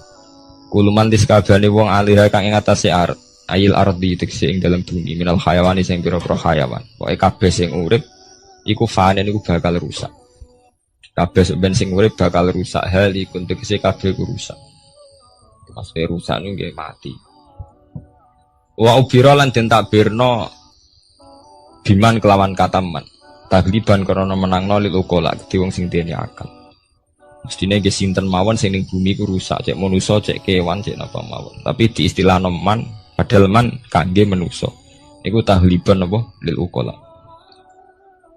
Kuluman diskabane wong alaiha kang ing atase art ayil ardi tekse ing dalem bumi minal hayawani sing pira-pira hayawan. Pokoke kabeh sing urip iku fanin iku bakal rusak. Kabeh sing urip bakal rusak hal iku tekse kabeh rusak. Pas rusak niku nggih mati. Wa ubira lan den takbirno biman kelawan kataman tagliban karena menangno lil ukola di wong sing dene akal. Mestine nggih sinten mawon sing ning bumi ku rusak cek manusa cek kewan cek napa mawon. Tapi di istilah man padahal man kangge manusa. Iku tagliban apa lil ukola.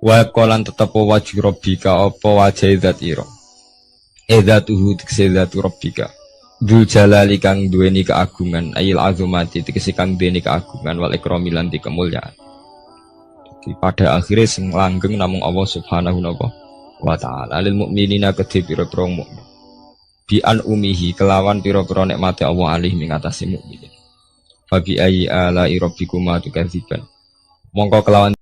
Wa qalan tetep wajhi rabbika apa wajhi zat ira. Edzatuhu tiksezatu rabbika. Dzul jalali kang duweni keagungan ayil azumati tegese kang duweni keagungan wal ikrami lan kemuliaan. Pada akhirnya sing langgeng namung Allah Subhanahu wa ta'ala lil mukminina kedhe pira-pira mukmin. Bi an umihi kelawan pira-pira nikmate Allah alih ing atase mukmin. Fa bi ayyi ala rabbikuma tukadziban. Mongko kelawan